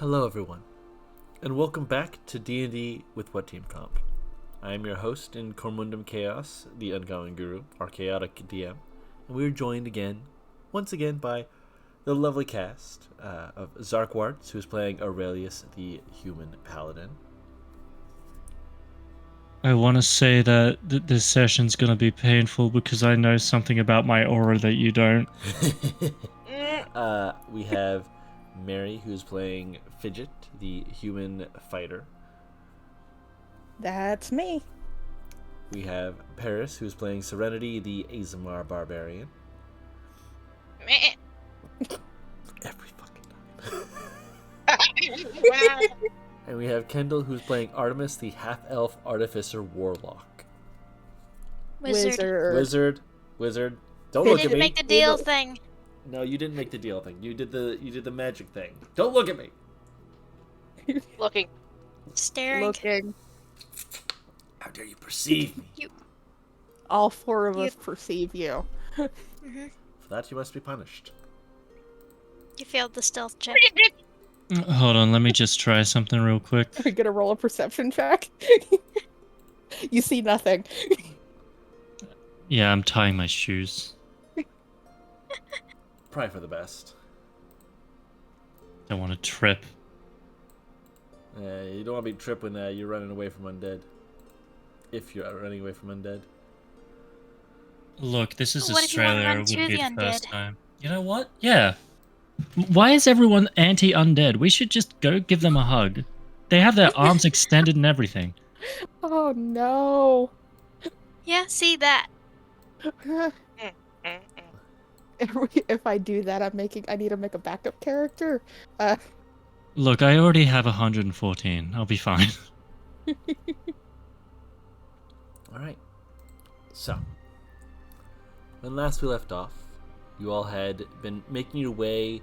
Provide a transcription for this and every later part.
Hello everyone, and welcome back to D&D with WhatTeamComp. I am your host in Cormundum Chaos, the Uncommon Guru, our chaotic DM, and we are joined once again by the lovely cast of Zarkwarts, who is playing Aurelius, the Human Paladin. I want to say that this session's going to be painful because I know something about my aura that you don't. We have Mary, who's playing Fidget, the Human Fighter. That's me. We have Paris, who's playing Serenity, the Azamar Barbarian. Every fucking time. And we have Kendall, who's playing Artemis, the half-elf artificer warlock. Wizard. Don't look at me. Didn't make the deal thing. No, you didn't make the deal thing. You did the magic thing. Don't look at me. Looking. Staring. Looking. How dare you perceive me? All four of us perceive you. Mm-hmm. For that you must be punished. You failed the stealth check. Hold on, let me just try something real quick. Are we gonna roll a perception check? You see nothing. Yeah, I'm tying my shoes. Probably for the best. Don't want to trip. You don't want to be tripped when you're running away from undead. If you're running away from undead. Look, this is What if you wanna Australia. run It would to be the the first undead? time. You know what? Yeah. Why is everyone anti-undead? We should just go give them a hug. They have their arms extended and everything. Oh no. Yeah, see that. If I do that, I need to make a backup character. Look, I already have 114. I'll be fine. Alright. So, when last we left off, you all had been making your way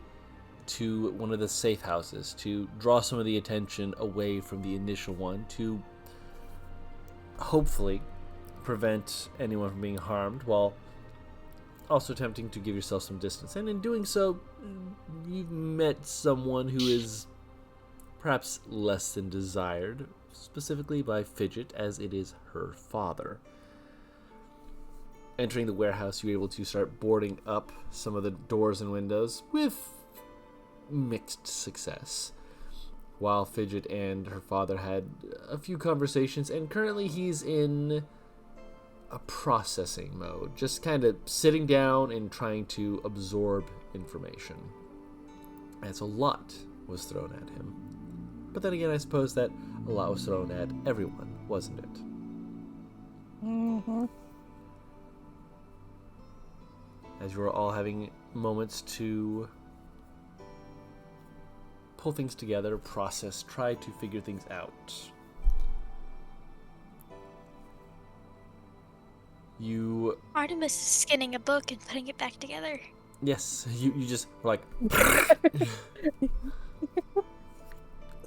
to one of the safe houses to draw some of the attention away from the initial one to hopefully prevent anyone from being harmed while also attempting to give yourself some distance. And in doing so, you've met someone who is perhaps less than desired, specifically by Fidget, as it is her father. Entering the warehouse, you were able to start boarding up some of the doors and windows with mixed success. While Fidget and her father had a few conversations, and currently he's in a processing mode, just kind of sitting down and trying to absorb information. As a lot was thrown at him. But then again, I suppose that a lot was thrown at everyone, wasn't it? Mm-hmm. As you were all having moments to pull things together, process, try to figure things out. You... Artemis is skinning a book and putting it back together. Yes, you just were like...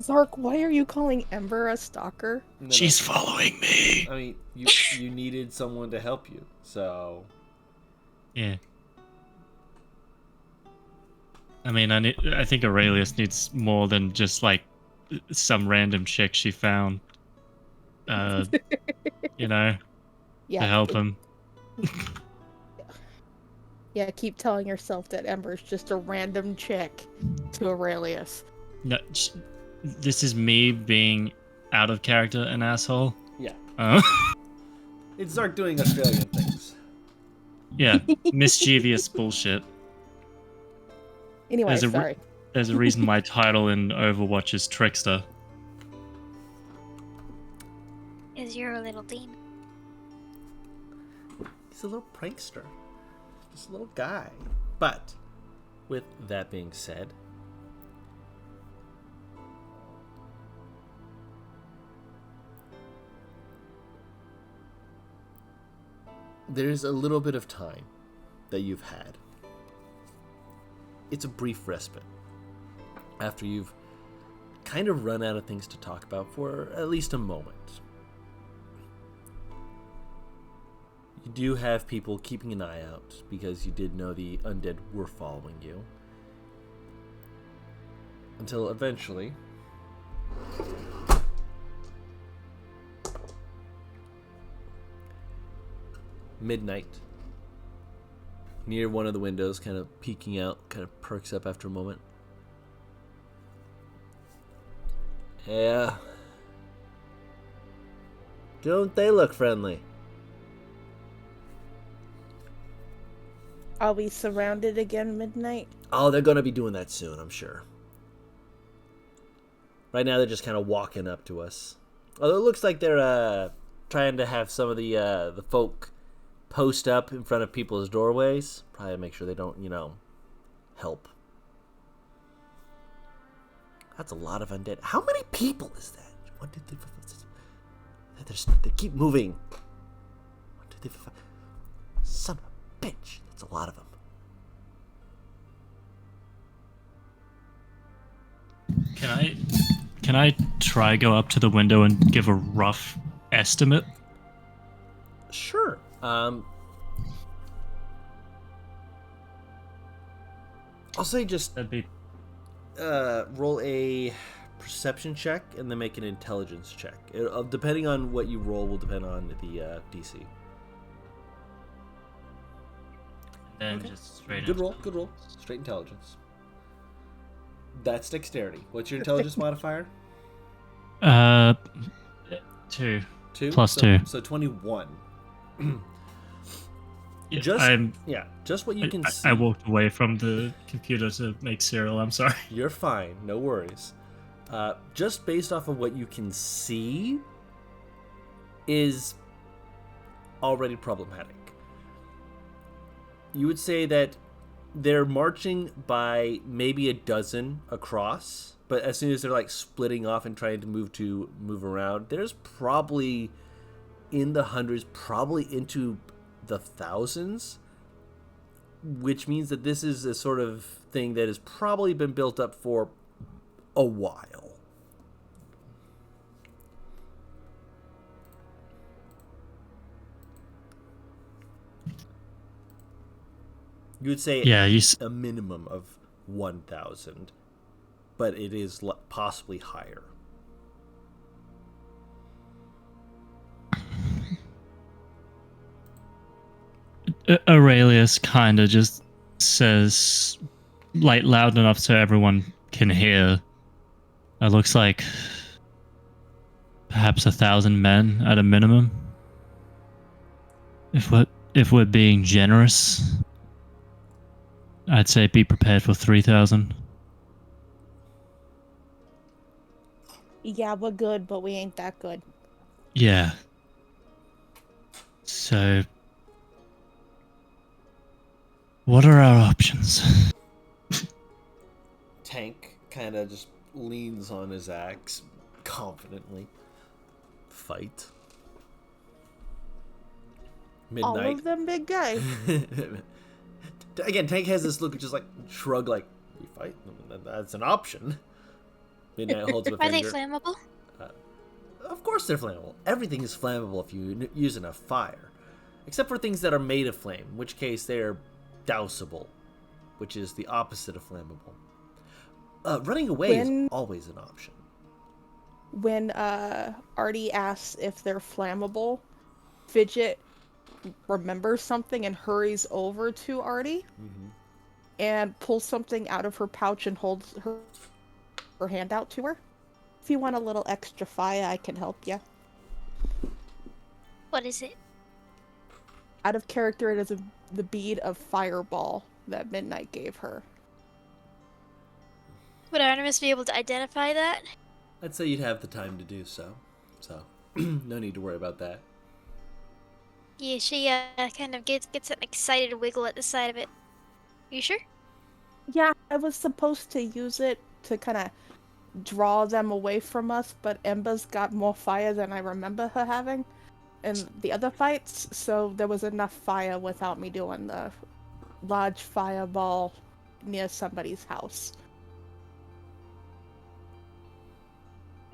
Zark, why are you calling Ember a stalker? No. She's following me. I mean, you needed someone to help you, so... Yeah. I mean, I think Aurelius needs more than just, like, some random chick she found. You know, to help him. Yeah, keep telling yourself that Ember's just a random chick to Aurelius. No, this is me being out of character an asshole. Yeah. Oh. It's Zark doing Australian things. Yeah, mischievous bullshit. Anyway, sorry. There's a reason my title in Overwatch is Trickster. Is you're a little demon. He's a little prankster. Just a little guy. But, with that being said, there's a little bit of time that you've had. It's a brief respite after you've kind of run out of things to talk about for at least a moment. You do have people keeping an eye out because you did know the undead were following you. Until eventually... midnight. Near one of the windows, kind of peeking out, kind of perks up after a moment. Yeah. Don't they look friendly? Are we surrounded again midnight? Oh, they're gonna be doing that soon, I'm sure. Right now, they're just kind of walking up to us. Although it looks like they're trying to have some of the folk post up in front of people's doorways. Probably make sure they don't, help. That's a lot of undead. How many people is that? 1, 2, 3, 4, 5, 6. They keep moving. 1, 2, 3, 4, 5. Son of a bitch. That's a lot of them. Can I try go up to the window and give a rough estimate? Sure. I'll say just That'd be roll a perception check and then make an intelligence check. Depending on what you roll will depend on the DC. then Okay. just straight. Good roll. Straight intelligence. That's dexterity. What's your intelligence modifier? 2. 2? Plus 2. So 21. Yeah, Just what you can see. I walked away from the computer to make cereal. I'm sorry. You're fine. No worries. Just based off of what you can see is already problematic. You would say that they're marching by maybe a dozen across, but as soon as they're like splitting off and trying to move around, there's probably in the hundreds, probably into the thousands, which means that this is a sort of thing that has probably been built up for a while. You would say a minimum of 1,000, but it is possibly higher. Aurelius kind of just says, like, loud enough so everyone can hear. It looks like perhaps 1,000 men at a minimum. If we're being generous, I'd say be prepared for 3,000. Yeah, we're good, but we ain't that good. Yeah. So, what are our options? Tank kind of just leans on his axe confidently. Fight. Midnight. All of them, big guy. Again, Tank has this look, just like shrug, like we fight. That's an option. Midnight holds up a Are they finger. flammable? Of course they're flammable. Everything is flammable if you use enough fire, except for things that are made of flame, in which case they're dousable, which is the opposite of flammable. Running away is always an option. When Artie asks if they're flammable, Fidget remembers something and hurries over to Artie and pulls something out of her pouch and holds her hand out to her. If you want a little extra fire, I can help you. What is it? Out of character, it is the bead of fireball that Midnight gave her. Would Artemis be able to identify that? I'd say you'd have the time to do so. So, no need to worry about that. Yeah, she kind of gets an excited wiggle at the side of it. You sure? Yeah, I was supposed to use it to kind of draw them away from us, but Emba's got more fire than I remember her having in the other fights, so there was enough fire without me doing the large fireball near somebody's house.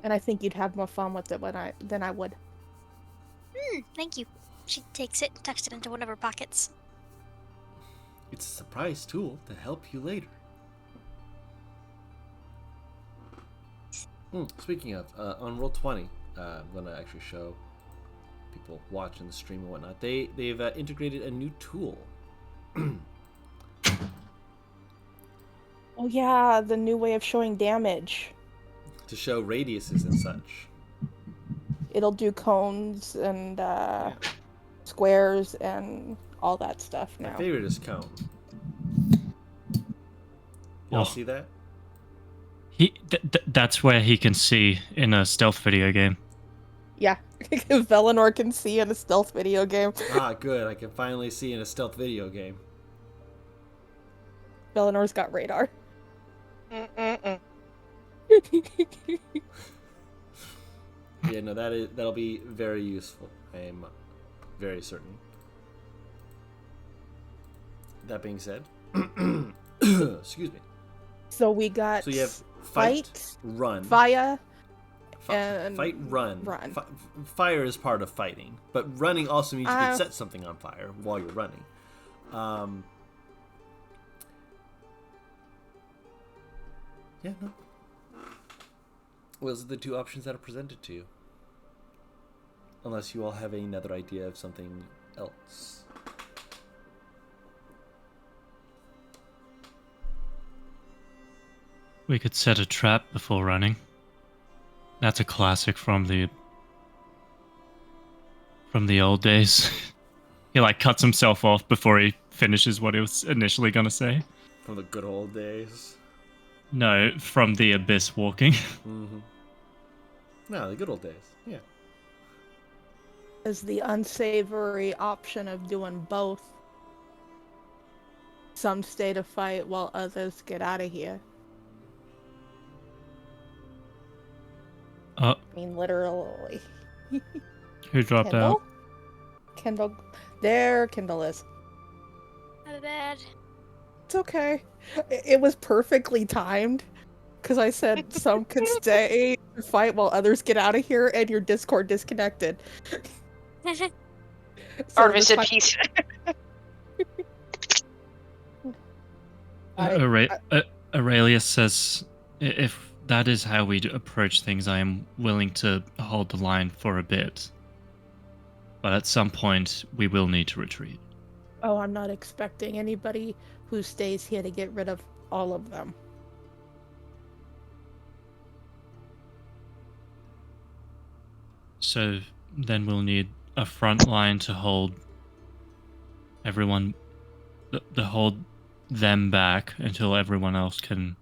And I think you'd have more fun with it than I would. Thank you. She takes it and tucks it into one of her pockets. It's a surprise tool to help you later. Speaking of, on Roll20, I'm gonna actually show people watching the stream and whatnot. They've integrated a new tool. Oh yeah, the new way of showing damage. To show radiuses and such. It'll do cones and squares and all that stuff now. My favorite is cone. Y'all see that? That's where he can see in a stealth video game. Yeah, Velinor can see in a stealth video game. Ah, good. I can finally see in a stealth video game. Velinor's got radar. Yeah, no, that'll be very useful. I am very certain. That being said, excuse me. So we got. So you have fight, run, fire, and fight, run. Fire is part of fighting, but running also means you can set something on fire while you're running. Yeah, no. Those are the two options that are presented to you. Unless you all have another idea of something else. We could set a trap before running. That's a classic from the old days. He like cuts himself off before he finishes what he was initially gonna say. From the good old days. No, from the abyss walking. Mm-hmm. No, the good old days. Yeah. Is the unsavory option of doing both. Some stay to fight while others get out of here. I mean, literally. Who dropped out? Kendall. There, Kendall is. Not bad. It's okay. It was perfectly timed. Because I said some could stay to fight while others get out of here, and your Discord disconnected. Arvis at peace. Aurelius says, if that is how we approach things, I am willing to hold the line for a bit. But at some point, we will need to retreat. Oh, I'm not expecting anybody who stays here to get rid of all of them. So then we'll need a front line to hold everyone, to hold them back until everyone else can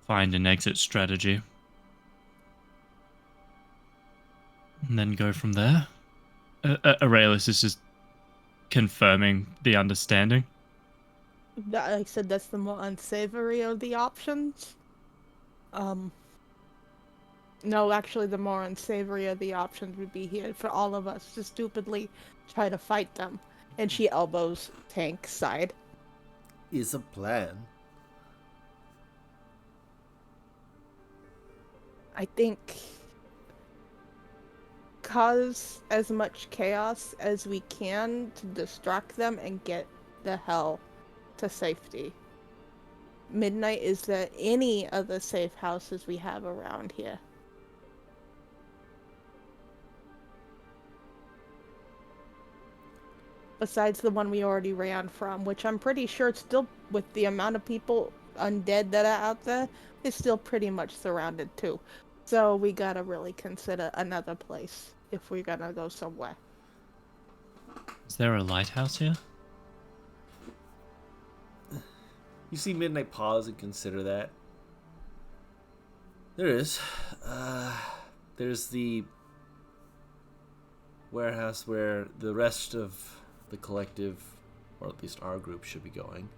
find an exit strategy. And then go from there. Aurelius is just confirming the understanding. I said that's the more unsavory of the options. No, actually, the more unsavory of the options would be here for all of us to stupidly try to fight them. And she elbows Tank's side. Is a plan. I think cause as much chaos as we can to distract them and get the hell to safety. Midnight is the any of the safe houses we have around here. Besides the one we already ran from, which I'm pretty sure it's still, with the amount of people undead that are out there, it's still pretty much surrounded too. So we gotta really consider another place if we're gonna go somewhere. Is there a lighthouse here? You see Midnight pause and consider that. There is. There's the warehouse where the rest of the collective, or at least our group, should be going.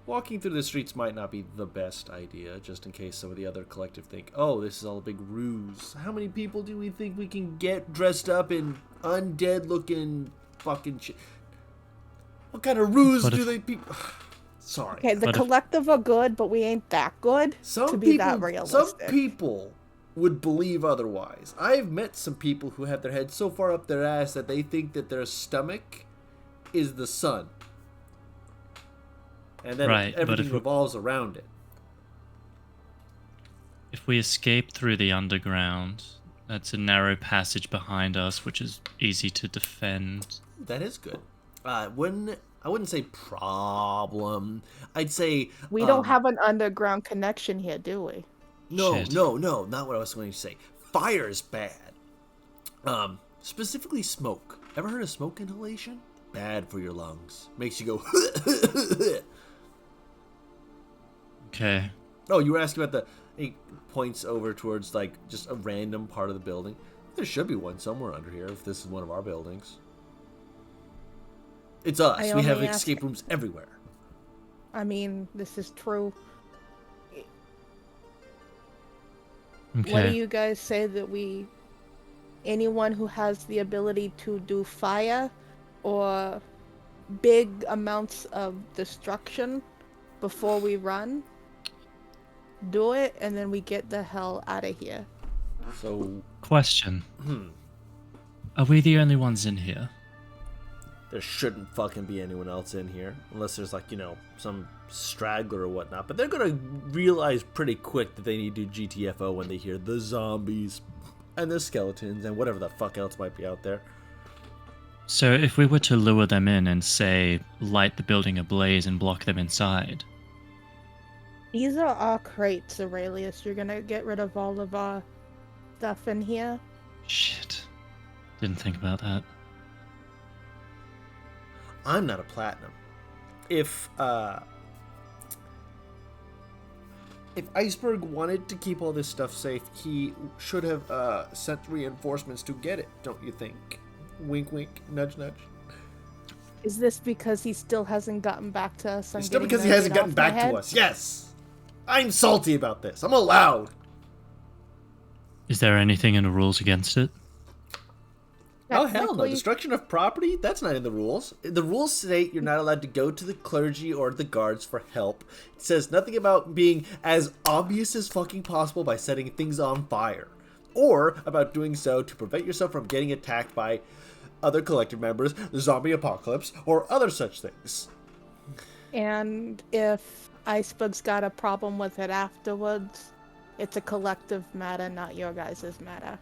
Walking through the streets might not be the best idea, just in case some of the other collective think, oh, this is all a big ruse. How many people do we think we can get dressed up in undead-looking fucking shit? What kind of ruse do they people... Sorry. Okay, the collective are good, but we ain't that good to be that realistic. Some people would believe otherwise. I've met some people who have their head so far up their ass that they think that their stomach is the sun. And then everything revolves around it. if we escape through the underground, that's a narrow passage behind us, which is easy to defend. That is good. I wouldn't say problem. I'd say We don't have an underground connection here, do we? no, Shit. no, not what I was going to say. Fire is bad. Specifically smoke. Ever heard of smoke inhalation? Bad for your lungs. Makes you go. Okay. Oh, you were asking about the. He points over towards like just a random part of the building. There should be one somewhere under here if this is one of our buildings. It's us. I We have only escape rooms everywhere. I mean, this is true. Okay. What do you guys say that we... Anyone who has the ability to do fire or big amounts of destruction before we run, do it, and then we get the hell out of here. So, Question. Are we the only ones in here? there shouldn't fucking be anyone else in here. Unless there's like, some straggler or whatnot. But they're gonna realize pretty quick that they need to do GTFO when they hear the zombies and the skeletons and whatever the fuck else might be out there. So if we were to lure them in and, say, light the building ablaze and block them inside... These are our crates, Aurelius. You're gonna get rid of all of our stuff in here. Shit. Didn't think about that. I'm not a platinum. If Iceberg wanted to keep all this stuff safe, he should have sent reinforcements to get it, don't you think? Wink, wink, nudge, nudge. Is this because he still hasn't gotten back to us? It's still because he hasn't gotten back to us. Yes! I'm salty about this. I'm allowed. Is there anything in the rules against it? Oh, hell no. Destruction of property? That's not in the rules. The rules state you're not allowed to go to the clergy or the guards for help. It says nothing about being as obvious as fucking possible by setting things on fire. Or about doing so to prevent yourself from getting attacked by other collective members, the zombie apocalypse, or other such things. And if Iceberg's got a problem with it afterwards, it's a collective matter, not your guys' matter.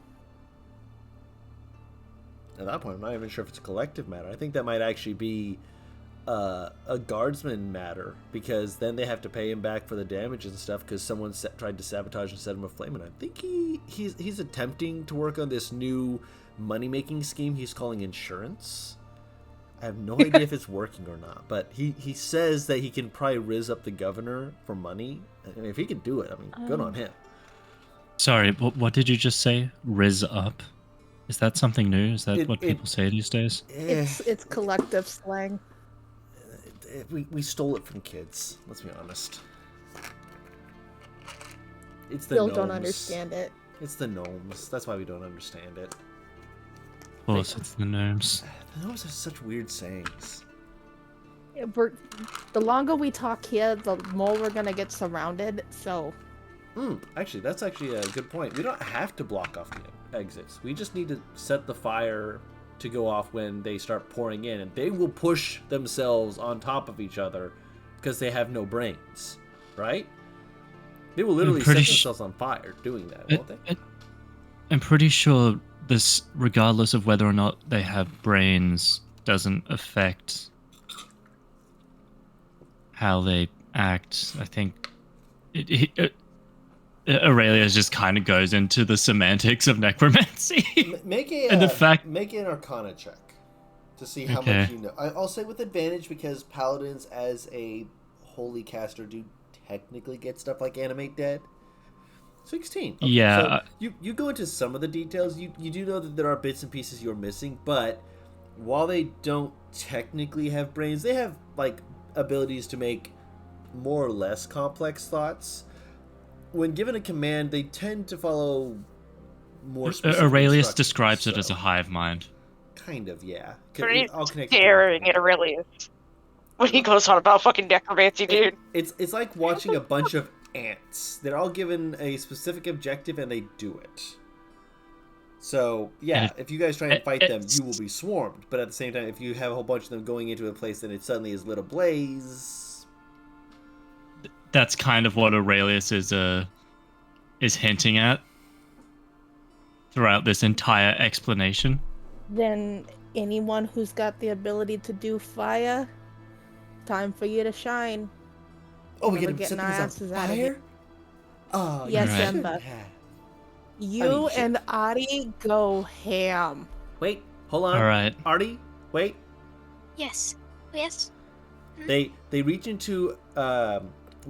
At that point, I'm not even sure if it's a collective matter. I think that might actually be a guardsman matter, because then they have to pay him back for the damages and stuff because someone tried to sabotage and set him aflame. And I think he's attempting to work on this new money-making scheme he's calling insurance. I have no idea if it's working or not, but he says that he can probably rizz up the governor for money. I mean, if he can do it, I mean, good on him. Sorry, what did you just say? Riz up? Is that something new? Is that what people say these days? It's collective slang. We stole it from kids. Let's be honest. It's the Still gnomes. don't understand it. It's the gnomes. That's why we don't understand it. Of course, it's the gnomes. The gnomes have such weird sayings. The longer we talk here, the more we're gonna get surrounded, so... Actually, that's actually a good point. We don't have to block off the exits. We just need to set the fire to go off when they start pouring in, and they will push themselves on top of each other because they have no brains, right? They will literally set themselves on fire doing that, won't they? I'm pretty sure this, regardless of whether or not they have brains, doesn't affect how they act. I think Aurelius just kind of goes into the semantics of necromancy. Make an Arcana check to see how much you know. I'll say with advantage because paladins, as a holy caster, do technically get stuff like animate dead. 16. Okay. Yeah. So you go into some of the details. You do know that there are bits and pieces you're missing, but while they don't technically have brains, they have like abilities to make more or less complex thoughts. When given a command, they tend to follow more specific Aurelius describes it as a hive mind. Kind of, yeah. I'll staring at Aurelius when he goes on about fucking necromancy, dude. It's like watching a bunch of ants. They're all given a specific objective and they do it. So, yeah, if you guys try and fight them, you will be swarmed. But at the same time, if you have a whole bunch of them going into a place and it suddenly is lit ablaze... That's kind of what Aurelius is is hinting at throughout this entire explanation. Then anyone who's got the ability to do fire, time for you to shine. Oh, we We're get to getting set our things asses on out of here. fire? Oh, Yes, you Right. shouldn't Emma. have. You shit. and Adi go ham. Wait, hold on. All right. Artie, wait. Yes. Yes. They reach into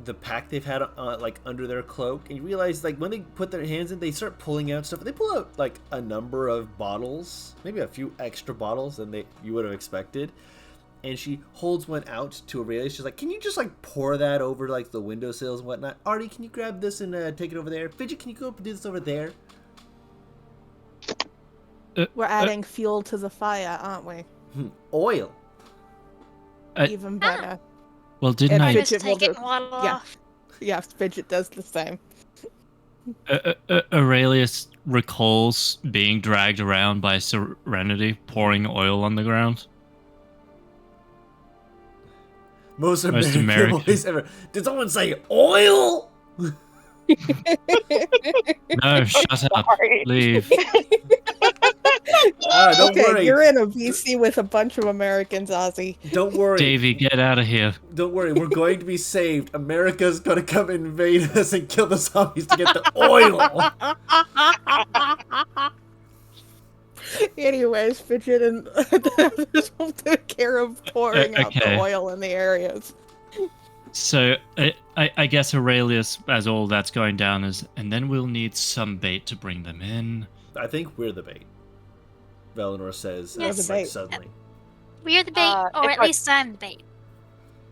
the pack they've had like under their cloak, and you realize like when they put their hands in, they start pulling out stuff. They pull out like a number of bottles, maybe a few extra bottles than you would have expected. And she holds one out to Aurelia. She's like, "Can you just like pour that over like the windowsills and whatnot? Artie, can you grab this and take it over there? Fidget, can you go up and do this over there?" We're adding fuel to the fire, aren't we? Oil. Even better. Well, didn't And I? Fidget Just take will it and waddle yeah. off. Yes, Fidget does the same. Aurelius recalls being dragged around by Serenity, pouring oil on the ground. Most Most American American. voice ever. Did someone say oil? No, shut up. Sorry. Leave. Don't Okay, worry. you're in a VC with a bunch of Americans, Ozzy. Don't worry. Davey, get out of here. Don't worry. We're going to be saved. America's gonna come invade us and kill the zombies to get the oil. Anyways, Fidget and the others will take care of pouring out the Okay. oil in the areas. So, I guess Aurelius, as all that's going down, is, and then we'll need some bait to bring them in. I think we're the bait. Valinor says, Yes. as, The like bait. suddenly. We're the bait, or if at I- least I'm the bait.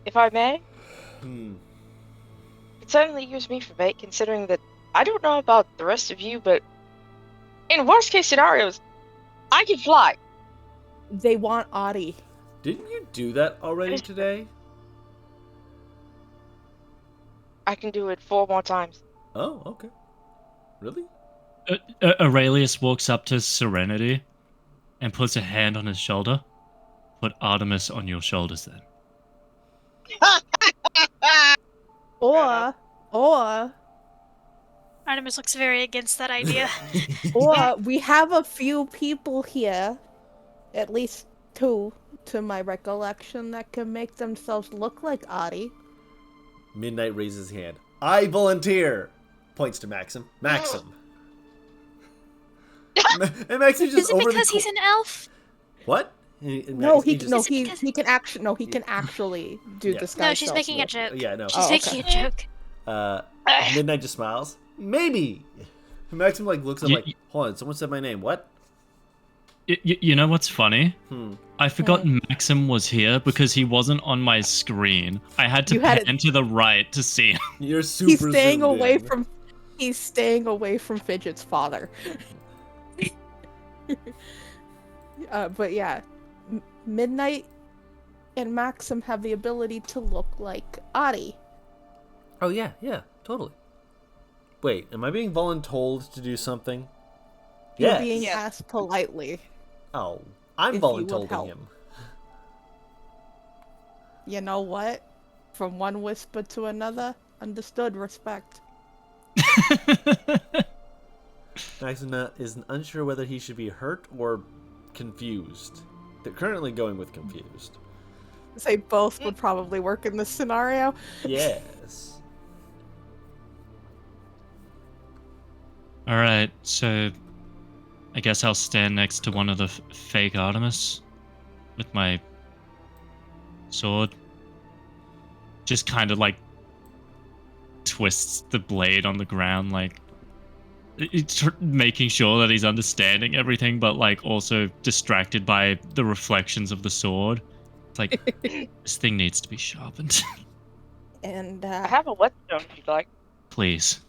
If I may, Hmm. it certainly use me for bait, considering that I don't know about the rest of you, but in worst case scenarios, I can fly. They want Adi. Didn't you do that already today? I can do it 4 more times. Oh, okay. Really? Aurelius walks up to Serenity and puts a hand on his shoulder. Put Artemis on your shoulders then. Or Artemis looks very against that idea. we have a few people here, at least 2 to my recollection, that can make themselves look like Adi. Midnight raises his hand. I volunteer! Points to Maxim. Maxim. And Maxim just Is it over because the he's an elf? What? No, he Is it he because- he can actually do Yeah. disguise. No, she's making a self-work. joke. Yeah, no. She's Oh, making okay. a joke. Midnight just smiles. Maybe. Maxim like looks up Y- like, hold on, someone said my name. What? You know what's funny? Hmm. I forgot Maxim was here because he wasn't on my screen. I had to You had pan to the right to see him. You're super He's staying zoomed away in. from. He's staying away from Fidget's father. But yeah, Midnight and Maxim have the ability to look like Adi. Oh, yeah, totally. Wait, am I being voluntold to do something? You're Yes. being Yes. asked politely. Oh, I'm If you would voluntolding help. him. You know what? From one whisper to another, understood, respect. Maxim is unsure whether he should be hurt or confused. They're currently going with confused. Say both would probably work in this scenario. Yes. Alright, so I guess I'll stand next to one of the fake Artemis with my sword. Just kind of like twists the blade on the ground, like it's making sure that he's understanding everything, but like also distracted by the reflections of the sword. It's like, this thing needs to be sharpened. And I have a whetstone if you'd like. Please.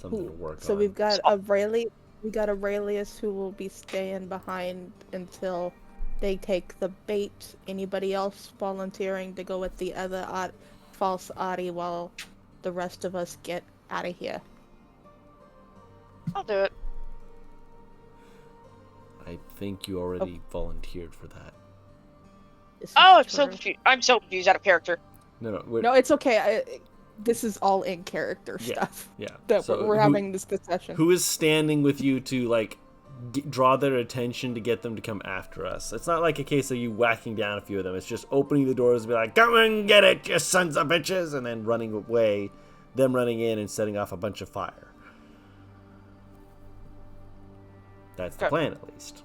Something to work so on. we've got Aurelius who will be staying behind until they take the bait. Anybody else volunteering to go with the other false Adi while the rest of us get out of here? I'll do it. I think you already volunteered for that. This is Oh, I'm so true. confused. I'm so confused out of character. No, we're, No, it's okay. This is all in character Yeah, stuff. Yeah. That So we're having this discussion. Who is standing with you to like draw their attention to get them to come after us? It's not like a case of you whacking down a few of them. It's just opening the doors and be like, "Come and get it, you sons of bitches," and then running away. Them running in and setting off a bunch of fire. That's the plan, at least.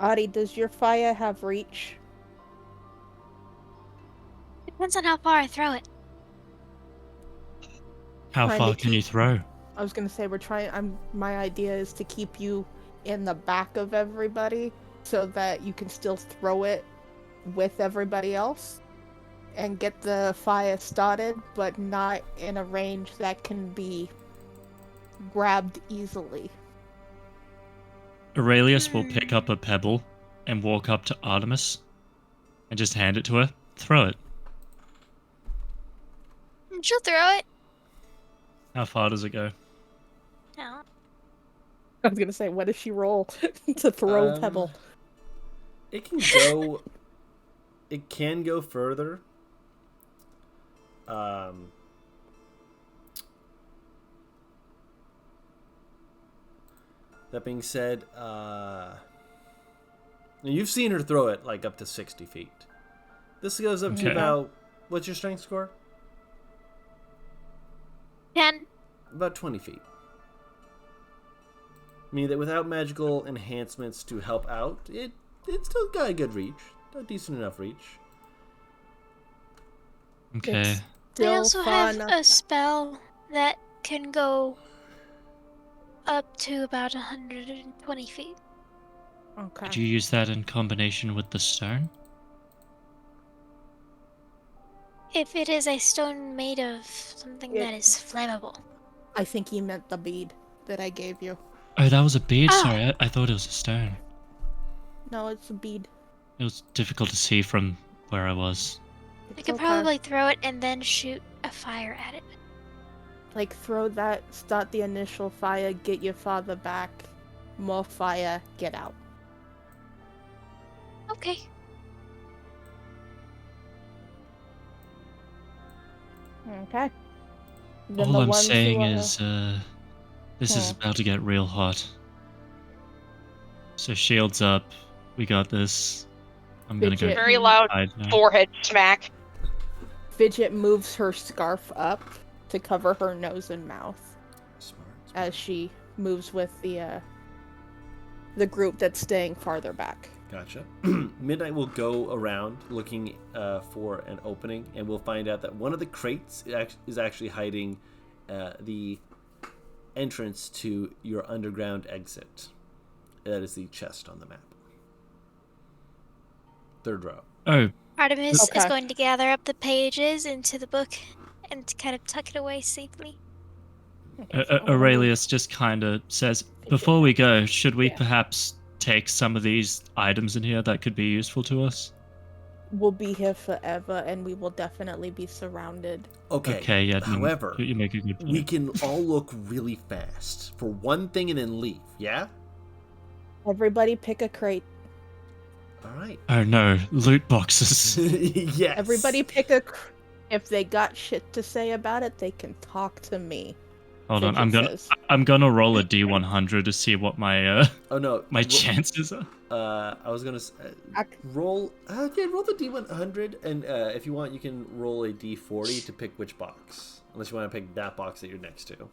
Adi, does your fire have reach? Depends on how far I throw it. How Trying far to can you keep- throw? I was gonna say my idea is to keep you in the back of everybody so that you can still throw it with everybody else and get the fire started, but not in a range that can be grabbed easily. Aurelius will pick up a pebble and walk up to Artemis and just hand it to her. Throw it. She'll throw it. How far does it go? No. I was gonna say, what does she roll to throw pebble? It can go. It can go further. That being said, you've seen her throw it like up to 60 feet. This goes up to Okay. about, what's your strength score? 10. About 20 feet. Meaning that without magical enhancements to help out, it's still got a good reach. A decent enough reach. Okay. It's I still also fun. have a spell that can go up to about 120 feet. Okay. Could you use that in combination with the stone? If it is a stone made of something that is flammable. I think he meant the bead that I gave you. Oh, that was a bead? Ah. Sorry, I thought it was a stone. No, it's a bead. It was difficult to see from where I was. I It's could okay. probably throw it and then shoot a fire at it. Like, throw that, start the initial fire, get your father back, more fire, get out. Okay. Okay. Then All the I'm ones who saying are- is, this is Hmm. about to get real hot. So shields up. We got this. I'm gonna go Fidget. Very loud hide now. forehead smack. Fidget moves her scarf up to cover her nose and mouth Smart. as she moves with the group that's staying farther back. Gotcha. Midnight will go around looking for an opening, and we'll find out that one of the crates is actually hiding the entrance to your underground exit. That is the chest on the map. Third row. Oh, Artemis is Okay. going to gather up the pages into the book and kind of tuck it away safely. Aurelius just kind of says, before we go, should we Yeah. perhaps take some of these items in here that could be useful to us? We'll be here forever, and we will definitely be surrounded. Okay. Yeah. However, you make a good point. we can all look really fast for one thing and then leave. Yeah. Everybody pick a crate. All right. Oh no, loot boxes. Yes. Everybody pick a If they got shit to say about it, they can talk to me. Hold on, Fidget says. I'm gonna roll a d100 to see what my Oh no. my chances are. I was gonna roll. Yeah, roll the D100, and if you want, you can roll a D40 to pick which box. Unless you want to pick that box that you're next to.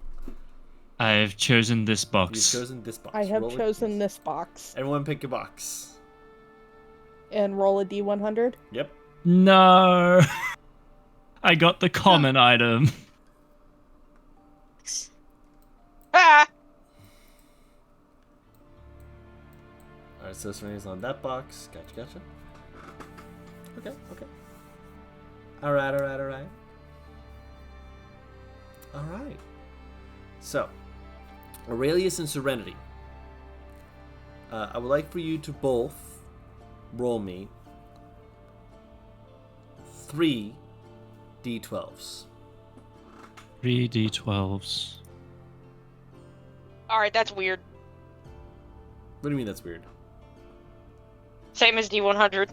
I've chosen this You've box. chosen this box. I have Roll it, chosen please. this box. Everyone pick a box. And roll a D100. Yep. No, I got the common item. Ah! Alright, so Serena's on that box. Gotcha. Okay. Alright. Alright. So, Aurelius and Serenity. I would like for you to both roll me 3 D12s. 3 d12s. Alright, that's weird. What do you mean that's weird? Same as D100.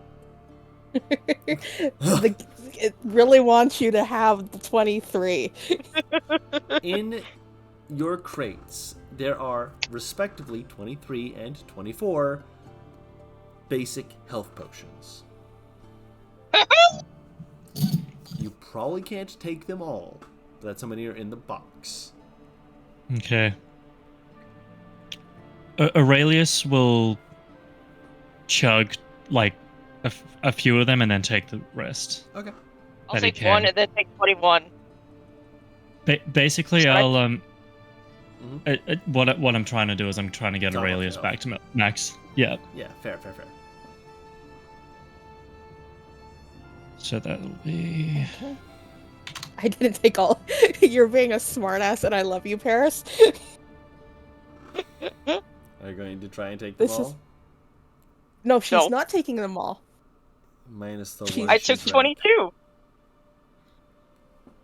It really wants you to have the 23. In your crates, there are respectively 23 and 24 basic health potions. You probably can't take them all, but that's how many are in the box. Okay. Aurelius will chug like a few of them and then take the rest. Okay. I'll That he take one can. and then take 21. Basically, Should I- I'll what I'm trying to do is I'm trying to get Double Aurelius kill. back to max. Yeah. Yeah, fair. So that'll be. Okay. I didn't take all. You're being a smartass, and I love you, Paris. Are you going to try and take them This is- all? No, she's No. not taking them all. Minus the She's- one. I took she's 22.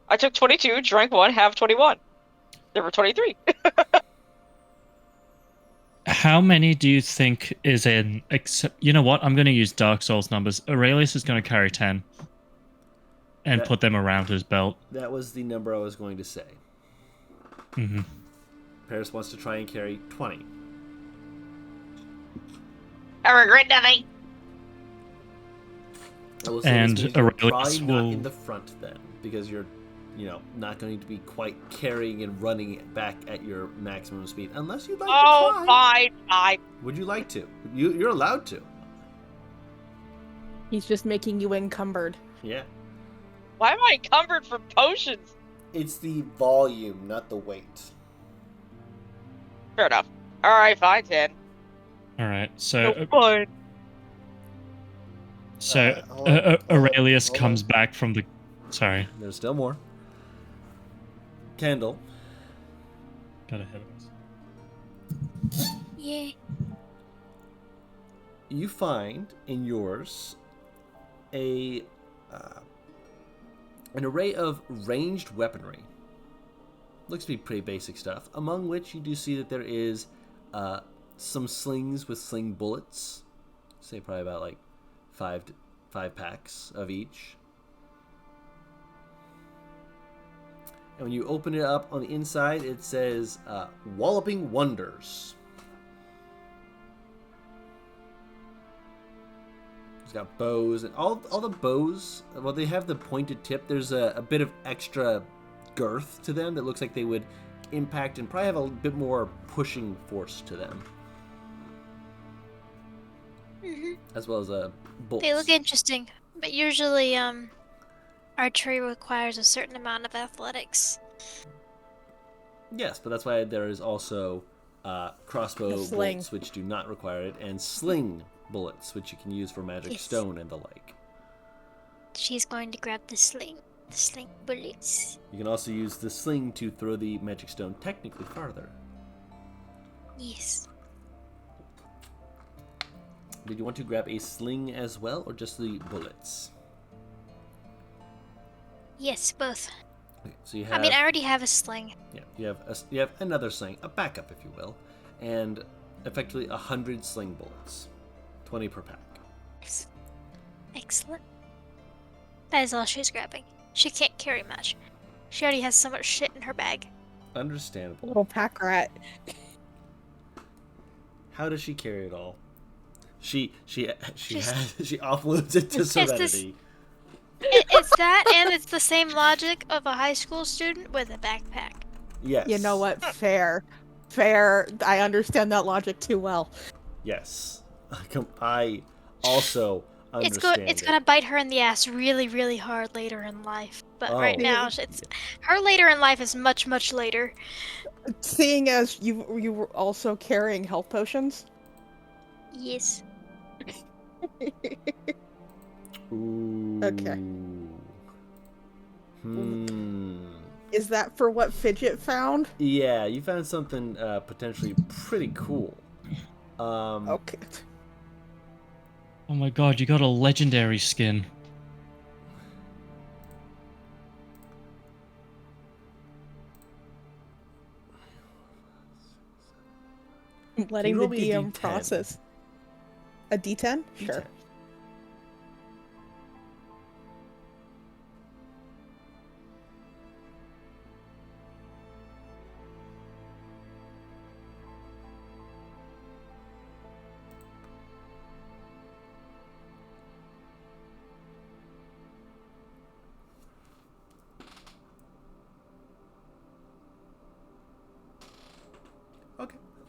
I took 22, drank one, have 21. There were 23. How many do you think is in? Except, you know what? I'm going to use Dark Souls numbers. Aurelius is going to carry 10, and That- put them around his belt. That was the number I was going to say. Hmm. Paris wants to try and carry 20. I regret nothing. I will say And this means you're Aurelius probably not will- in the front then, because you're, not going to be quite carrying and running back at your maximum speed, unless you'd like to Oh, try. fine. Would you like to? You're allowed to. He's just making you encumbered. Yeah. Why am I encumbered for potions? It's the volume, not the weight. Fair enough. Alright, fine, 10. All right. So No fun. Hold on, Aurelius hold comes on. back from the. Sorry, There's still more. Kendall, got ahead of us. Yeah. you find in yours an array of ranged weaponry. Looks to be pretty basic stuff, among which you do see that there is some slings with sling bullets. Say probably about like five packs of each. And when you open it up on the inside, it says Walloping Wonders. It's got bows and all the bows. Well, they have the pointed tip. There's a bit of extra girth to them that looks like they would impact and probably have a bit more pushing force to them, as well as bolts. They look interesting, but usually, archery requires a certain amount of athletics. Yes, but that's why there is also crossbow The sling. bolts, which do not require it, and sling bullets, which you can use for magic Yes. stone and the like. She's going to grab the sling bullets. You can also use the sling to throw the magic stone technically farther. Yes. Did you want to grab a sling as well, or just the bullets? Yes, both. Okay, so you have. I mean, I already have a sling. Yeah, you have another sling, a backup, if you will, and effectively 100 sling bullets, 20 per pack. Excellent. That is all she's grabbing. She can't carry much. She already has so much shit in her bag. Understandable. Little pack rat. How does she carry it all? She Just- offloads it to It's this- Serenity. It's that, and it's the same logic of a high school student with a backpack. Yes. You know what? Fair. I understand that logic too well. Yes. I also understand. It's gonna bite her in the ass really, really hard later in life. But right Oh. now, it's her later in life is much, much later. Seeing as you were also carrying health potions. Yes. Ooh. Okay. Hmm. Is that for what Fidget found? Yeah, you found something potentially pretty cool. Okay. Oh my god, you got a legendary skin. I'm letting Can the you roll me a DM D10? process. A D10? Sure.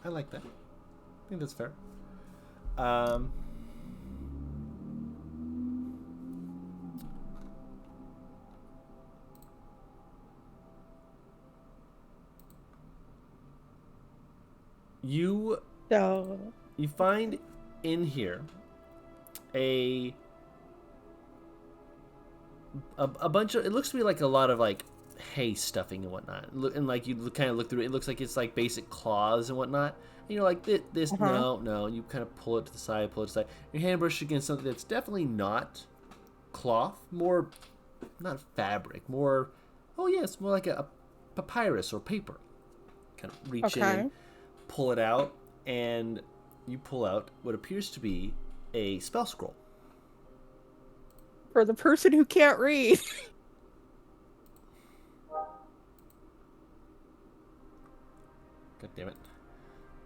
I like that. I think that's fair. You So, find in here a bunch of, it looks to be like a lot of like hay stuffing and whatnot, and like you kind of look through it, it looks like it's like basic claws and whatnot, and you're like, this no, and you kind of pull it to the side, your hand brushes against something that's definitely not cloth, more not fabric, more, oh yeah, it's more like a papyrus or paper. Kind of reach in, pull it out, and you pull out what appears to be a spell scroll. for the person who can't read. God damn it.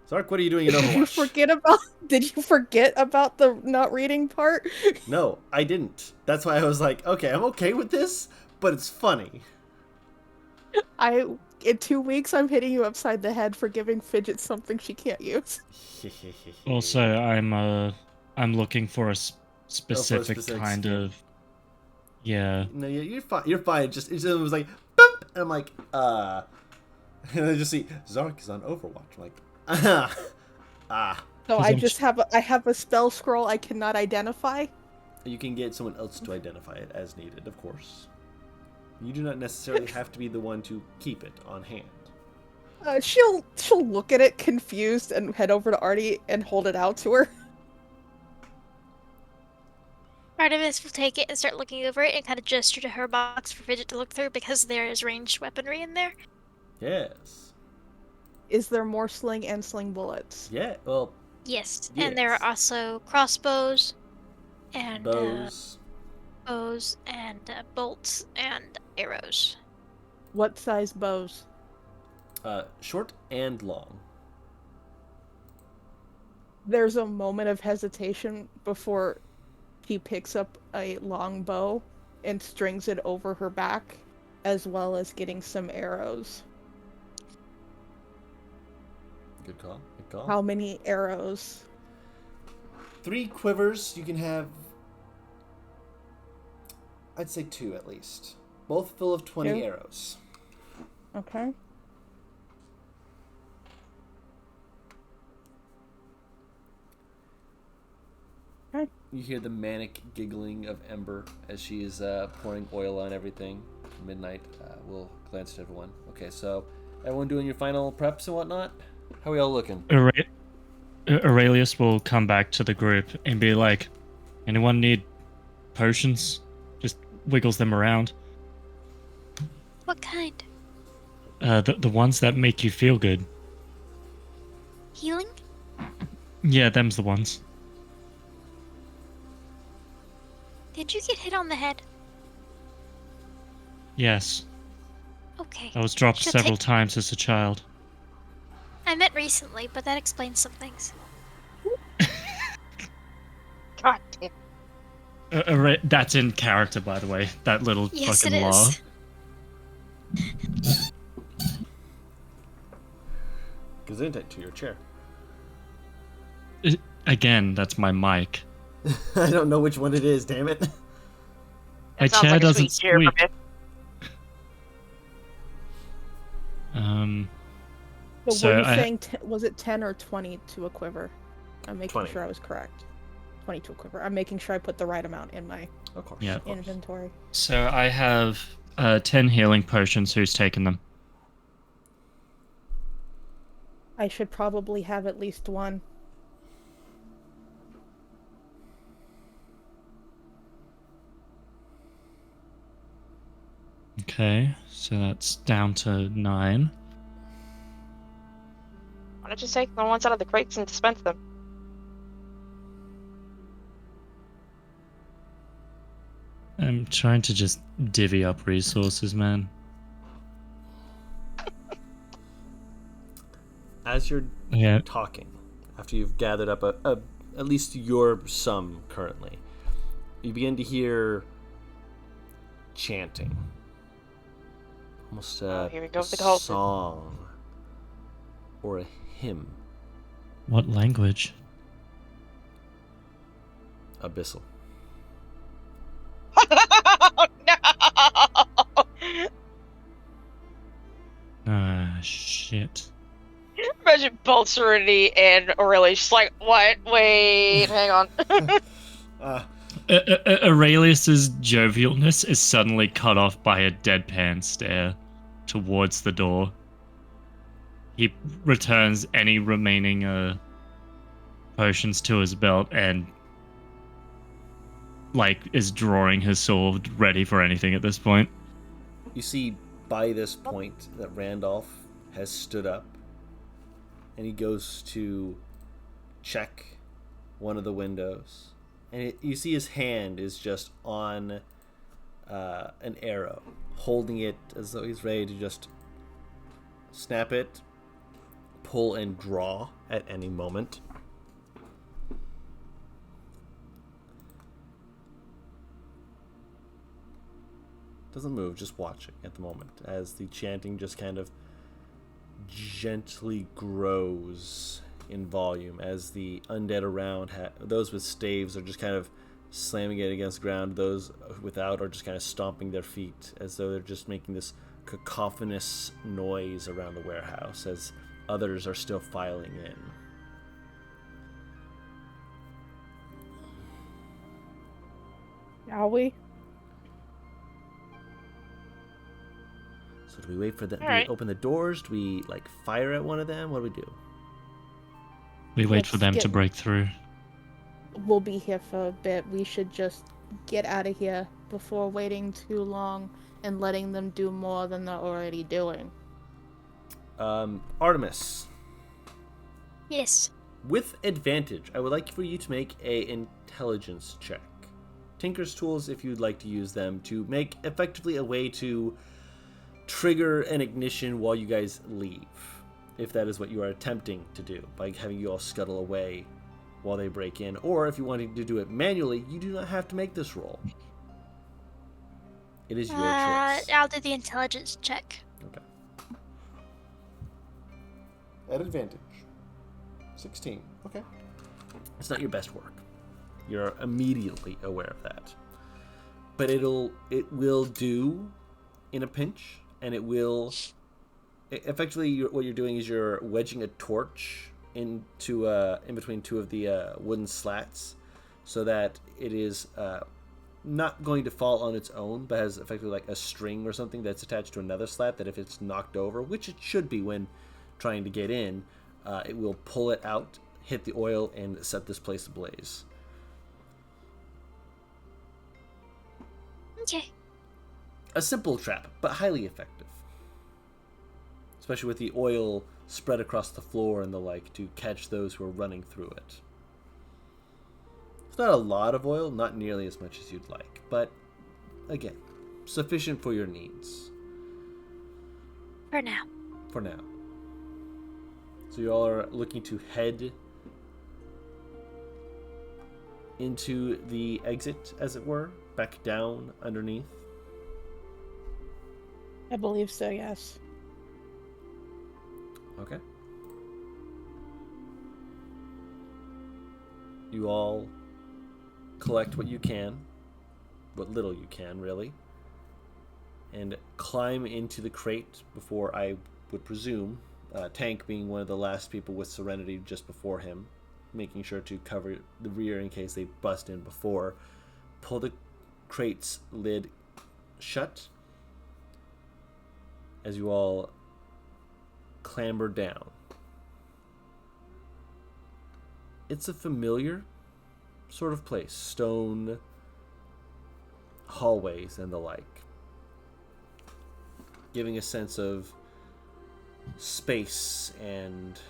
Zark, what are you doing in Overwatch? Did you forget about the not reading part? No, I didn't. That's why I was like, okay, I'm okay with this, but it's funny. In 2 weeks, I'm hitting you upside the head for giving Fidget something she can't use. Also, I'm looking for a specific kind skin. of. Yeah. No, you're fine. You're fine. It was like, boop, and I'm like, and I just see Zark is on Overwatch. I'm like, So I have a spell scroll I cannot identify. You can get someone else to identify it as needed, of course. You do not necessarily have to be the one to keep it on hand. She'll look at it confused and head over to Artie and hold it out to her. Artemis will take it and start looking over it and kind of gesture to her box for Fidget to look through because there is ranged weaponry in there. Yes. Is there more sling and sling bullets? Yeah, well... Yes, and there are also crossbows and bows and bolts and arrows. What size bows? Short and long. There's a moment of hesitation before he picks up a long bow and strings it over her back, as well as getting some arrows. Good call. Good call. How many arrows? 3 quivers. You can have, I'd say 2 at least. Both full of 20 arrows. Okay. You hear the manic giggling of Ember as she is pouring oil on everything. Midnight. We'll glance at everyone. Okay, so everyone doing your final preps and whatnot? How are we all looking? Aurelius will come back to the group and be like, anyone need potions? Just wiggles them around. What kind? The ones that make you feel good. Healing? Yeah, them's the ones. Did you get hit on the head? Yes. Okay. I was dropped several times as a child. I meant recently, but that explains some things. God damn. That's in character, by the way. That little fucking law. Gesundheit to your chair. Again, that's my mic. I don't know which one it is, damn it. My chair like doesn't chair for squeak. So were you saying, was it 10 or 20 to a quiver? I'm making 20. sure I was correct. 20 to a quiver. I'm making sure I put the right amount in my inventory. So I have 10 healing potions. Who's taken them? I should probably have at least one. Okay, so that's down to 9. Why don't you take the ones out of the crates and dispense them? I'm trying to just divvy up resources, man. As you're talking, after you've gathered up at least your sum currently, you begin to hear chanting. Almost here we go with the song or a hymn What language? Abyssal. Oh, no! Ah, shit. Imagine both Serenity and Aurelia just like, what? Wait, hang on. Aurelius's jovialness is suddenly cut off by a deadpan stare towards the door. He returns any remaining potions to his belt and is drawing his sword ready for anything at this point. You see by this point that Randolph has stood up and he goes to check one of the windows, and you see his hand is just on an arrow, holding it as though he's ready to just snap it, pull and draw at any moment. Doesn't move, just watching at the moment as the chanting just kind of gently grows in volume as the undead around, those with staves are just kind of slamming it against the ground. Those without are just kind of stomping their feet as though they're just making this cacophonous noise around the warehouse as others are still filing in. Are we? So do we wait for them? All Do right. we open the doors? Do we fire at one of them? What do we do? We wait for Let's them get- to break through. We'll be here for a bit. We should just get out of here before waiting too long and letting them do more than they're already doing. Artemis, Yes. with advantage, I would like for you to make a intelligence check. Tinker's tools, if you'd like to use them to make effectively a way to trigger an ignition while you guys leave, if that is what you are attempting to do by having you all scuttle away while they break in, or if you wanted to do it manually, you do not have to make this roll. It is your choice. I'll do the intelligence check. Okay. At advantage. 16. Okay. It's not your best work. You're immediately aware of that. But it will do in a pinch, and it will effectively what you're doing is you're wedging a torch into in between two of the wooden slats so that it is not going to fall on its own, but has effectively a string or something that's attached to another slat that if it's knocked over, which it should be when trying to get in, it will pull it out, hit the oil, and set this place ablaze. Okay. A simple trap, but highly effective. Especially with the oil spread across the floor and the like to catch those who are running through it. It's not a lot of oil, not nearly as much as you'd like, but again, sufficient for your needs. For now. For now. So you all are looking to head into the exit, as it were, back down underneath. I believe so, yes. Okay. You all collect what you can, what little you can, really, and climb into the crate before, I would presume, Tank being one of the last people with Serenity just before him, making sure to cover the rear in case they bust in before. Pull the crate's lid shut as you all clamber down. It's a familiar sort of place. Stone hallways and the like, giving a sense of space and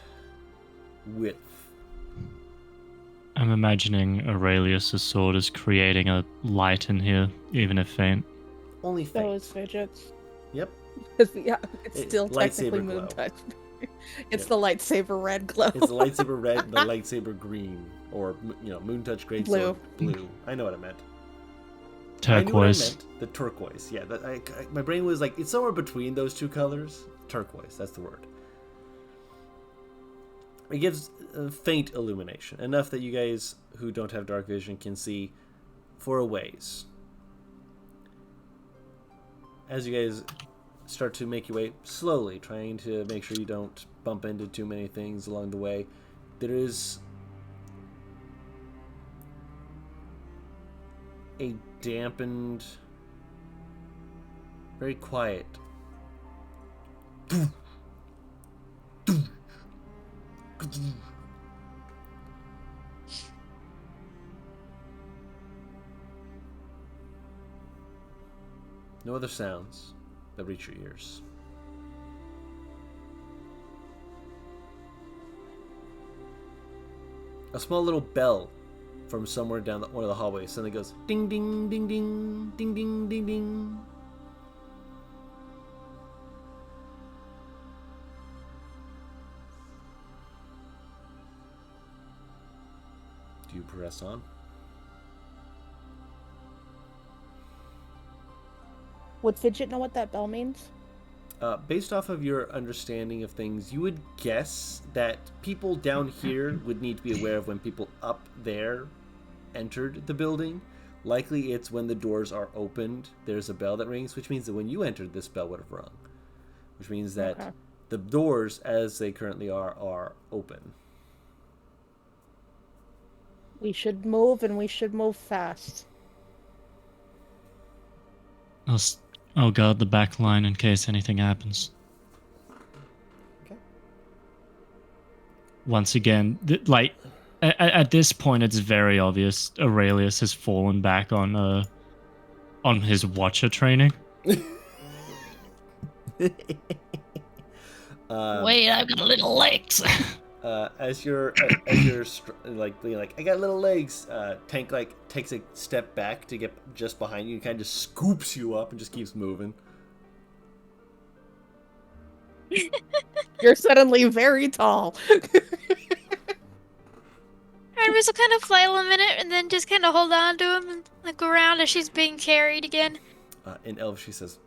width. I'm imagining Aurelius's sword is creating a light in here, even if faint. Only faint. Those fidgets. Yep. Yeah, it's still Lightsaber technically glow. moon touched. It's Yep. the lightsaber red glow. It's the lightsaber red and the lightsaber green, or moon touch great sword blue. I know what I meant. I knew what I Turquoise. meant. The turquoise. Yeah, my brain was like, it's somewhere between those two colors. Turquoise, that's the word. It gives a faint illumination, enough that you guys who don't have dark vision can see for a ways. As you guys start to make your way slowly, trying to make sure you don't bump into too many things along the way, there is a dampened, very quiet no other sounds that reach your ears. A small little bell from somewhere down one of the hallways suddenly goes ding ding ding ding ding ding ding ding. Do you press on? Would Fidget know what that bell means? Based off of your understanding of things, you would guess that people down here would need to be aware of when people up there entered the building. Likely it's when the doors are opened, there's a bell that rings, which means that when you entered, this bell would have rung. Which means that the doors, as they currently are open. We should move, and we should move fast. I'll guard the back line in case anything happens. Okay. Once again, at this point, it's very obvious Aurelius has fallen back on his watcher training. Wait, I've got little legs. As you're like being like, I got little legs. Tank like takes a step back to get just behind you and kind of just scoops you up and just keeps moving. You're suddenly very tall. Artemis will kind of flail a minute and then just kind of hold on to him and look around as she's being carried again. In Elf, she says,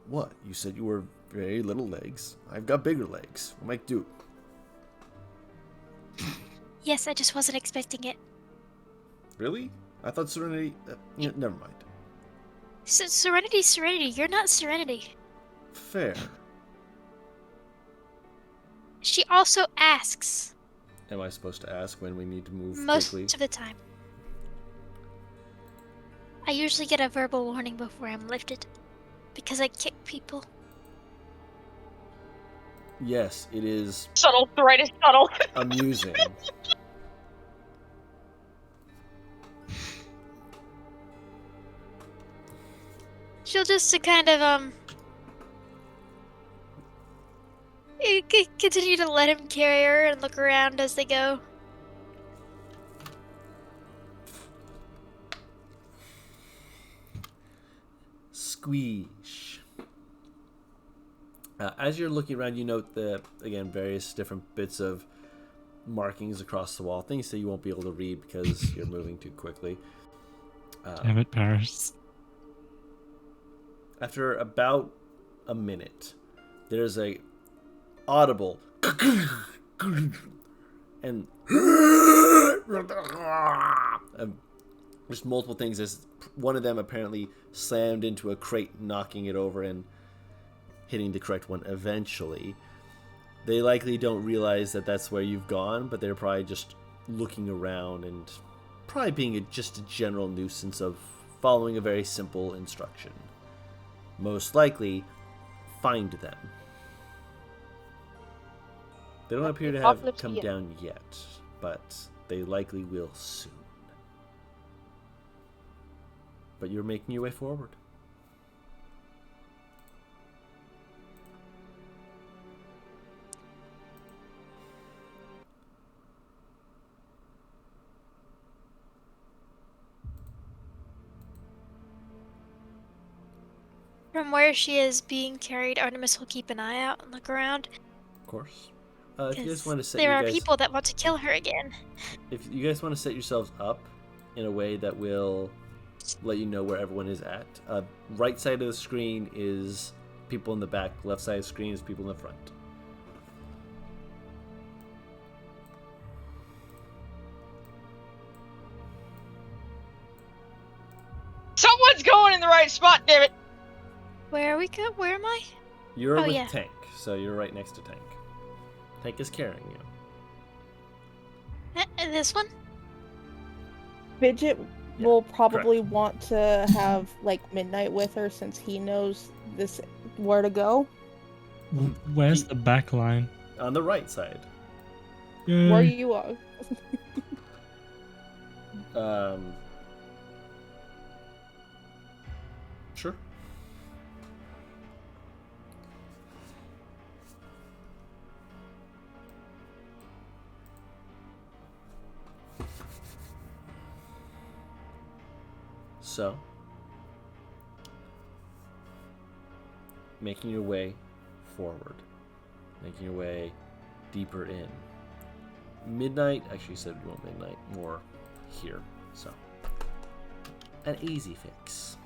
"What? You said you were very little legs. I've got bigger legs. What might do?" Yes, I just wasn't expecting it. Really? I thought Serenity... never mind. Serenity, you're not Serenity. Fair. She also asks. Am I supposed to ask when we need to move Most quickly? of the time. I usually get a verbal warning before I'm lifted. Because I kick people. Yes, it is Subtle, the right is subtle. amusing. She'll just to kind of, continue to let him carry her and look around as they go. Squeeze. As you're looking around, you note again, various different bits of markings across the wall. Things that you won't be able to read because you're moving too quickly. Damn it, Paris. After about a minute, there's a audible and just multiple things as one of them apparently slammed into a crate, knocking it over and hitting the correct one eventually. They likely don't realize that that's where you've gone, but they're probably just looking around and probably being just a general nuisance of following a very simple instruction. Most likely, find them. They don't appear to have come down yet, but they likely will soon. But you're making your way forward. From where she is being carried, Artemis will keep an eye out and look around. Of course. If you guys want to set there you are guys, people that want to kill her again. if you guys want to set yourselves up in a way that will let you know where everyone is at, right side of the screen is people in the back, left side of the screen is people in the front. spot, damn it! Where are we go? Where am I? You're Oh, with yeah. Tank, so you're right next to Tank. Tank is carrying you. This one? Fidget Yeah, will probably want to have like Midnight with her since he knows this where to go. Where's the back line? On the right side. Where Yay. you are. Sure. So, making your way forward, making your way deeper in. Midnight, actually, you said you want midnight more here, so an easy fix.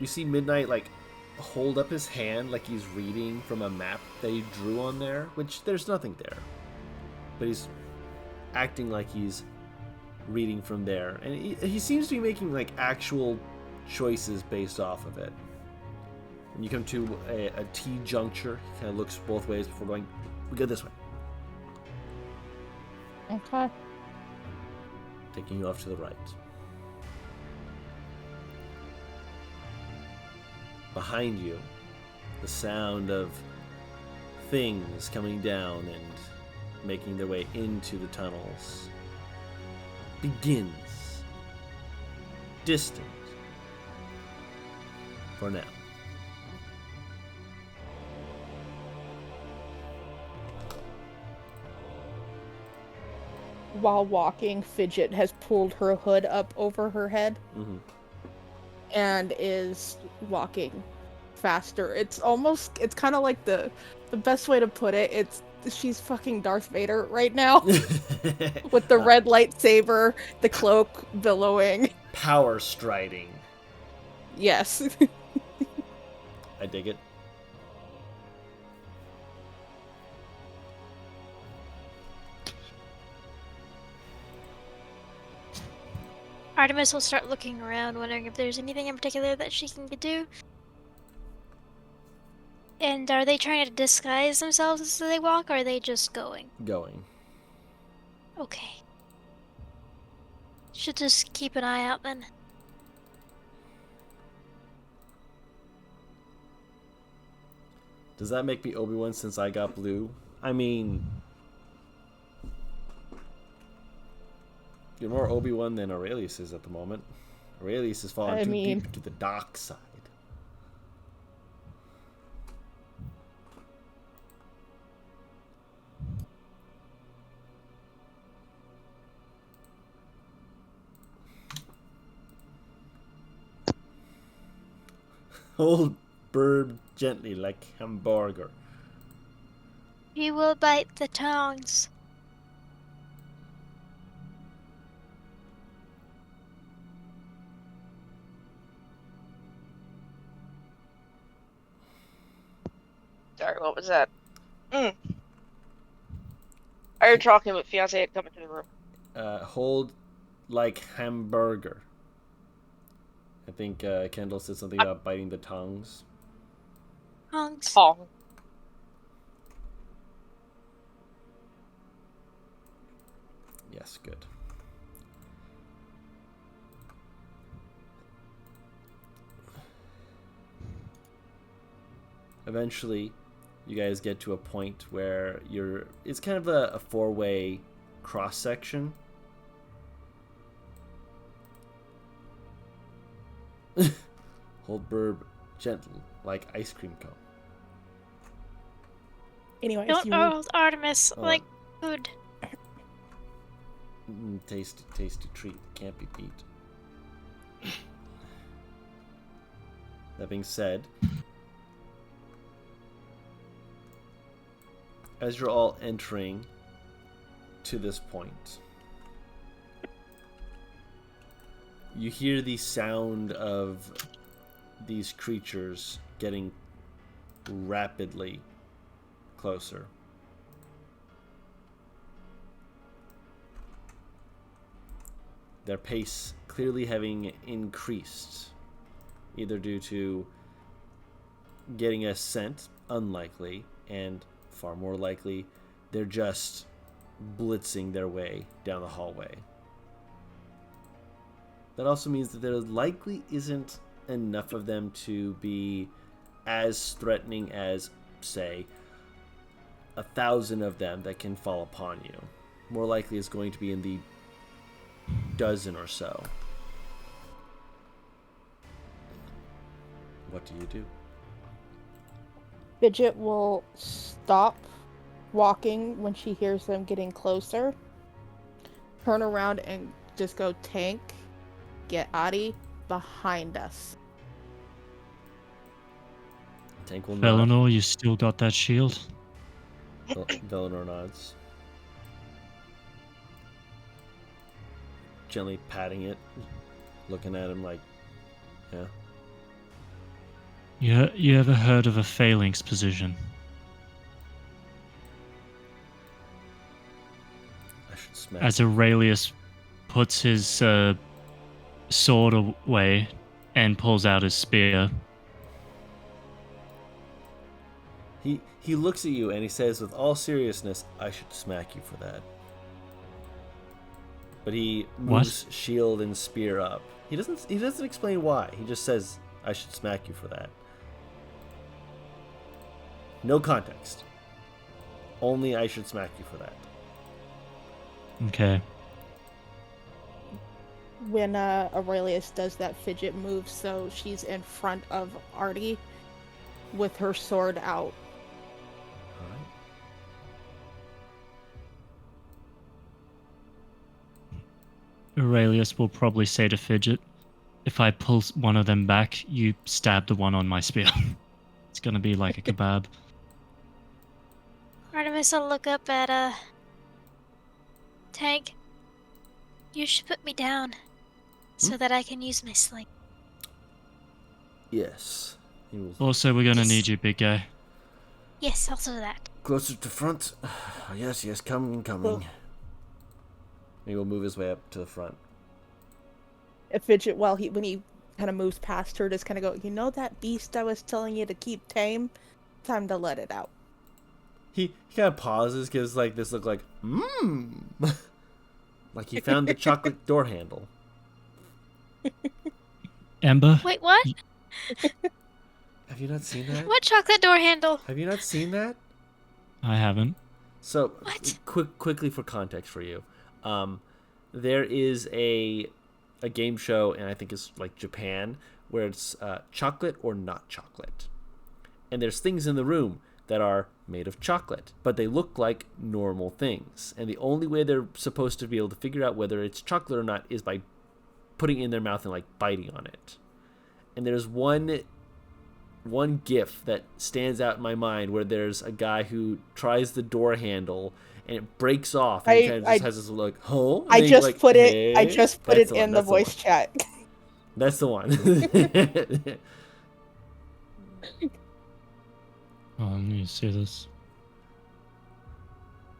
You see Midnight like hold up his hand like he's reading from a map that he drew on there, which there's nothing there. But he's acting like he's reading from there. And he seems to be making like actual choices based off of it. When you come to a T juncture, he kind of looks both ways before going, we go this way. Okay. Taking you off to the right. Behind you, the sound of things coming down and making their way into the tunnels begins. Distant. For now. While walking, Fidget has pulled her hood up over her head Mm-hmm. and is walking faster. It's kind of like the best way to put it. She's fucking Darth Vader right now with the red lightsaber, the cloak billowing. Power striding. Yes. I dig it. Artemis will start looking around, wondering if there's anything in particular that she can do. And are they trying to disguise themselves as they walk, or are they just going? Going. Okay. Should just keep an eye out then. Does that make me Obi-Wan since I got blue? I mean, you're more Obi-Wan than Aurelius is at the moment. Aurelius has fallen deep into the dark side. Hold bird gently like hamburger. He will bite the tongs. Sorry, what was that? I heard talking with fiance had come into the room. Hold like hamburger. I think Kendall said something about biting the tongues. Tongs. Tong. Yes, good. Eventually, you guys get to a point where it's kind of a four-way cross section. Hold burb gentle like ice cream cone. Anyways, Don't hold Artemis Oh. like food. Tasty treat. Can't be beat. That being said, as you're all entering to this point, you hear the sound of these creatures getting rapidly closer. their pace clearly having increased, either due to getting a scent, unlikely, and far more likely, they're just blitzing their way down the hallway. That also means that there likely isn't enough of them to be as threatening as, say, 1,000 of them that can fall upon you. More likely it's going to be in the dozen or so. What do you do? Fidget will stop walking when she hears them getting closer, turn around and just go, Tank, get Adi behind us. Tank will nod. Felinor, you still got that shield? Velinor nods. Gently patting it, looking at him like, yeah. You ever heard of a phalanx position? I should smack As Aurelius puts his sword away and pulls out his spear. He looks at you and he says with all seriousness, I should smack you for that. But he moves shield and spear up. He doesn't explain why. He just says, I should smack you for that. No context. Only I should smack you for that. Okay. When Aurelius does that, Fidget moves so she's in front of Artie with her sword out. Alright. Aurelius will probably say to Fidget, if I pull one of them back, you stab the one on my spear. It's gonna be like a kebab. Artemis will look up at Tank. You should put me down so that I can use my sling. Yes. He will Also, we're gonna need you, big guy. Yes, I'll do that. closer to front. Yes, coming. He will move his way up to the front. Fidget, when he kind of moves past her, just kind of go, you know that beast I was telling you to keep tame? Time to let it out. He kind of pauses, gives like this look like, like he found the chocolate door handle. Ember? Wait, what? Have you not seen that? What chocolate door handle? Have you not seen that? I haven't. So, What? quickly for context for you, there is a game show, and I think it's like Japan, where it's chocolate or not chocolate, and there's things in the room that are made of chocolate, but they look like normal things, and the only way they're supposed to be able to figure out whether it's chocolate or not is by putting it in their mouth and like biting on it. And there's one gif that stands out in my mind where there's a guy who tries the door handle and it breaks off, and he kind of just has this look, huh? I just like, put hey? it That's in one, the voice chat. That's the one. Oh, let me see this.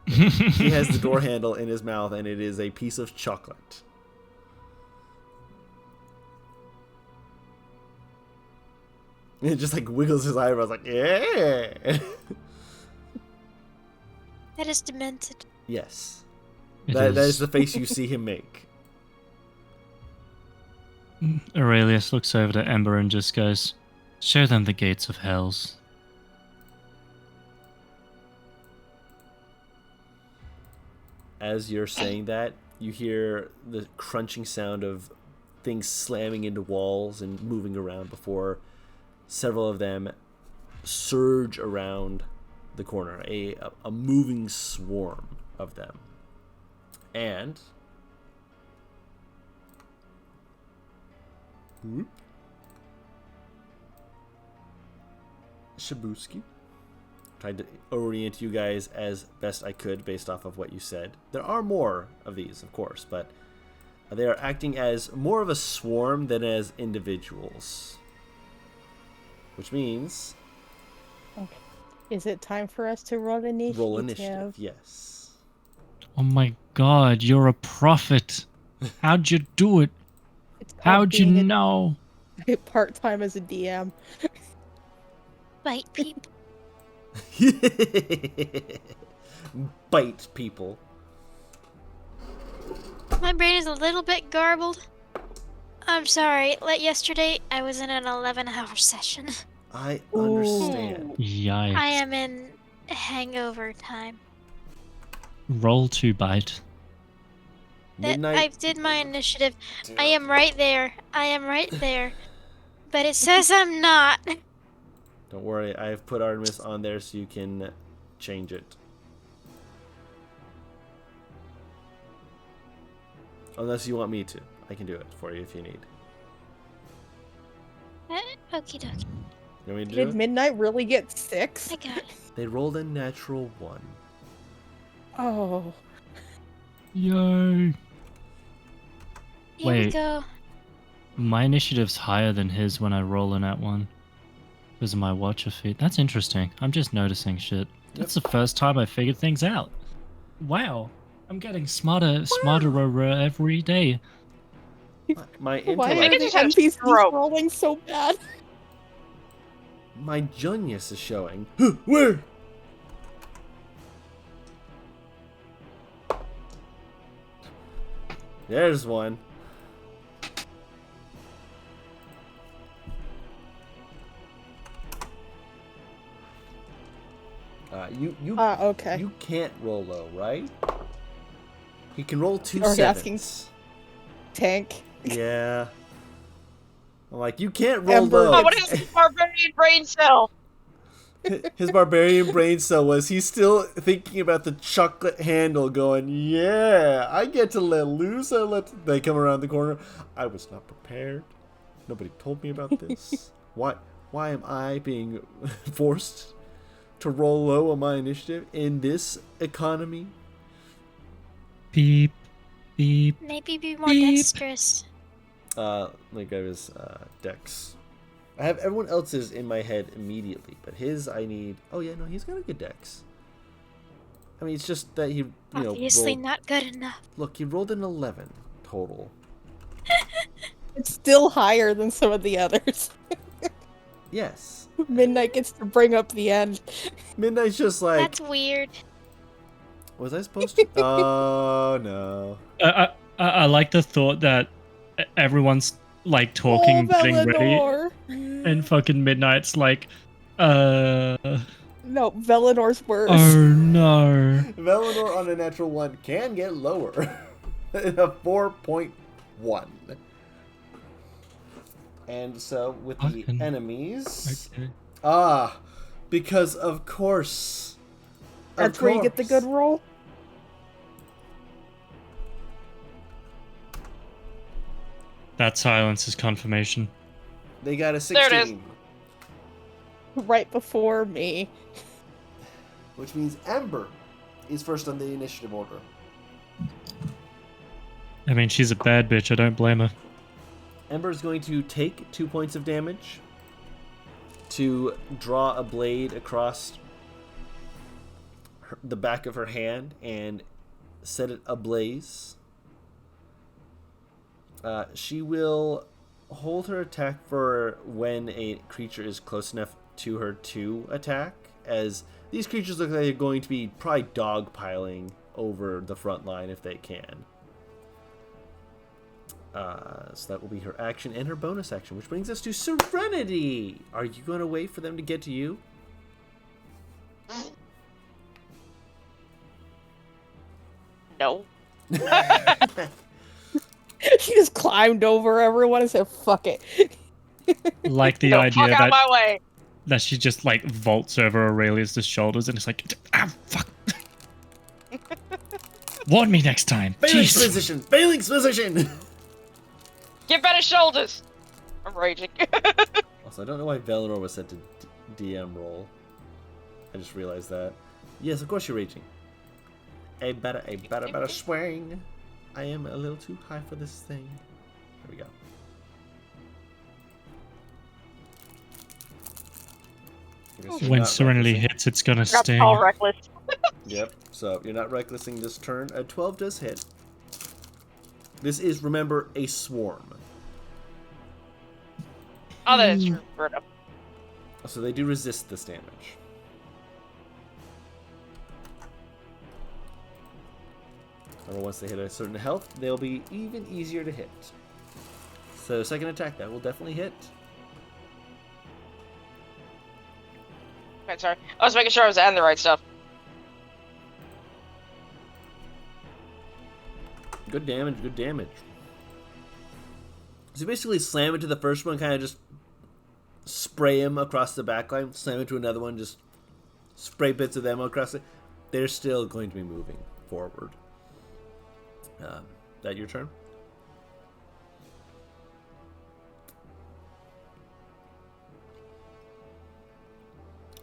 He has the door handle in his mouth, and it is a piece of chocolate. And it just like wiggles his eyebrows, like, yeah. That is demented. Yes. It That is the face you see him make. Aurelius looks over to Ember and just goes, show them the gates of hells. As you're saying that, you hear the crunching sound of things slamming into walls and moving around before several of them surge around the corner. A moving swarm of them. And Shabuski. Tried to orient you guys as best I could based off of what you said. There are more of these, of course, but they are acting as more of a swarm than as individuals. Which means... Okay. Is it time for us to roll initiative? Roll initiative, yes. Oh my god, you're a prophet. How'd you do it? It's called How'd you being know? part-time as a DM. Bite people. Bite people. My brain is a little bit garbled. I'm sorry. Like yesterday, I was in an 11-hour session. I understand. Yikes. I am in hangover time. Roll to bite. I Midnight. did my initiative. I am right there. I am right there. But it says I'm not. Don't worry, I have put Artemis on there so you can change it. Unless you want me to. I can do it for you if you need. Okie dokie. You want me to do Did it? Midnight really get 6? I got it. They rolled a natural 1. Oh. Yay. Here we Wait. go. My initiative's higher than his when I roll in at one. Because of my watcher feat. That's interesting. I'm just noticing shit. That's the first time I figured things out. Wow. I'm getting smarter every day. My Why intellect, are the just had a NPCs stroke. rolling so bad? my genius is showing. Where? There's one. Okay. You can't roll low, right? He can roll 2 Are you asking- sevens. Tank. Yeah. I'm like, you can't roll Ember. low. Oh, what is this barbarian brain cell? His barbarian brain cell was he's still thinking about the chocolate handle going, yeah, I get to let loose. They come around the corner. I was not prepared. Nobody told me about this. Why am I being forced to roll low on my initiative in this economy? Beep. Beep. Maybe be more Beep. dexterous. Let me grab his dex. I have everyone else's in my head immediately, but his I need. Oh yeah, no, he's got a good dex. I mean, it's just that he, Obviously rolled, not good enough. look, he rolled an 11 total. It's still higher than some of the others. Yes. Midnight gets to bring up the end. Midnight's just like, That's weird. was I supposed to? Oh no. I like the thought that everyone's like talking, getting ready, Velinor! and fucking Midnight's like, no, No, Velinor's worse. oh no. Velinor on a natural 1 can get lower. In a 4.1. And so with the Fucking- enemies. Okay. Because of course. That's where you get the good roll. That silence is confirmation. They got a There it is. 16. Right before me. Which means Ember is first on the initiative order. I mean, she's a bad bitch. I don't blame her. Ember is going to take 2 points of damage to draw a blade across the back of her hand and set it ablaze. She will hold her attack for when a creature is close enough to her to attack, as these creatures look like they're going to be probably dogpiling over the front line if they can. So that will be her action and her bonus action, which brings us to Serenity. Are you going to wait for them to get to you? No. She just climbed over everyone and said, fuck it. Like the No, idea fuck out my way. that she just like vaults over Aurelia's shoulders and it's like, ah, fuck. Warn me next time. Phalanx Jeez. position! Phalanx position! Get better shoulders. I'm raging. Also, I don't know why Velinor was set to DM roll. I just realized that. Yes, of course you're raging. A better swing. I am a little too high for this thing. Here we go. I guess you're When not Serenity recklessing. hits, it's gonna Got sting. all reckless. Yep, so you're not recklessing this turn. A 12 does hit. This is, remember, a swarm. Oh, that is true. Fair enough. So they do resist this damage. Or once they hit a certain health, they'll be even easier to hit. So second attack, that will definitely hit. Okay, sorry. I was making sure I was adding the right stuff. Good damage, good damage. So you basically slam into the first one, kind of just spray him across the backline, slam into another one, just spray bits of them across it. They're still going to be moving forward. That your turn?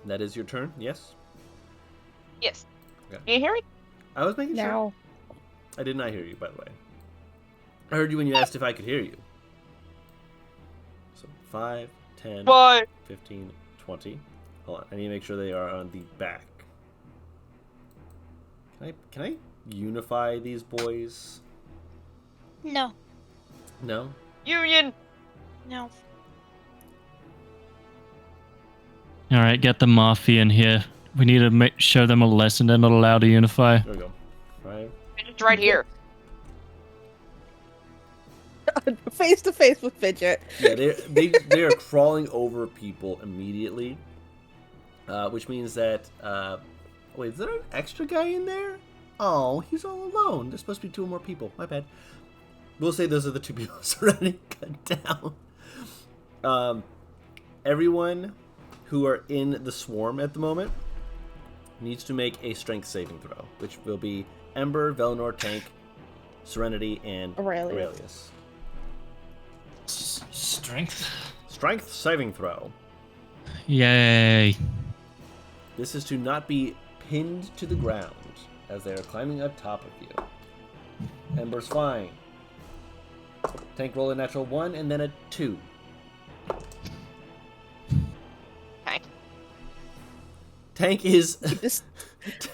That is your turn, yes? Yes. Okay. Can you hear me? I was making sure. Now, I did not hear you, by the way. I heard you when you asked if I could hear you. So 5, 10, But 15, 20. Hold on, I need to make sure they are on the back. Can I unify these boys? No. No? Union. No. All right, get the Mafia in here. We need to show them a lesson. They're not allowed to unify. There we go. 5. It's right here. face to face with Fidget. Yeah, they are crawling over people immediately, which means that wait, is there an extra guy in there? Oh, he's all alone. There's supposed to be 2 more people. My bad. We'll say those are the 2 people surrounding cut down. Everyone who are in the swarm at the moment needs to make a strength saving throw, which will be Ember, Velnor, Tank, Serenity, and Aurelius. Strength. Strength saving throw. Yay. This is to not be pinned to the ground as they are climbing up top of you. Ember's fine. Tank roll a natural 1 and then a 2. Tank. Tank is...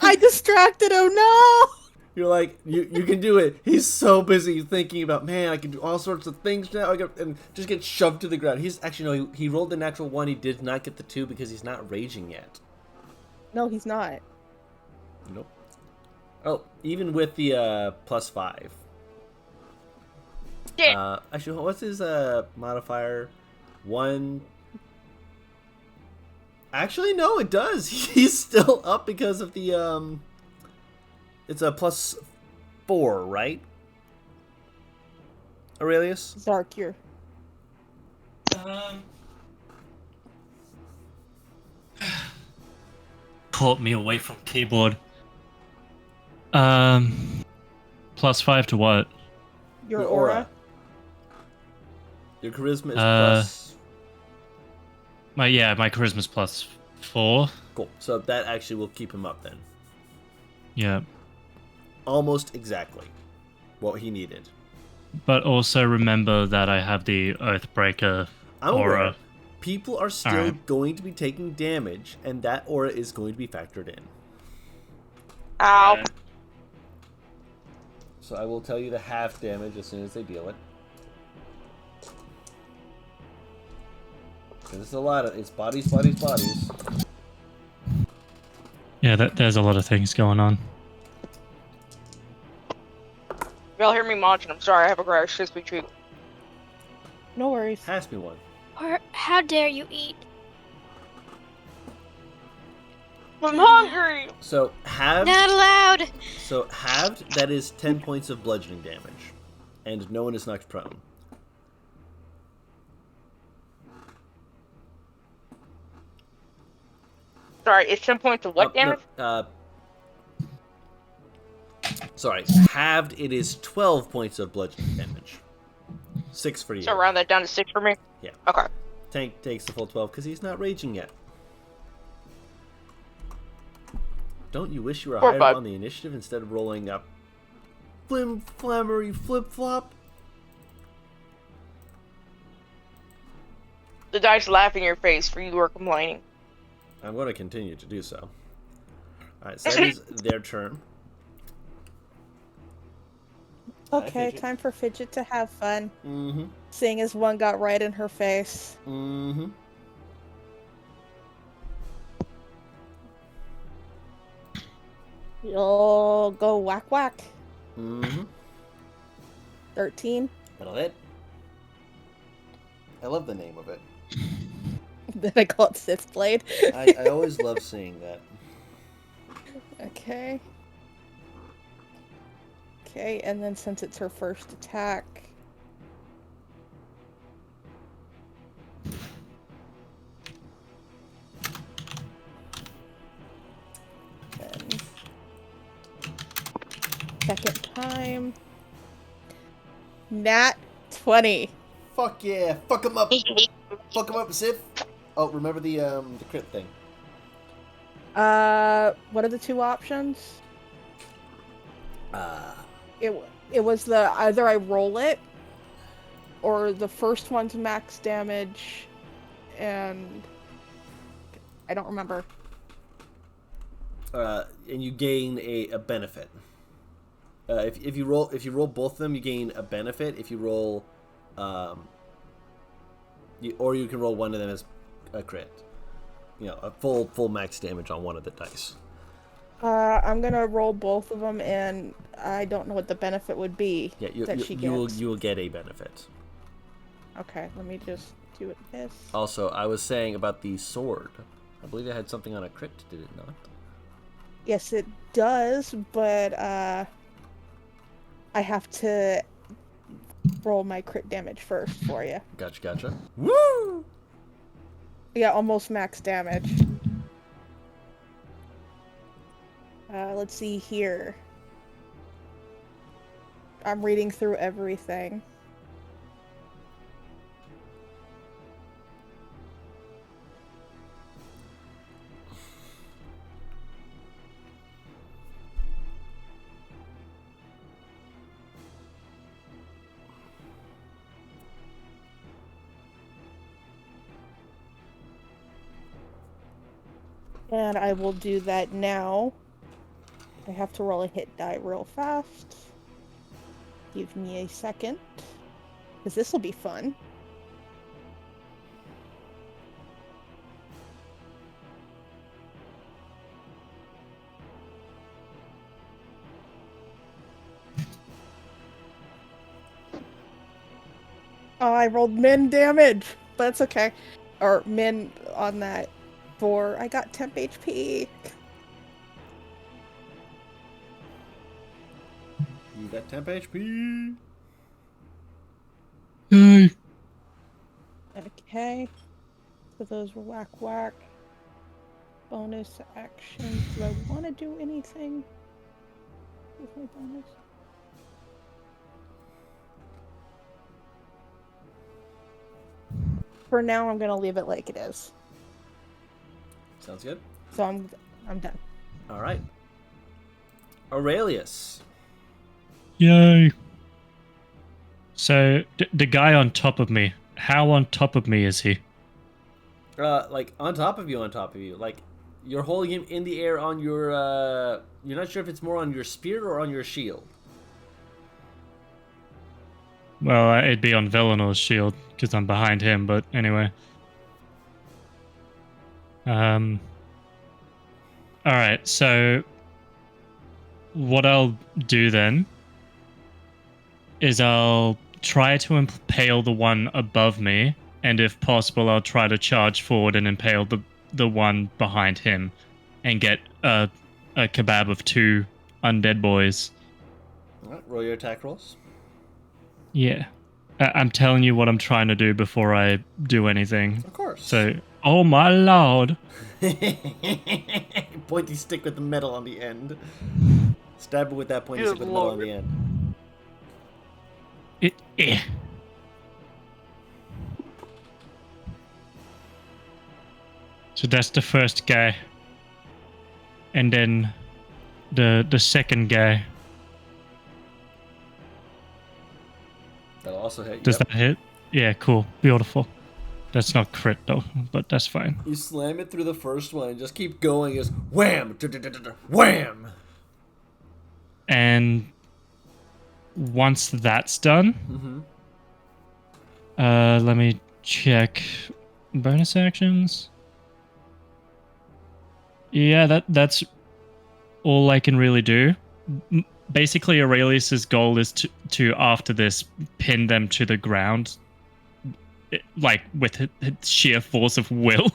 I distracted him. No. You're like, you can do it. He's so busy thinking about, man, I can do all sorts of things now. And just get shoved to the ground. He's actually, no, he rolled the natural 1. He did not get the 2 because he's not raging yet. No, he's not. Nope. Oh, even with the +5. Yeah. Actually, what's his modifier? 1. Actually, no, it does. He's still up because of the it's a +4, right? Aurelius? Zarkir. Caught me away from keyboard. +5 to what? Your aura. Your charisma is My charisma's +4. Cool. So that actually will keep him up then. Yeah. Almost exactly what he needed. But also remember that I have the Oathbreaker I'm aura. aware. People are still going to be taking damage, and that aura is going to be factored in. Ow. So I will tell you the half damage as soon as they deal it. Because it's a lot of... It's bodies, bodies, bodies. Yeah, there's a lot of things going on. Y'all hear me munching. I'm sorry. I have a crash. This week treat. No worries. Pass me one. Or how dare you eat? I'm hungry. So halved... Not allowed! So halved, that is 10 points of bludgeoning damage. And no one is knocked prone. Sorry, it's 10 points of what damage? Sorry, halved, it is 12 points of bludgeoning damage. 6 for you. So round that down to 6 for me? Yeah. Okay. Tank takes the full 12 because he's not raging yet. Don't you wish you were Poor higher bud. on the initiative instead of rolling up flim flammery flip flop? The dice laugh in your face for you who are complaining. I'm going to continue to do so. Alright, so that is their turn. Okay, Fidget. time for Fidget to have fun. Mm-hmm. Seeing as one got right in her face. Mm-hmm. You'll go whack whack. Mm-hmm. 13. That'll hit. I love the name of it. Then I call it Sith Blade. I always love seeing that. Okay. Okay, and then since it's her first attack. Then second time. Nat 20. Fuck yeah! Fuck him up! Fuck him up, Sith! Oh, remember the crit thing. What are the two options? It was the either I roll it or the first one's max damage and I don't remember. And you gain a benefit. If you roll both of them, you gain a benefit. If you roll, you can roll one of them as a crit. You know, a full max damage on one of the dice. I'm gonna roll both of them, and I don't know what the benefit would be Yeah, that she gets. you will get a benefit. Okay, let me just do it this. Also, I was saying about the sword. I believe it had something on a crit, did it not? Yes, it does, but I have to roll my crit damage first for you. Gotcha. Woo! Yeah, almost max damage. Let's see here. I'm reading through everything. And I will do that now. I have to roll a hit die real fast. Give me a second. Because this will be fun. Oh, I rolled min damage. But that's okay. Or min on that. I got temp HP. You got temp HP. Yay. Okay. So those were whack. Bonus actions. Do I want to do anything with my bonus? For now, I'm gonna leave it like it is. Sounds good. So I'm done. All right. Aurelius. Yay. So, the guy on top of me, how on top of me is he? Like on top of you. Like you're holding him in the air on your. You're not sure if it's more on your spear or on your shield. Well, it'd be on Velenor's shield, because I'm behind him, but anyway. Alright, so what I'll do then is I'll try to impale the one above me, and if possible, I'll try to charge forward and impale the one behind him, and get a kebab of two undead boys. All right, roll your attack rolls. Yeah. I'm telling you what I'm trying to do before I do anything. Of course. So, oh my lord. Pointy stick with the metal on the end. Stab it with that pointy Good stick with the metal on lord. the end. So that's the first guy. And then the second guy. That'll also hit. Does that hit? Yeah, cool. Beautiful. That's not crit though, but that's fine. You slam it through the first one and just keep going as wham, wham. And once that's done, let me check bonus actions. Yeah, that's all I can really do. Basically, Aurelius's goal is to after this pin them to the ground, like with sheer force of will,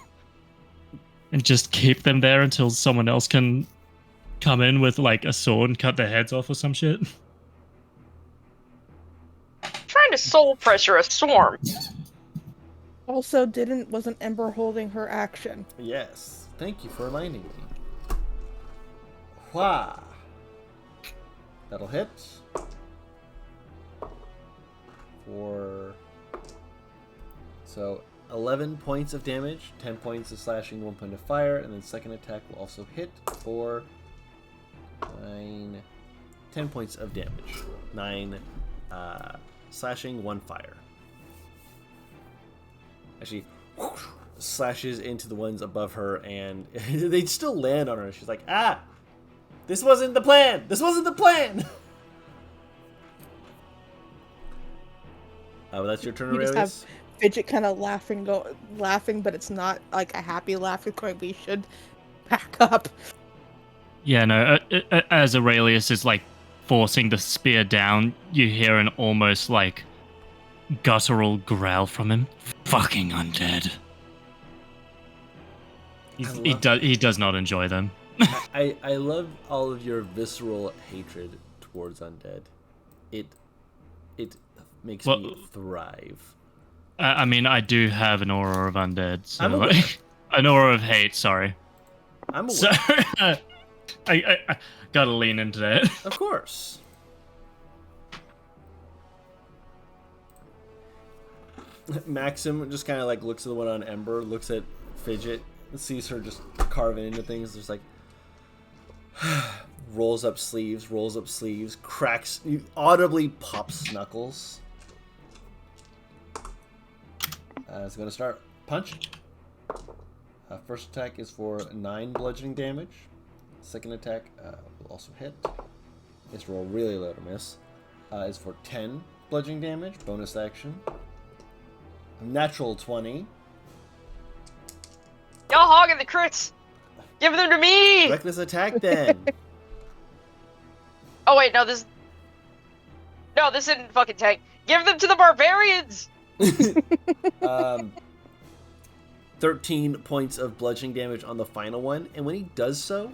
and just keep them there until someone else can come in with like a sword and cut their heads off or some shit. Trying to soul pressure a swarm. Also, wasn't Ember holding her action? Yes. Thank you for reminding me. Wah. That'll hit. So 11 points of damage, 10 points of slashing, 1 point of fire, and then second attack will also hit for 10 points of damage. 9 slashing, 1 fire. Actually, slashes into the ones above her, and they still land on her. She's like, ah! This wasn't the plan! This wasn't the plan! Well, that's your turn, You just Aurelius. have Fidget kind of laughing, but it's not like a happy laugh. It's going, we should back up. Yeah, no. As Aurelius is like forcing the spear down, you hear an almost like guttural growl from him. Fucking undead. He does not enjoy them. I love all of your visceral hatred towards undead. It makes me thrive. I mean, I do have an aura of undead, so I'm aware. like, an aura of hate. Sorry. I'm aware. So I gotta lean into that. Of course. Maxim just kind of like looks at the one on Ember, looks at Fidget, and sees her just carving into things. Just like rolls up sleeves, cracks, audibly pops knuckles. It's going to start. Punch. First attack is for 9 bludgeoning damage. Second attack will also hit. It's roll really low to miss. Is for 10 bludgeoning damage. Bonus action. Natural 20. Y'all hogging the crits. Give them to me. Reckless attack then. Oh wait, no, this isn't fucking tank. Give them to the barbarians. 13 points of bludgeoning damage on the final one, and when he does so,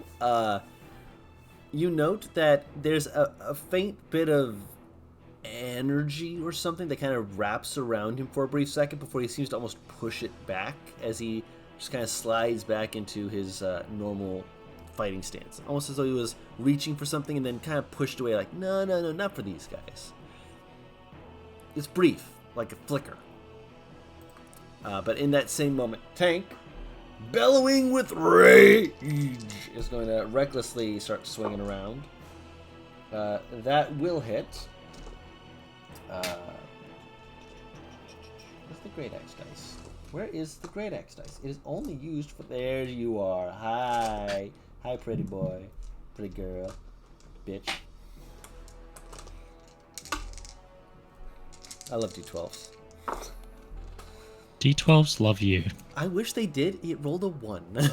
you note that there's a faint bit of energy or something that kind of wraps around him for a brief second before he seems to almost push it back as he just kind of slides back into his normal fighting stance, almost as though he was reaching for something and then kind of pushed away, like, no, not for these guys. It's brief, like a flicker. But in that same moment, Tank, bellowing with rage, is going to recklessly start swinging around. That will hit. Where's the Great Axe dice? Where is the Great Axe dice? It is only used for... There you are. Hi. Hi, pretty boy. Pretty girl. Bitch. I love D12s. D12s love you. I wish they did. It rolled a 1.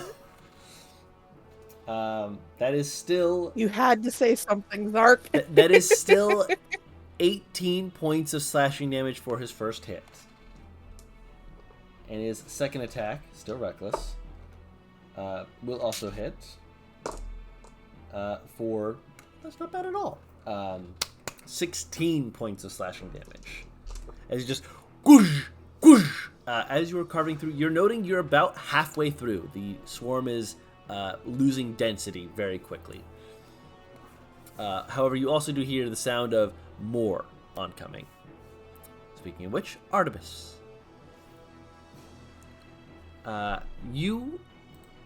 That is still... You had to say something, Zark. That is still 18 points of slashing damage for his first hit. And his second attack, still reckless, will also hit for... That's not bad at all. 16 points of slashing damage. As you just... Whoosh, whoosh, as you are carving through, you're noting you're about halfway through. The swarm is losing density very quickly. However, you also do hear the sound of more oncoming. Speaking of which, Artemis. You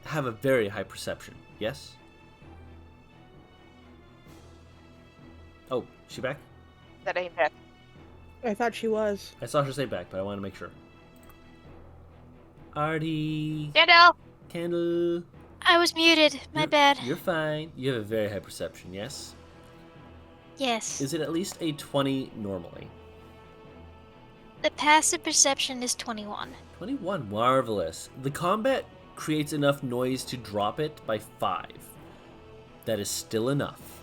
have a very high perception, yes? Oh, is she back? That ain't bad. I thought she was. I saw her say back, but I want to make sure. Artie. Candle. I was muted. My bad. You're fine. You have a very high perception, yes? Yes. Is it at least a 20 normally? The passive perception is 21. 21, marvelous. The combat creates enough noise to drop it by 5. That is still enough.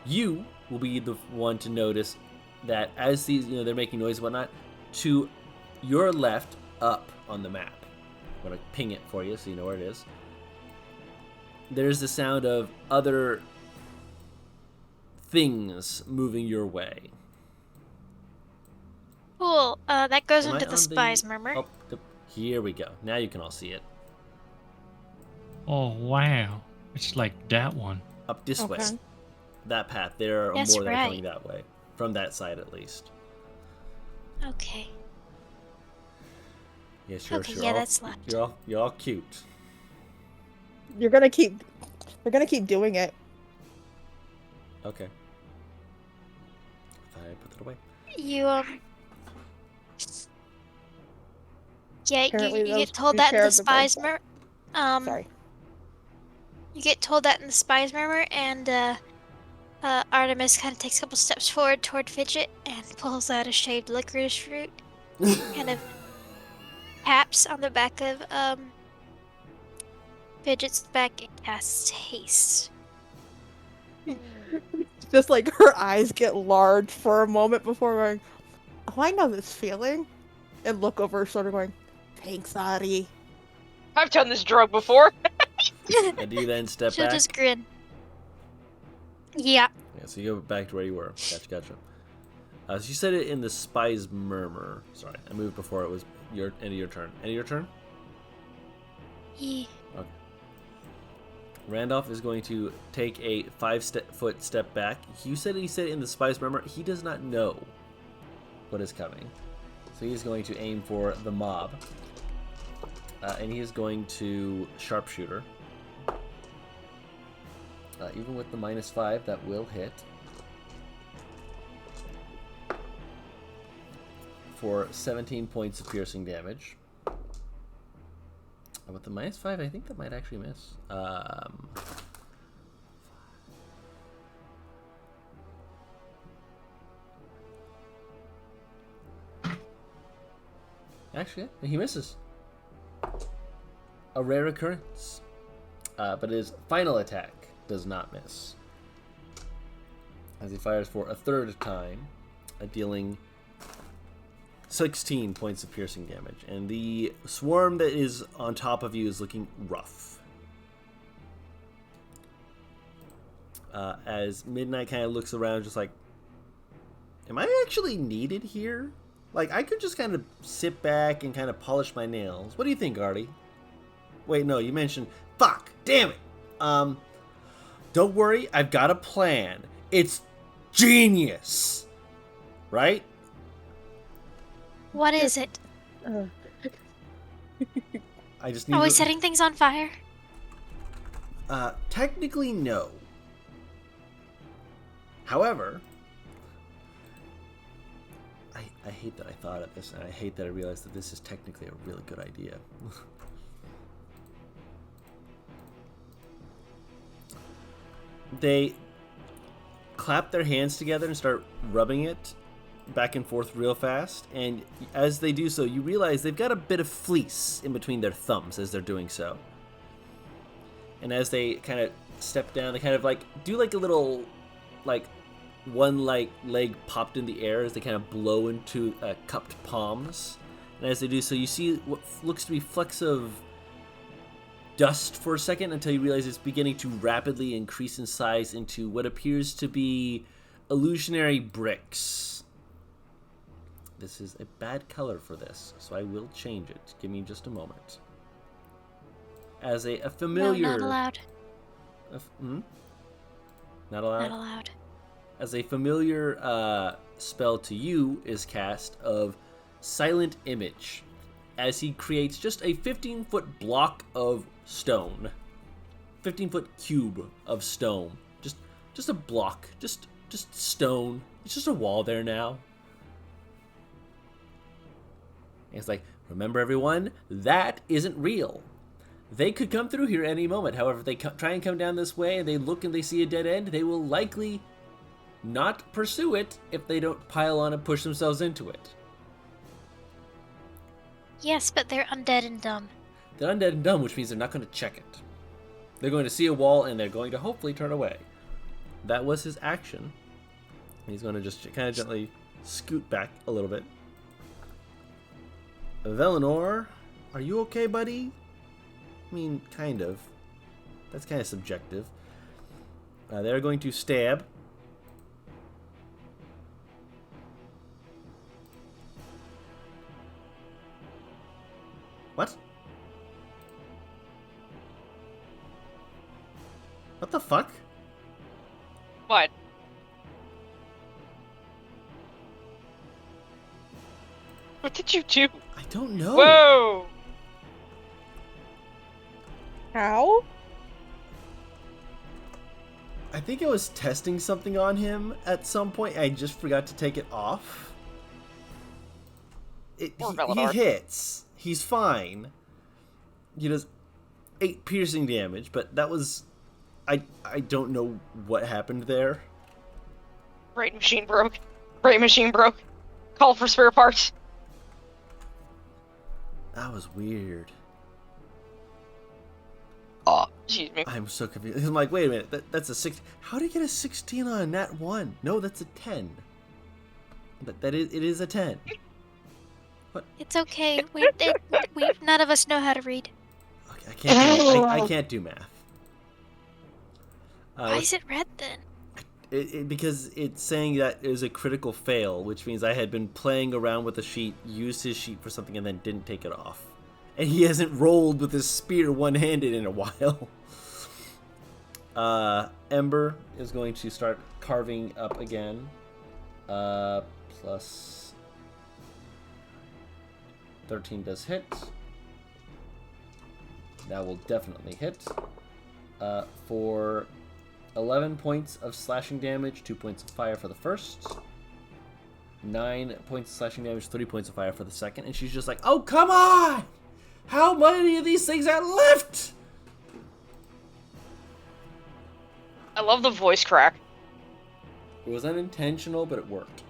You will be the one to notice that as these, they're making noise and whatnot, to your left, up on the map. I'm going to ping it for you so you know where it is. There's the sound of other things moving your way. Cool. That goes Am I into the on spy's murmur. Oh, here we go. Now you can all see it. Oh, wow. It's like that one. Up this way. Okay. That path. There are That's more that are right. coming that way. From that side, at least. Okay. Yeah, sure, Okay, sure. yeah, All- that's left. You're all cute. You're gonna keep doing it. Okay. If I put that away. You, Yeah, Apparently you those get told two that in the shared the brain spy's murmur. Sorry. You get told that in the spy's murmur, and, Artemis kind of takes a couple steps forward toward Fidget and pulls out a shaved licorice root. Kind of taps on the back of, Fidget's back and casts haste. Just like her eyes get large for a moment before going, oh, I know this feeling. And look over her shoulder going, thanks, Ari. I've done this drug before. And do you then step She'll back? just grin. Yeah. Yeah, so you go back to where you were. Gotcha. So you said it in the spy's murmur. Sorry, I moved before it was your end of your turn. End of your turn? Yeah. Okay. Randolph is going to take a 5-foot step back. You said he said it in the spy's murmur. He does not know what is coming. So he is going to aim for the mob. And he is going to sharpshooter. Even with the -5, that will hit. For 17 points of piercing damage. With the -5, I think that might actually miss. Actually, he misses. A rare occurrence. But his final attack does not miss. As he fires for a third time, dealing 16 points of piercing damage. And the swarm that is on top of you is looking rough. As Midnight kind of looks around just like, am I actually needed here? Like, I could just kind of sit back and kind of polish my nails. What do you think, Artie? Wait, no, you mentioned... Fuck! Damn it! Don't worry, I've got a plan. It's genius! Right? What is it? I just need Are we to... setting things on fire? Technically, no. However... I hate that I thought of this, and I hate that I realized that this is technically a really good idea. They clap their hands together and start rubbing it back and forth real fast, and as they do so, you realize they've got a bit of fleece in between their thumbs as they're doing so. And as they kind of step down, they kind of like do like a little like one like leg popped in the air as they kind of blow into cupped palms. And as they do so, you see what looks to be flecks of dust for a second until you realize it's beginning to rapidly increase in size into what appears to be illusionary bricks. This is a bad color for this, so I will change it. Give me just a moment. As a familiar... No, not allowed. Not allowed? Not allowed. As a familiar spell to you is cast of Silent Image, as he creates just a 15-foot block of stone. 15-foot cube of stone. Just a block. Just stone. It's just a wall there now. And it's like, remember everyone, that isn't real. They could come through here any moment. However, if they try and come down this way and they look and they see a dead end, they will likely not pursue it if they don't pile on and push themselves into it. Yes, but they're undead and dumb. They're undead and dumb, which means they're not going to check it. They're going to see a wall and they're going to hopefully turn away. That was his action. He's going to just kind of gently scoot back a little bit. Velinor, are you okay, buddy? I mean, kind of. That's kind of subjective. They're going to stab. What? What the fuck? What? What did you do? I don't know. Whoa! How? I think I was testing something on him at some point. I just forgot to take it off. He hits. He's fine. He does 8 piercing damage, but that was... I don't know what happened there. Brain machine broke. Brain machine broke. Call for spare parts. That was weird. Oh, excuse me. I'm so confused. I'm like, wait a minute. That's a 6. How did he get a 16 on a nat 1? No, that's a 10. But it is a 10. It's okay. We none of us know how to read. Okay, I can't do math. Why is it red then? Because it's saying that it was a critical fail, which means I had been playing around with the sheet, used his sheet for something, and then didn't take it off. And he hasn't rolled with his spear one-handed in a while. Ember is going to start carving up again. Plus 13 does hit. That will definitely hit. For 11 points of slashing damage, 2 points of fire for the first. 9 points of slashing damage, 3 points of fire for the second. And she's just like, oh, come on! How many of these things are left? I love the voice crack. It was unintentional, but it worked.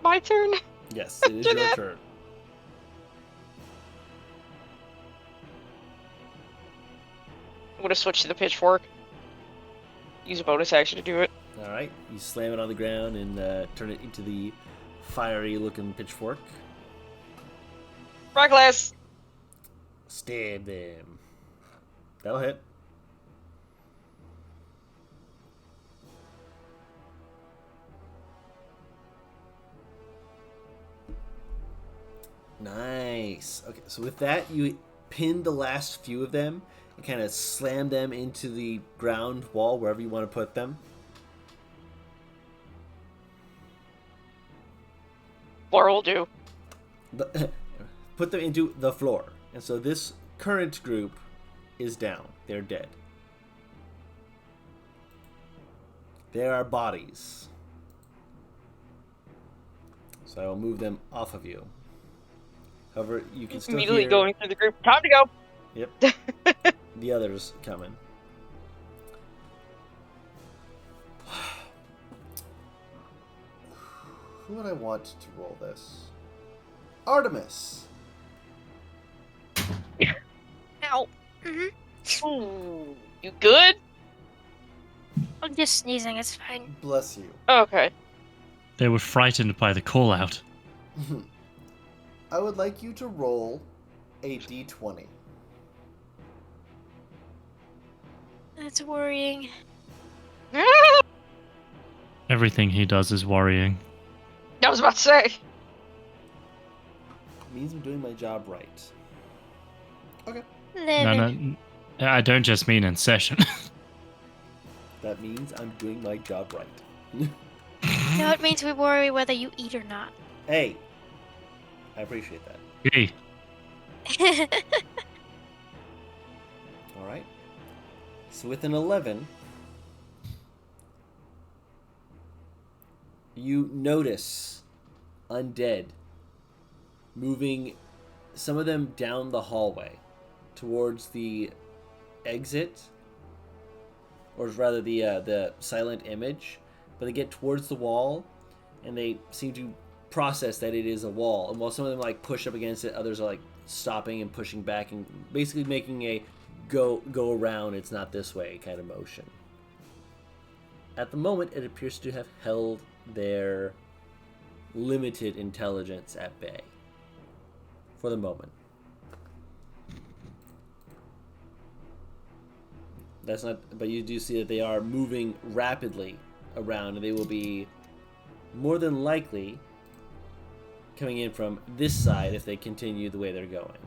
My turn. Yes, it is your turn. I'm gonna switch to the pitchfork. Use a bonus action to do it. Alright, you slam it on the ground and turn it into the fiery-looking pitchfork. Reckless! Stab them. That'll hit. Nice. Okay, so with that, you pin the last few of them and kind of slam them into the ground wall, wherever you want to put them. Floor will do. Put them into the floor. And so this current group is down. They're dead. There are bodies. So I will move them off of you. However, you can still Immediately hear going through the group. Time to go! Yep. The others coming. Who would I want to roll this? Artemis! Ow. Mm-hmm. Ooh, you good? I'm just sneezing. It's fine. Bless you. Okay. They were frightened by the call out. I would like you to roll a d20. That's worrying. Everything he does is worrying. I was about to say. It means I'm doing my job right. Okay. Living. No, I don't just mean in session. That means I'm doing my job right. No, it means we worry whether you eat or not. Hey, I appreciate that. Hey, All right. So with an 11, you notice undead moving, some of them down the hallway towards the exit or rather the silent image, but they get towards the wall, and they seem to process that it is a wall. And while some of them like push up against it, others are like stopping and pushing back and basically making a go around, it's not this way kind of motion. At the moment, it appears to have held their limited intelligence at bay. For the moment. That's not, but you do see that they are moving rapidly around, and they will be more than likely coming in from this side if they continue the way they're going.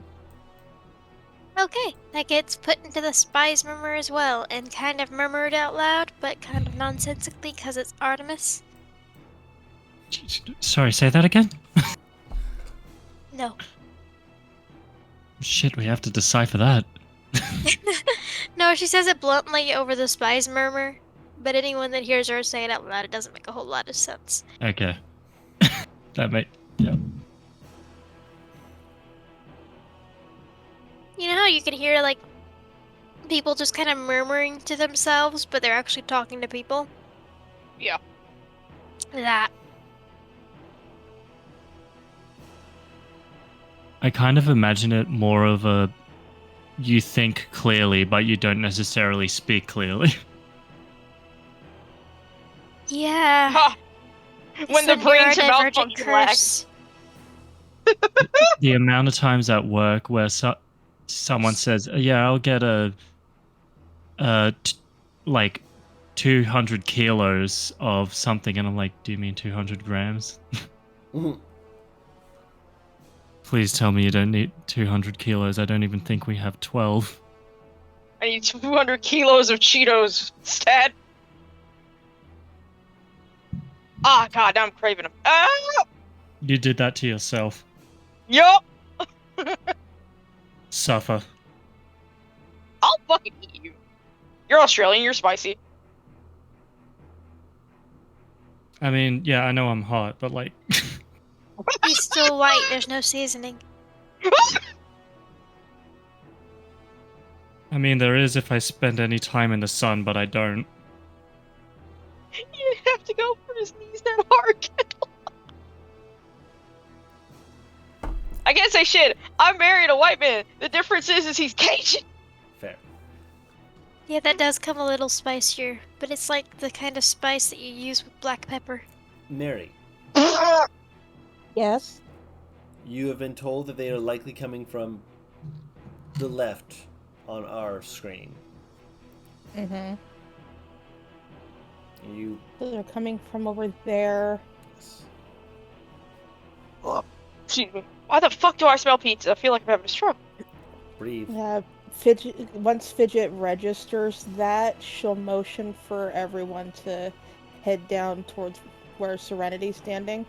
Okay, that gets put into the spy's murmur as well, and kind of murmured out loud, but kind of nonsensically because it's Artemis. Sorry, say that again? No. Shit, we have to decipher that. No, she says it bluntly over the spy's murmur, but anyone that hears her say it out loud, it doesn't make a whole lot of sense. Okay. Yeah. You know how you can hear, like, people just kind of murmuring to themselves, but they're actually talking to people? Yeah. That. I kind of imagine it more of a you think clearly, but you don't necessarily speak clearly. Yeah. Ha! When the It's brain to neurodivergent malfunction lags. The amount of times at work where someone says, "Yeah, I'll get like 200 kilos of something," and I'm like, "Do you mean 200 grams?" Please tell me you don't need 200 kilos. I don't even think we have 12. I need 200 kilos of Cheetos, stat. Ah, God, now I'm craving them. Ah! You did that to yourself. Yup! Suffer. I'll fucking eat you. You're Australian, you're spicy. I mean, yeah, I know I'm hot, but like... He's still white, there's no seasoning. I mean, there is if I spend any time in the sun, but I don't. You have to go for his knees that hard. I can't say shit. I married a white man. The difference is he's Cajun. Fair. Yeah, that does come a little spicier, but it's like the kind of spice that you use with black pepper. Mary, Yes. you have been told that they are likely coming from the left on our screen. Mm-hmm. You They're coming from over there. Excuse me. Why the fuck do I smell pizza? I feel like I'm having a stroke. breathe. Once Fidget registers that, she'll motion for everyone to head down towards where Serenity's standing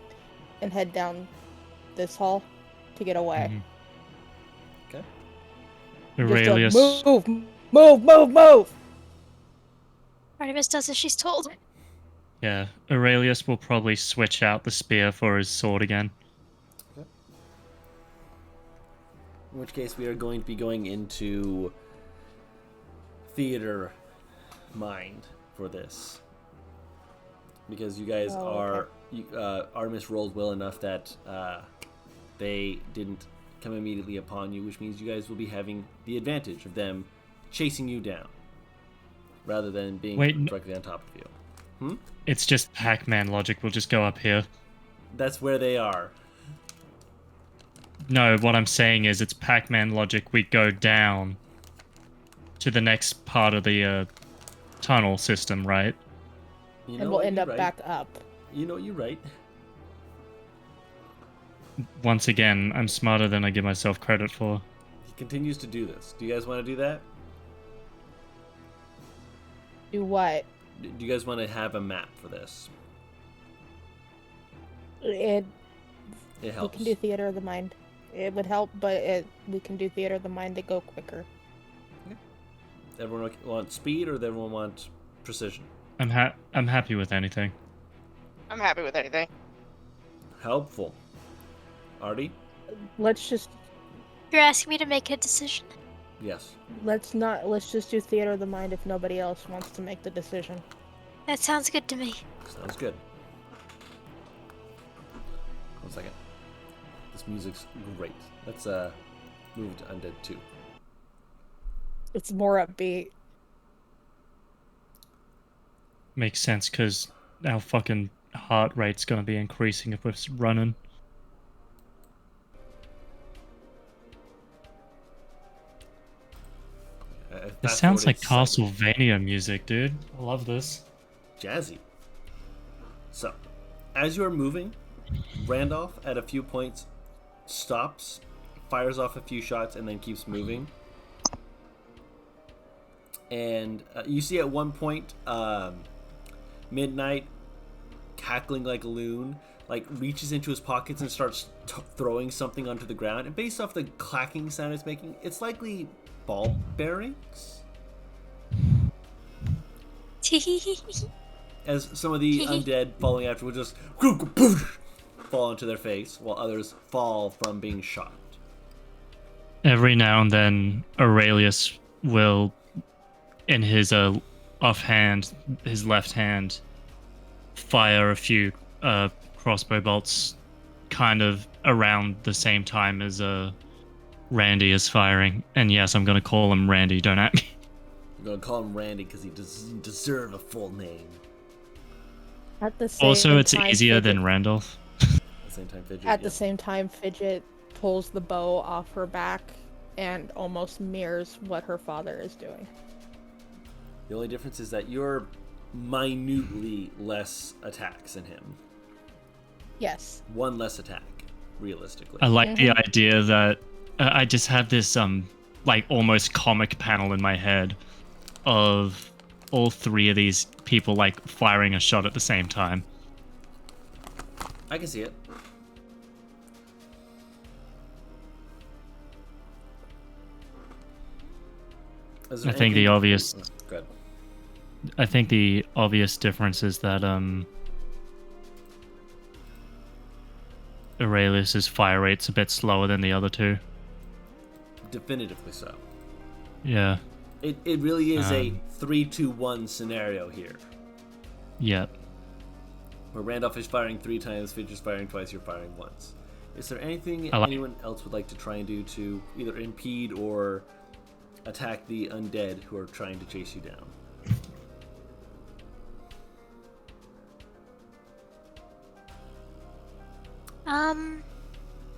and head down this hall to get away. Okay. Aurelius. Just move! Artemis does as she's told. Yeah, Aurelius will probably switch out the spear for his sword again. In which case, we are going to be going into theater mind for this. Because you guys Artemis rolled well enough that they didn't come immediately upon you, which means you guys will be having the advantage of them chasing you down rather than being directly on top of you. It's just Pac-Man logic. We'll just go up here. That's where they are. No, what I'm saying is it's Pac-Man logic. We go down to the next part of the tunnel system, right? You know And we'll what, end you're up right. back up. You know, you're right. Once again, I'm smarter than I give myself credit for. He continues to do this. Do you guys want to do that? Do what? Do you guys want to have a map for this? It It We helps. can do theater of the mind. It would help, but we can do theater of the mind to go quicker. Everyone want speed or does everyone want precision? I'm happy with anything. I'm happy with anything. Helpful. Artie? Let's just You're asking me to make a decision? Yes. Let's just do theater of the mind if nobody else wants to make the decision. That sounds good to me. Sounds good. 1 second. This music's great. Let's move to Undead 2. It's more upbeat. Makes sense because our fucking heart rate's gonna be increasing if we're running. This sounds like Castlevania music, dude. I love this. Jazzy. So, as you are moving, Randolph at a few points stops, fires off a few shots, and then keeps moving. And you see at one point, Midnight, cackling like a loon, like reaches into his pockets and starts throwing something onto the ground. And based off the clacking sound it's making, it's likely ball bearings. As some of the undead following after will just fall onto their face, while others fall from being shot. Every now and then, Aurelius will, in his offhand, his left hand, fire a few crossbow bolts, kind of around the same time as Randy is firing. And yes, I'm gonna call him Randy. Don't at me. I'm gonna call him Randy because he doesn't deserve a full name. At the same Also, it's time, easier Fidget, than Randolph. At the same time, Fidget. At the same time, Fidget pulls the bow off her back and almost mirrors what her father is doing. The only difference is that you're minutely less attacks than him. Yes. One less attack, realistically. I like the idea that I just have this like almost comic panel in my head of all three of these people like firing a shot at the same time. I can see it. I think the obvious Good. I think the obvious difference is that Aurelius's fire rate's a bit slower than the other two. Definitively so. Yeah. It really is a 3-2-1 scenario here. Yeah. Where Randolph is firing 3 times, Fidget's firing twice, you're firing once. Is there anything anyone else would like to try and do to either impede or attack the undead who are trying to chase you down?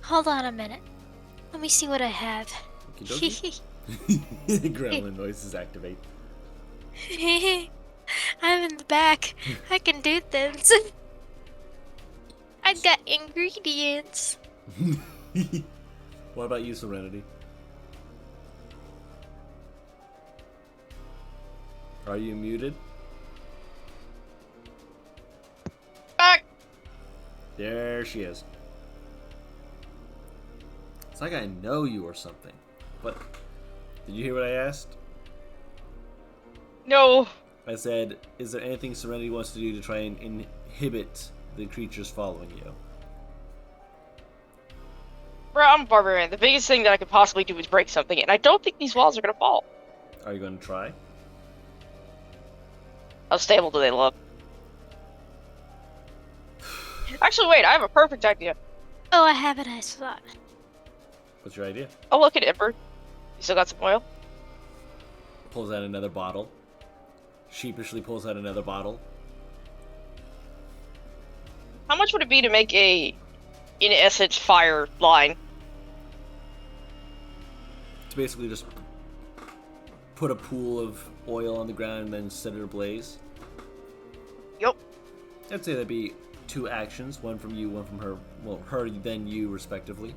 Hold on a minute. Let me see what I have. Okey-dokey. Gremlin noises activate. I'm in the back. I can do things. I got ingredients. What about you, Serenity? Are you muted? Back! There she is. It's like I know you or something. What? Did you hear what I asked? No. I said, is there anything Serenity wants to do to try and inhibit the creatures following you? Bro, I'm a barbarian. The biggest thing that I could possibly do is break something, and I don't think these walls are gonna fall. Are you going to try? How stable do they look? Actually, wait, I have a perfect idea. Oh, I have a nice thought. What's your idea? Oh, look at Ember. You still got some oil? Pulls out another bottle. Sheepishly pulls out another bottle. How much would it be to make a, in essence, fire line? To basically just put a pool of oil on the ground and then set it ablaze. Yup. I'd say that'd be 2 actions, one from you, one from her. Well, her, then you, respectively.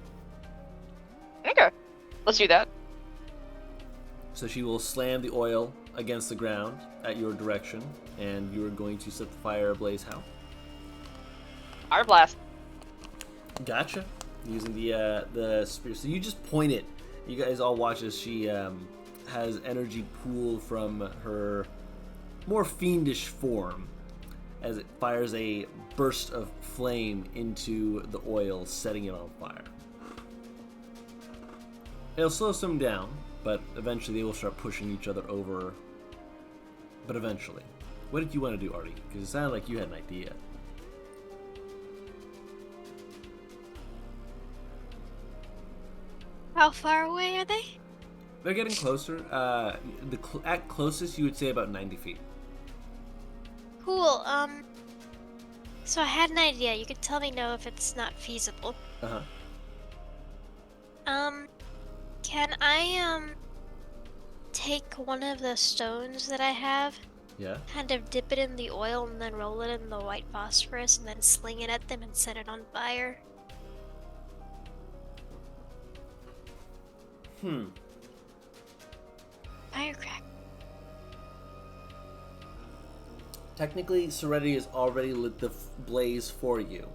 Okay. Let's do that. So she will slam the oil against the ground at your direction, and you are going to set the fire ablaze how? Fire blast. Gotcha. Using the spear. So you just point it. You guys all watch as she has energy pool from her more fiendish form as it fires a burst of flame into the oil, setting it on fire. It'll slow some down, but eventually they will start pushing each other over. But eventually. What did you want to do, Artie? Because it sounded like you had an idea. How far away are they? They're getting closer. At closest, you would say about 90 feet. Cool. So I had an idea. You could tell me no if it's not feasible. Uh-huh. Can I, take one of the stones that I have, Yeah? kind of dip it in the oil and then roll it in the white phosphorus and then sling it at them and set it on fire? Firecracker. Technically, Serenity has already lit the blaze for you.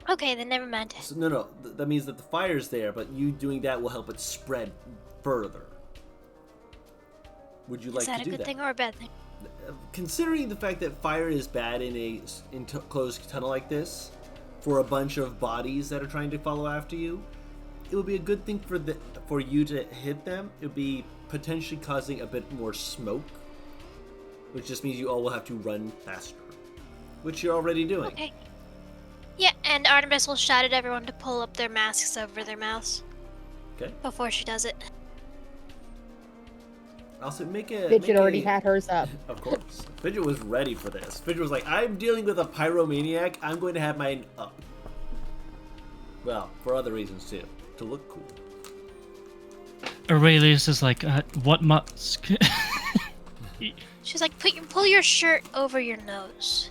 Okay, then never mind. So, no, that means that the fire's there, but you doing that will help it spread further. Would you like Is that to a do good that? thing or a bad thing? Considering the fact that fire is bad in a closed tunnel like this, for a bunch of bodies that are trying to follow after you, it would be a good thing for you to hit them. It would be potentially causing a bit more smoke, which just means you all will have to run faster, which you're already doing. Okay. Yeah, and Artemis will shout at everyone to pull up their masks over their mouths. Okay. Before she does it. Also, make a. Fidget already had hers up. Of course. Fidget was ready for this. Fidget was like, I'm dealing with a pyromaniac. I'm going to have mine up. Well, for other reasons too. To look cool. Aurelius is like, what must... She's like, pull your shirt over your nose.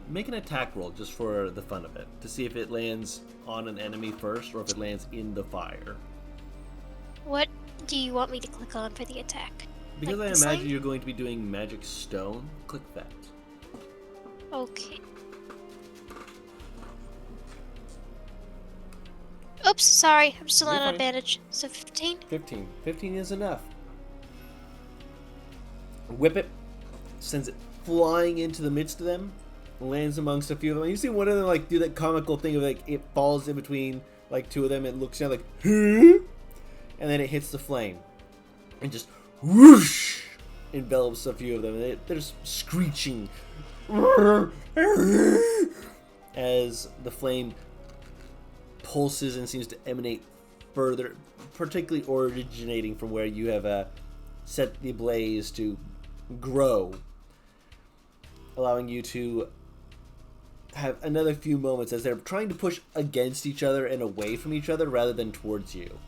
Make an attack roll just for the fun of it. To see if it lands on an enemy first or if it lands in the fire. What do you want me to click on for the attack? Because Like I the imagine sling? you're going to be doing magic stone, click that. Okay. Oops, sorry. I'm still You're on fine. advantage. So 15? 15. 15 is enough. Whip it, sends it flying into the midst of them, lands amongst a few of them. You see one of them like do that comical thing of like it falls in between like two of them. It looks down like, huh? And then it hits the flame, and just whoosh envelops a few of them. And they're just screeching as the flame pulses and seems to emanate further, particularly originating from where you have set the blaze to grow, allowing you to have another few moments as they're trying to push against each other and away from each other rather than towards you.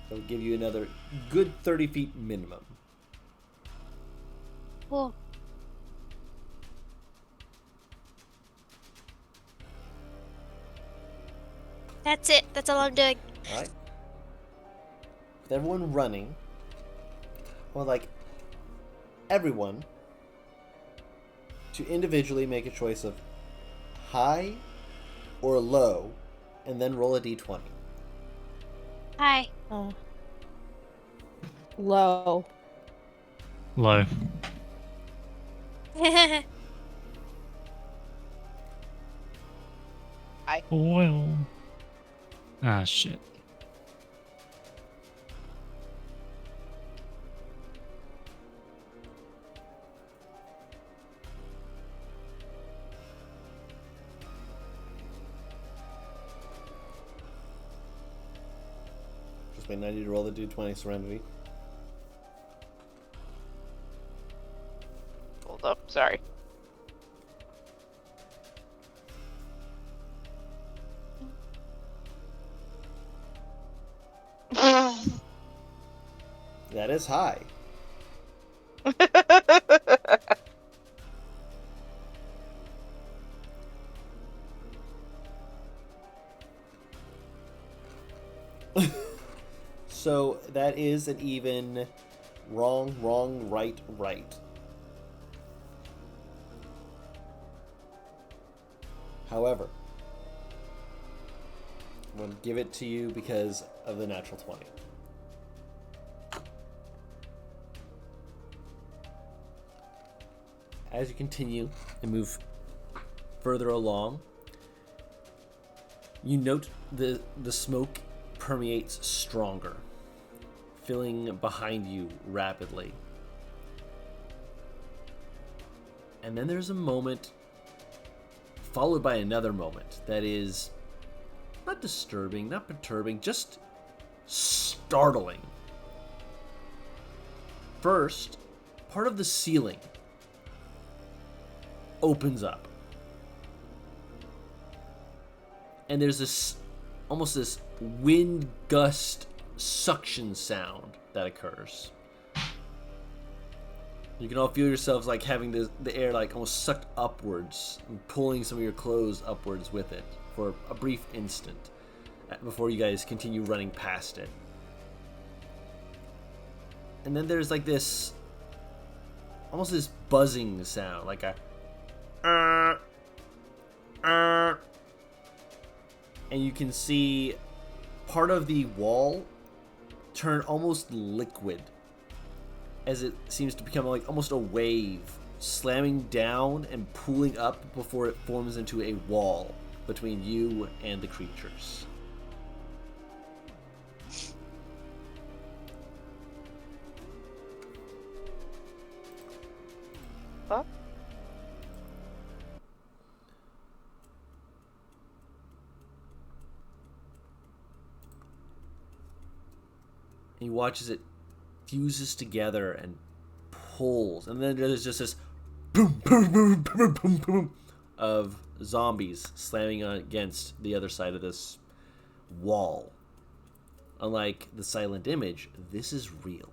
It'll give you another good 30 feet minimum. Cool. That's it. That's all I'm doing. Alright? With everyone running, well, like, everyone to individually make a choice of high or low, and then roll a d20. Hi. Oh. Low. Low. Oil. Ah, shit. Just waiting on you to roll the d20, Serenity. Hold up, sorry. That is high. So that is an even wrong, wrong, right, right. However, I'm going to give it to you because of the natural 20. As you continue and move further along, you note the smoke permeates stronger, filling behind you rapidly. And then there's a moment followed by another moment that is not disturbing, not perturbing, just startling. First, part of the ceiling opens up. And there's this almost this wind gust suction sound that occurs. You can all feel yourselves like having the air like almost sucked upwards and pulling some of your clothes upwards with it for a brief instant before you guys continue running past it. And then there's like this almost this buzzing sound, like a and you can see part of the wall turn almost liquid as it seems to become like almost a wave, slamming down and pooling up before it forms into a wall between you and the creatures. Huh? And you watch as it fuses together and pulls, and then there's just this boom, boom, boom, boom, boom, boom of zombies slamming against the other side of this wall. Unlike the silent image, this is real.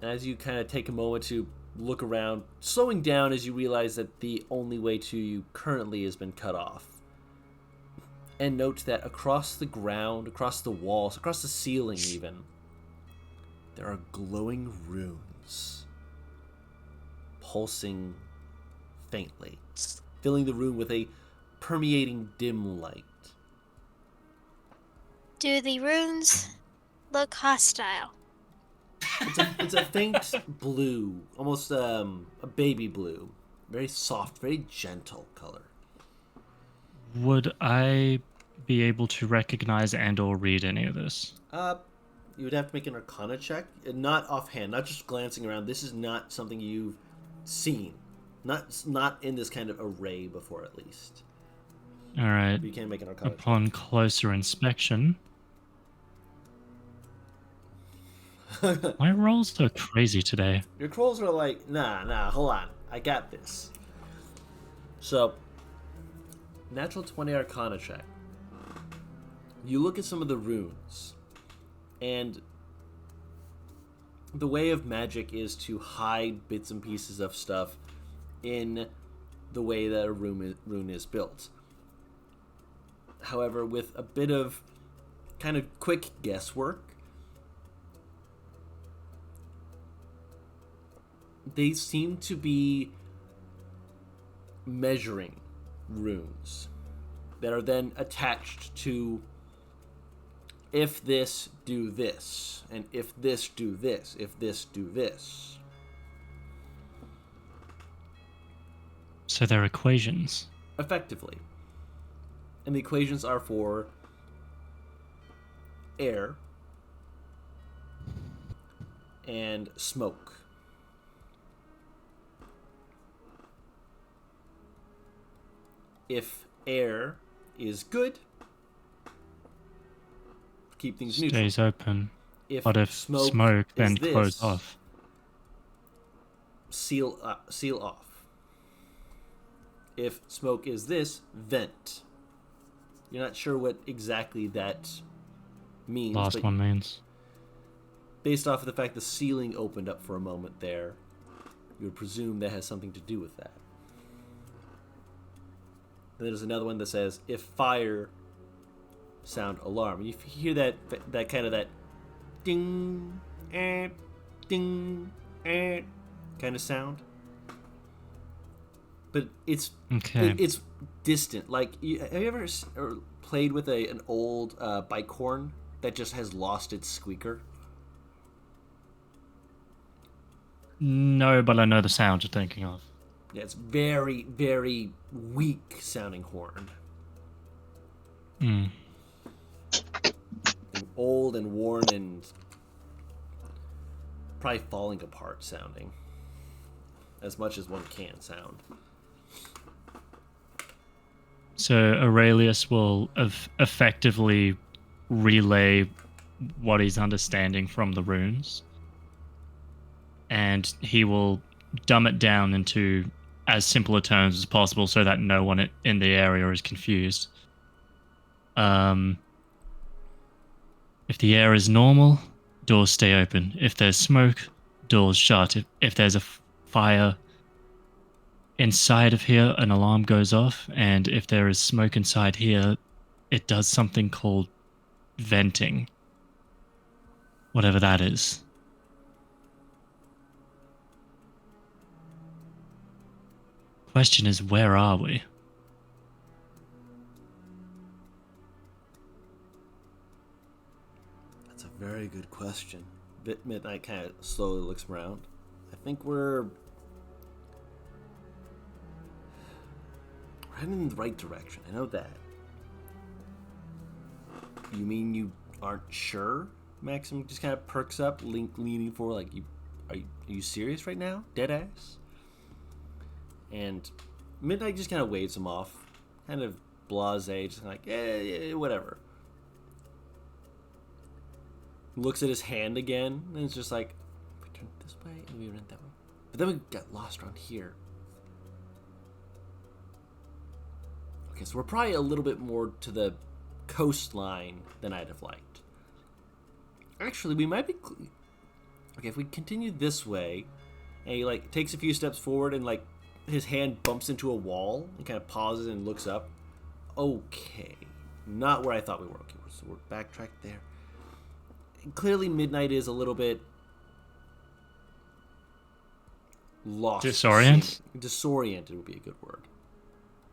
And as you kind of take a moment to look around, slowing down as you realize that the only way to you currently has been cut off. And note that across the ground, across the walls, across the ceiling even, there are glowing runes, pulsing faintly, filling the room with a permeating dim light. Do the runes look hostile? It's a faint blue, almost a baby blue. Very soft, very gentle color. Would I be able to recognize and or read any of this? You would have to make an Arcana check, not offhand, not just glancing around. This is not something you've seen, not in this kind of array before, at least. All right. But you can make an Arcana check. Upon closer inspection, my rolls are crazy today. Your trolls are like, nah, hold on, I got this. So, natural 20 Arcana check. You look at some of the runes, and the way of magic is to hide bits and pieces of stuff in the way that a rune is built. However, with a bit of kind of quick guesswork, they seem to be measuring runes that are then attached to if this, do this, and if this, do this, if this, do this. So they're equations. Effectively. And the equations are for air and smoke. If air is good, keep things neutral. Stays open. If But if smoke then is close this, off. seal off. If smoke is this, vent. You're not sure what exactly that means. Last but one means. based off of the fact the ceiling opened up for a moment there, you would presume that has something to do with that. Then there's another one that says, if fire, sound alarm. And you hear that kind of that ding, ding, kind of sound. But it's Okay. it's distant. Like, have you ever played with an old bike horn that just has lost its squeaker? No, but I know the sound you're thinking of. Yeah, it's very, very weak sounding horn. Hmm. And old and worn and probably falling apart sounding. As much as one can sound. So Aurelius will effectively relay what he's understanding from the runes. And he will dumb it down into as simpler terms as possible so that no one in the area is confused. If the air is normal, doors stay open. If there's smoke, doors shut. If there's a fire inside of here, an alarm goes off. And if there is smoke inside here, it does something called venting. Whatever that is. Question is, where are we? That's a very good question. Midnight kind of slowly looks around. I think we're heading in the right direction. I know that. You mean you aren't sure? Maxim just kind of perks up, leaning forward, like, are you serious right now? Dead ass? And Midnight just kind of waves him off, kind of blasé, just like, yeah, whatever. Looks at his hand again, and it's just like, we turned this way, and we went that way. But then we got lost around here. Okay, so we're probably a little bit more to the coastline than I'd have liked. Actually, we might be... Okay, if we continue this way, and he, like, takes a few steps forward, and, like, his hand bumps into a wall, and kind of pauses and looks up. Okay. Not where I thought we were. Okay, so we're backtracked there. Clearly Midnight is a little bit lost. Disoriented would be a good word.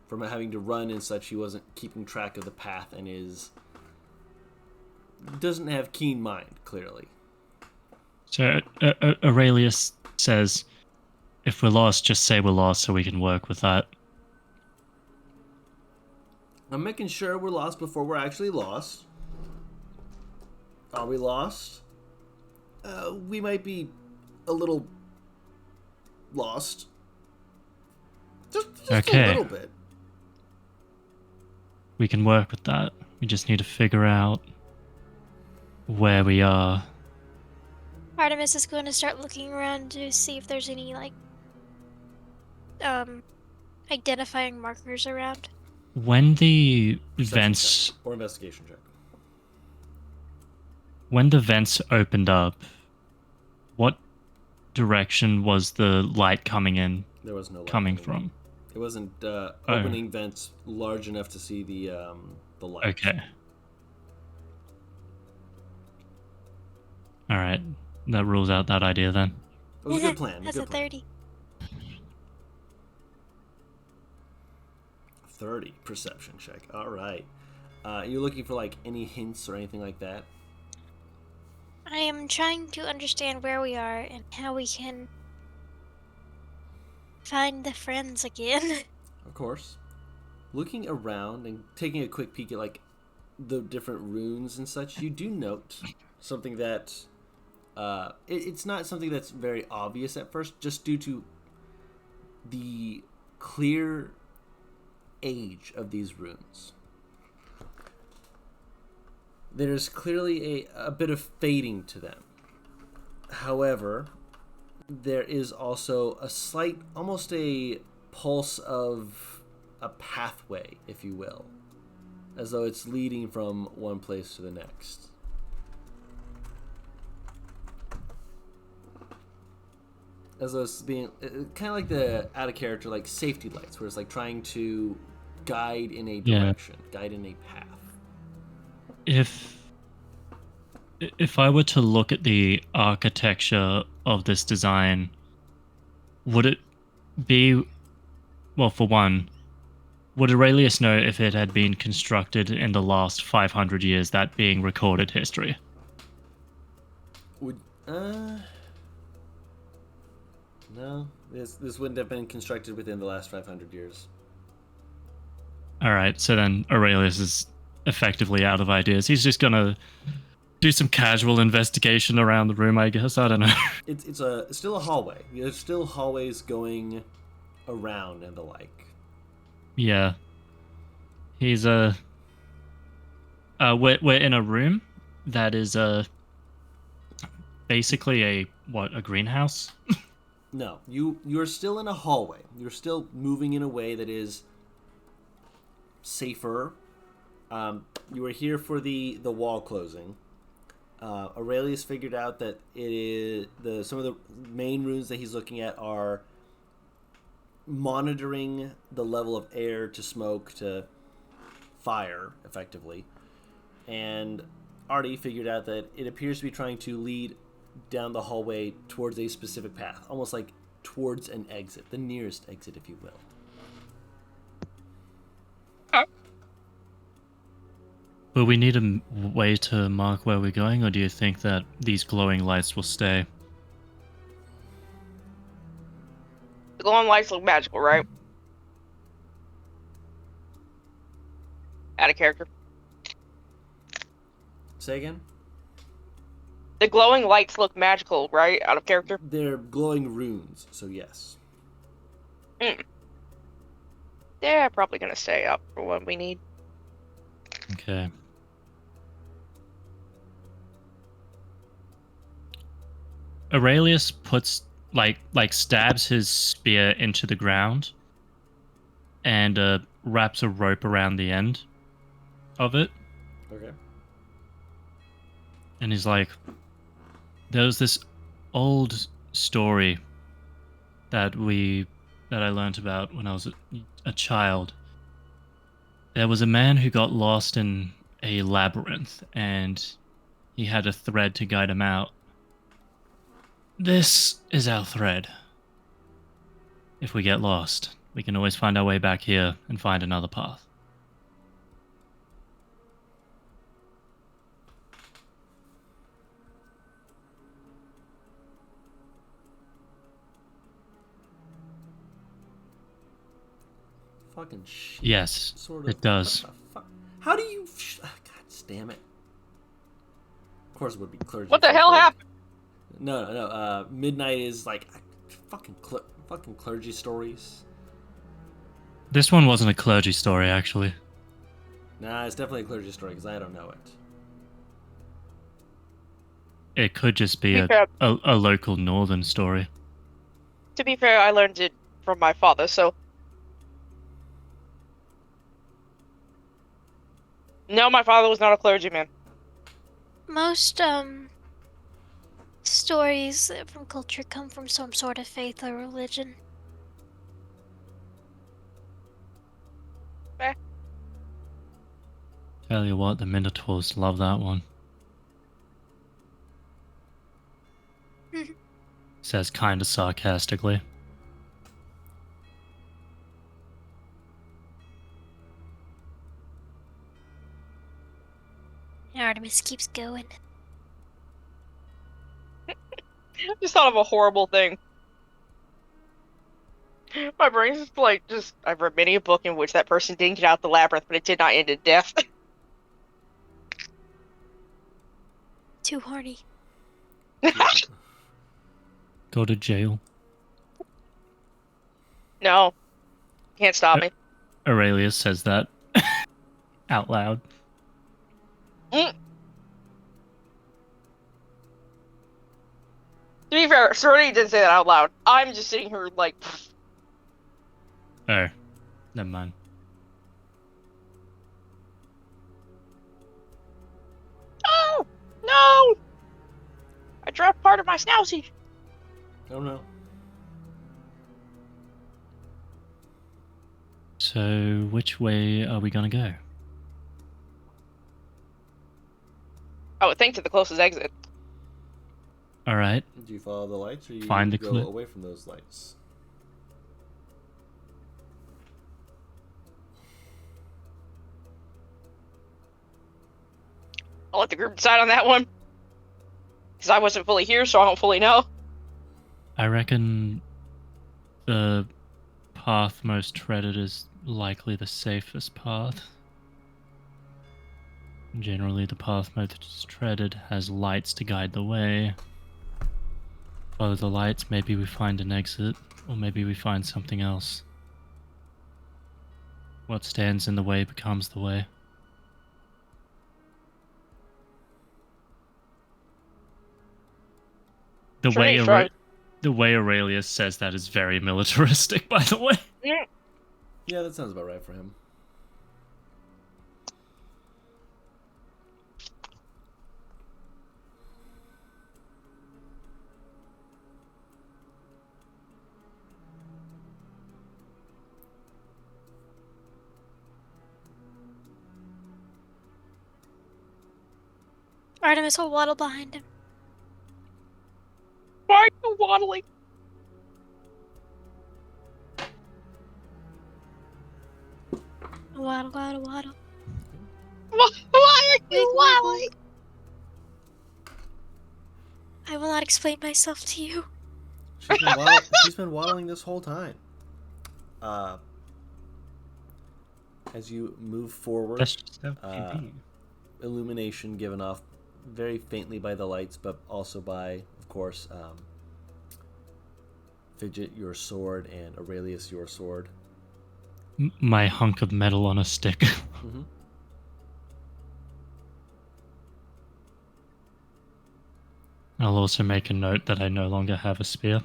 From having to run and such, he wasn't keeping track of the path and doesn't have keen mind, clearly. So Aurelius says, if we're lost, just say we're lost so we can work with that. I'm making sure we're lost before we're actually lost. Are we lost? We might be a little lost. Just okay. A little bit. We can work with that. We just need to figure out where we are. Artemis is going to start looking around to see if there's any, like, identifying markers around. When the Perception vents... check or investigation check. When the vents opened up, what direction was the light coming in? There was no light coming from. It wasn't opening vents large enough to see the light. Okay. All right, that rules out that idea then. It was a good plan. That's a 30. 30 perception check. All right. You're looking for like any hints or anything like that? I am trying to understand where we are and how we can find the friends again. Of course. Looking around and taking a quick peek at like the different runes and such, you do note something that it's not something that's very obvious at first, just due to the clear age of these runes. There's clearly a bit of fading to them. However, there is also a slight, almost a pulse of a pathway, if you will, as though it's leading from one place to the next. As though it's being kind of like the out of character, like safety lights, where it's like trying to guide in a direction, guide in a path. If I were to look at the architecture of this design, would it be, well, for one, would Aurelius know if it had been constructed in the last 500 years, that being recorded history? No, this wouldn't have been constructed within the last 500 years. All right, so then Aurelius is effectively out of ideas. He's just gonna do some casual investigation around the room, I guess. I don't know. It's still a hallway. There's still hallways going around and the like. Yeah. He's we're in a room that is basically a greenhouse? No, you're still in a hallway. You're still moving in a way that is safer. You were here for the wall closing. Aurelius figured out that it is some of the main runes that he's looking at are monitoring the level of air to smoke to fire effectively, and Artie figured out that it appears to be trying to lead down the hallway towards a specific path, almost like towards an exit, the nearest exit, if you will. Will we need a way to mark where we're going, or do you think that these glowing lights will stay? The glowing lights look magical, right? Out of character. Say again? The glowing lights look magical, right? Out of character. They're glowing runes, so yes. They're probably gonna stay up for what we need. Okay. Aurelius puts stabs his spear into the ground and wraps a rope around the end of it. Okay. And he's like, there was this old story that I learned about when I was a child. There was a man who got lost in a labyrinth, and he had a thread to guide him out. This is our thread. If we get lost, we can always find our way back here and find another path. Fucking shit. Yes, Sort of. it does. What the fuck? How do you... God damn it. Of course it would be clergy. What the hell happened? No. Midnight is like... Fucking clergy stories. This one wasn't a clergy story, actually. Nah, it's definitely a clergy story because I don't know it. It could just be To be fair- a local northern story. To be fair, I learned it from my father, so... No, my father was not a clergyman. Most stories from culture come from some sort of faith or religion. Tell you what, the Minotaurs love that one. Says kinda sarcastically. Artemis keeps going. Just thought of a horrible thing. My brain's just like, I've read many a book in which that person didn't get out the labyrinth, but it did not end in death. Too horny. Go to jail. No. Can't stop me. Aurelius says that out loud. To be fair, Serenity didn't say that out loud. I'm just sitting here like... Oh, never mind. Oh! No! I dropped part of my snousy. Oh no. So, which way are we gonna go? I would think to the closest exit. Alright. Do you follow the lights or you Find the go clip. away from those lights? I'll let the group decide on that one. Because I wasn't fully here, so I don't fully know. I reckon the path most treaded is likely the safest path. Generally, the path most treaded has lights to guide the way. Follow the lights, maybe we find an exit, or maybe we find something else. What stands in the way becomes the way. The way Aurelius says that is very militaristic, by the way. Yeah, that sounds about right for him. Artemis will waddle behind him. Why are you waddling? Waddle, waddle, waddle. Why are you waddling? I will not explain myself to you. She's been waddling this whole time. As you move forward, That's just how it be. illumination given off very faintly by the lights, but also by, of course, Fidget, your sword, and Aurelius, your sword. My hunk of metal on a stick. Mm-hmm. I'll also make a note that I no longer have a spear.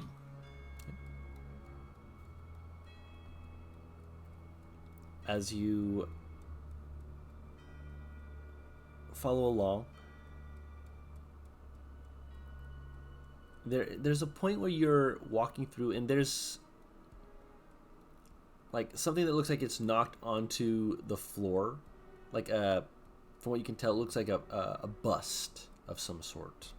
As you follow along, there's a point where you're walking through and there's like something that looks like it's knocked onto the floor, like from what you can tell, it looks like a bust of some sort.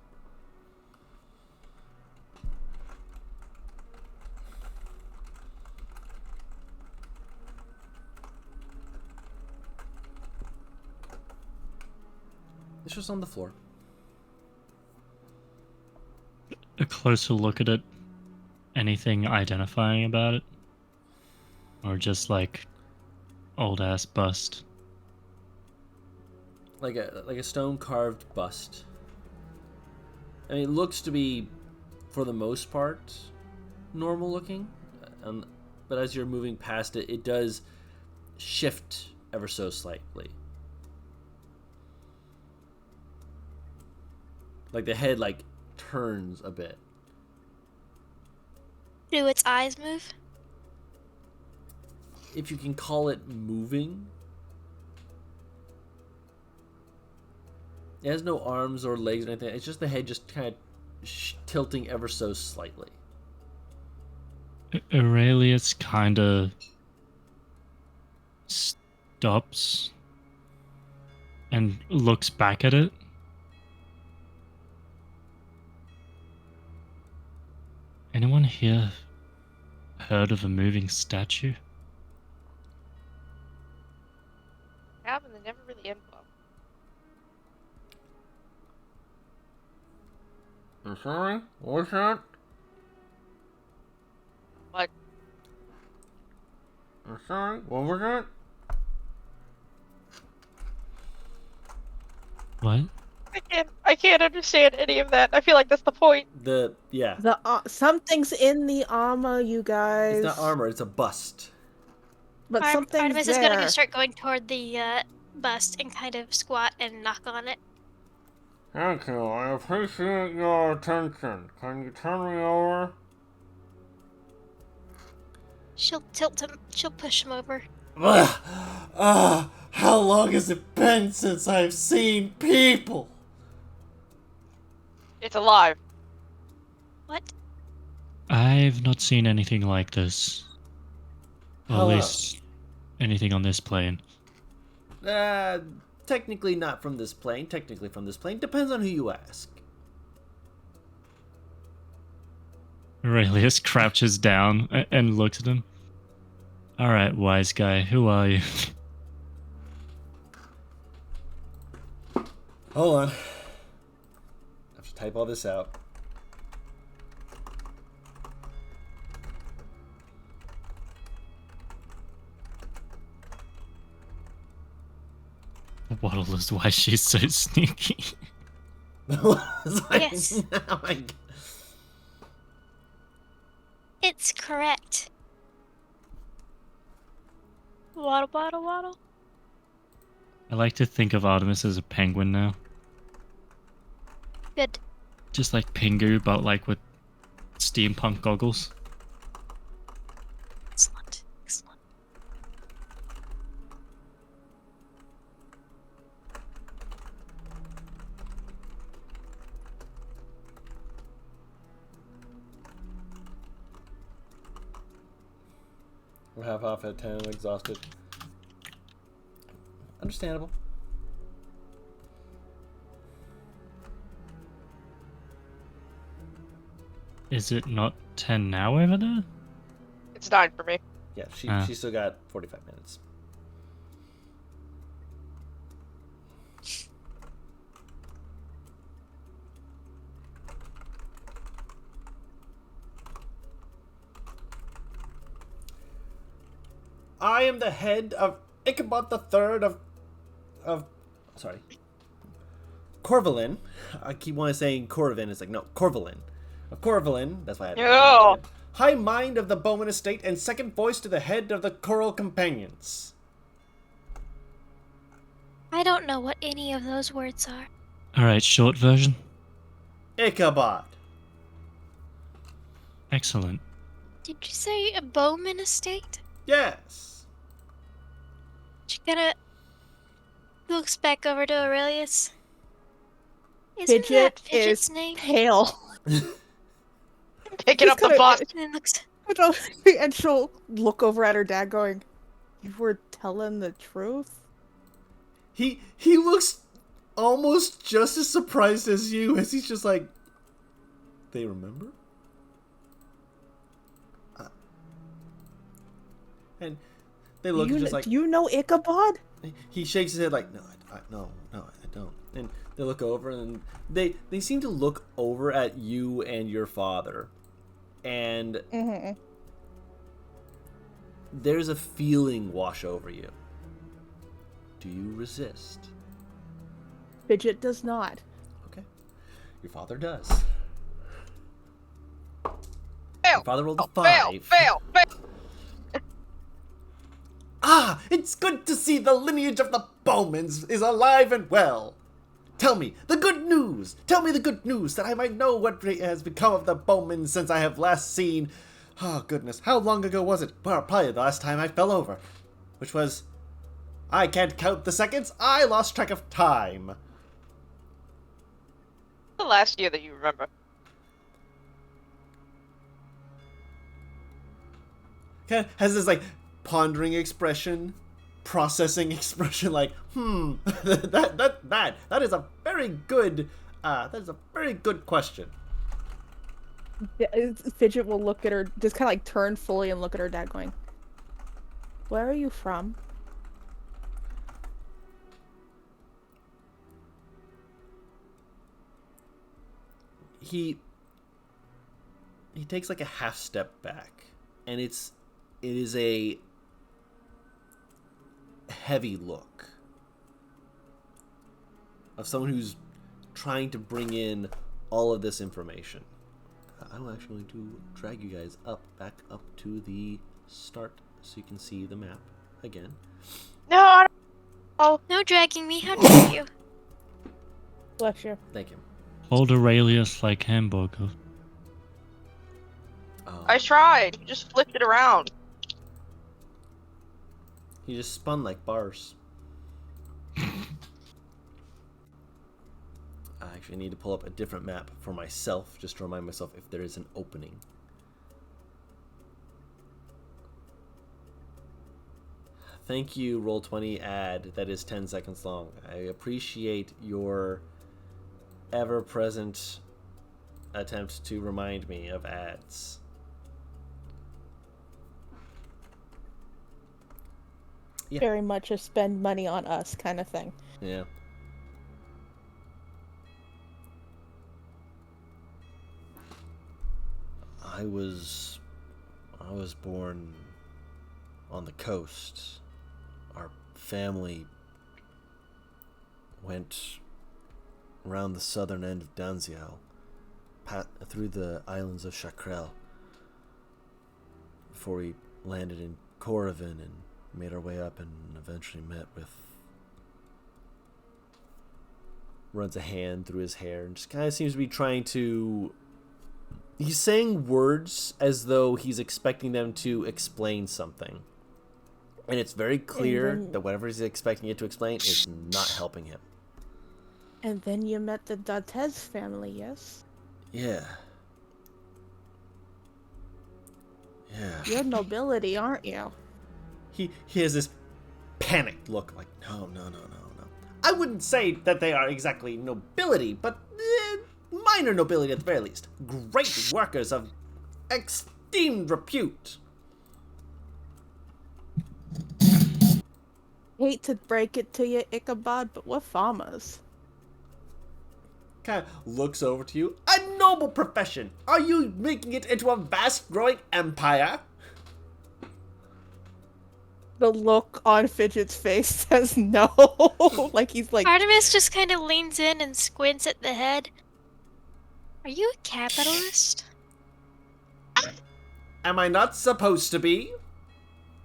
It's just on the floor. A closer look at it. Anything identifying about it? Or just like old ass bust? Like a stone carved bust. I mean, it looks to be, for the most part, normal looking, but as you're moving past it, it does shift ever so slightly. Like the head turns a bit. Do its eyes move? If you can call it moving. It has no arms or legs or anything. It's just the head just kind of tilting ever so slightly. Aurelius kind of stops and looks back at it. Anyone here heard of a moving statue? Yeah, but they never really end well. I'm sorry? What was that? What? I'm sorry? What was that? What? I can't understand any of that. I feel like that's the point. Yeah. Something's in the armor, you guys. It's not armor, it's a bust. But something's Artemis there. is gonna start going toward the bust and kind of squat and knock on it. Thank you. I appreciate your attention. Can you turn me over? She'll tilt him. She'll push him over. How long has it been since I've seen people? It's alive. What? I've not seen anything like this. Well, Hello. at least anything on this plane. Technically not from this plane. Technically from this plane. Depends on who you ask. Aurelius crouches down and looks at him. Alright, wise guy, who are you? Hold on. I have to type all this out. Waddle is why she's so sneaky. Yes. Oh my God. It's correct. Waddle, waddle, waddle. I like to think of Artemis as a penguin now. Good. Just like Pingu, but like with steampunk goggles. Excellent. Excellent. We're half off at 10, exhausted. Understandable. Is it not 10 now over there? It's 9 for me. Yeah, Ah. she's still got 45 minutes. I am the head of Ichabod III of sorry. Corvalin. I keep wanting saying Corvin. It's like, no, Corvalin. Of Corvalin. That's why I had to No. High Mind of the Bowman Estate and second voice to the head of the Coral Companions. I don't know what any of those words are. Alright, short version. Ichabod. Excellent. Did you say a Bowman estate? Yes. She kinda looks back over to Aurelius. Isn't Fidget that Fidget's is name? pale. Picking Just up the kinda- bus. And then looks. And she'll look over at her dad going, "You were telling the truth?" He looks almost just as surprised as you, as he's just like, they remember? And they look just like, Do you know Ichabod? he shakes his head like, no, no, I don't. And they look over and they seem to look over at you and your father. And there's a feeling wash over you. Do you resist? Fidget does not. Okay. Your father does. Fail. Your father rolled a Fail. 5. Fail. Ah, it's good to see the lineage of the Bowmans is alive and well. Tell me the good news. Tell me the good news that I might know what has become of the Bowmans since I have last seen. Oh, goodness. How long ago was it? Well, probably the last time I fell over. Which was... I can't count the seconds. I lost track of time. The last year that you remember. Kind of has this, like, pondering expression, processing expression, like, that is a very good, question. Fidget will look at her, just kind of like turn fully and look at her dad going, "Where are you from?" He takes like a half step back, and it is a heavy look of someone who's trying to bring in all of this information. I'm actually going to drag you guys back up to the start so you can see the map again. No, I don't. Oh, No dragging me, how dare you? Bless you. Thank you. Hold Aurelius like hamburger. I tried. You just flipped it around. He just spun like bars. I actually need to pull up a different map for myself, just to remind myself if there is an opening. Thank you, Roll20 ad. That is 10 seconds long. I appreciate your ever-present attempt to remind me of ads. Yeah. Very much a spend money on us kind of thing. Yeah. I was born on the coast. Our family went around the southern end of Danziel, through the islands of Chakrel, before we landed in Corvin and made our way up and eventually met with... Runs a hand through his hair and just kind of seems to be trying to... He's saying words as though he's expecting them to explain something. And it's very clear that whatever he's expecting it to explain is not helping him. And then you met the Dantes family, yes? Yeah. Yeah. You're nobility, aren't you? He has this panicked look like, no. I wouldn't say that they are exactly nobility, but minor nobility at the very least. Great workers of esteemed repute. Hate to break it to you, Ichabod, but we're farmers. Kind of looks over to you. A noble profession. Are you making it into a vast growing empire? The look on Fidget's face says no. Like he's like, Artemis just kind of leans in and squints at the head. Are you a capitalist? Am I not supposed to be?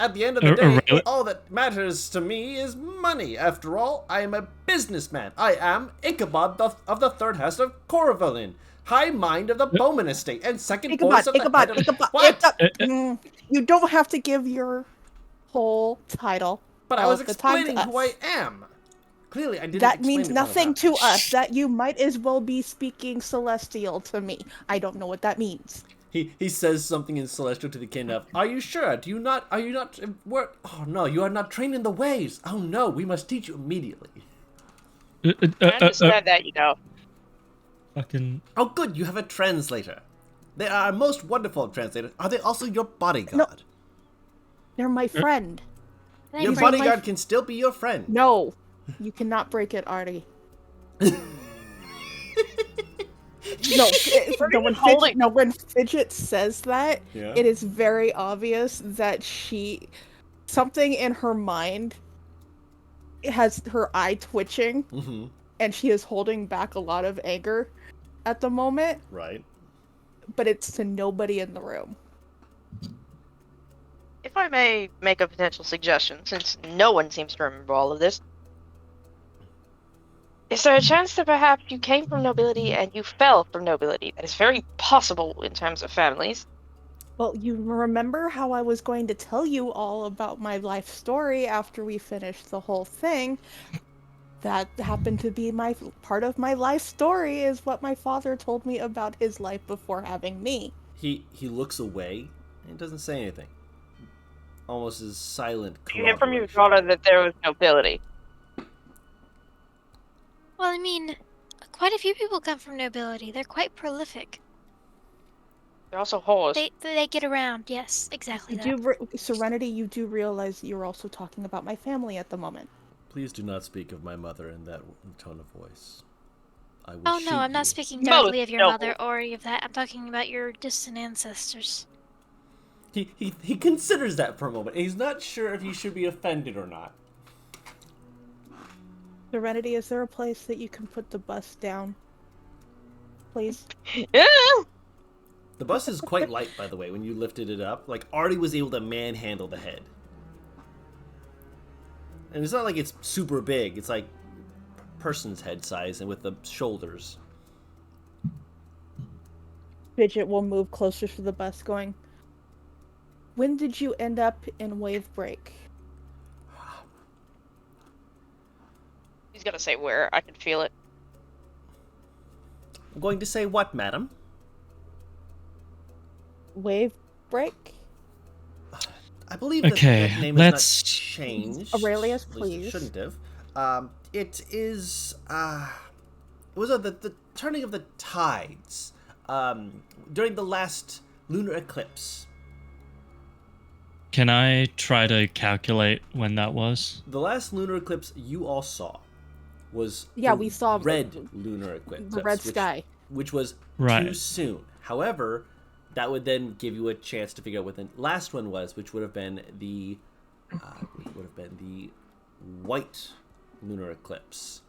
At the end of the day, really? all that matters to me is money. After all, I am a businessman. I am Ichabod of the third house of Corvalin, high mind of the Bowman estate, and second voice of the head of... What? You don't have to give your whole title. But I was explaining who I am. Clearly, I didn't That explain means it well nothing enough. to us. That you might as well be speaking Celestial to me. I don't know what that means. He says something in Celestial to the kin of, are you sure? Are you not, oh no, you are not trained in the ways. Oh no, we must teach you immediately. I understand that, Fucking... Oh good, you have a translator. They are a most wonderful translator. Are they also your bodyguard? No. They're my friend. Your bodyguard can still be your friend. No, you cannot break it, Artie. When Fidget says that, It is very obvious that something in her mind has her eye twitching, and she is holding back a lot of anger at the moment. Right. But it's to nobody in the room. If I may make a potential suggestion, since no one seems to remember all of this, is there a chance that perhaps you came from nobility and you fell from nobility? That is very possible in terms of families. Well, you remember how I was going to tell you all about my life story after we finished the whole thing? That happened to be part of my life story, is what my father told me about his life before having me. He looks away and doesn't say anything. Almost as silent. You hear from your daughter that there was nobility. Well, I mean, quite a few people come from nobility. They're quite prolific. They're also whores. They get around. Yes, exactly that. Serenity, you do realize you're also talking about my family at the moment. Please do not speak of my mother in that tone of voice. I will Oh shoot no, I'm you. not speaking directly of your mother or of that. I'm talking about your distant ancestors. He considers that for a moment. He's not sure if he should be offended or not. Serenity, is there a place that you can put the bus down? Please? Yeah. The bus is quite light, by the way, when you lifted it up. Like, Artie was able to manhandle the head. And it's not like it's super big. It's like person's head size and with the shoulders. Fidget will move closer to the bus going, when did you end up in Wave Break? He's gonna say where. I can feel it. I'm going to say what, madam? Wave Break? I believe that name has not changed. Aurelius, At least please. It shouldn't have. It is, it was the turning of the tides, during the last lunar eclipse. Can I try to calculate when that was? The last lunar eclipse you all saw was we saw red lunar eclipse. The red sky. Which was Right. too soon. However, that would then give you a chance to figure out what the last one was, which would have been the white lunar eclipse.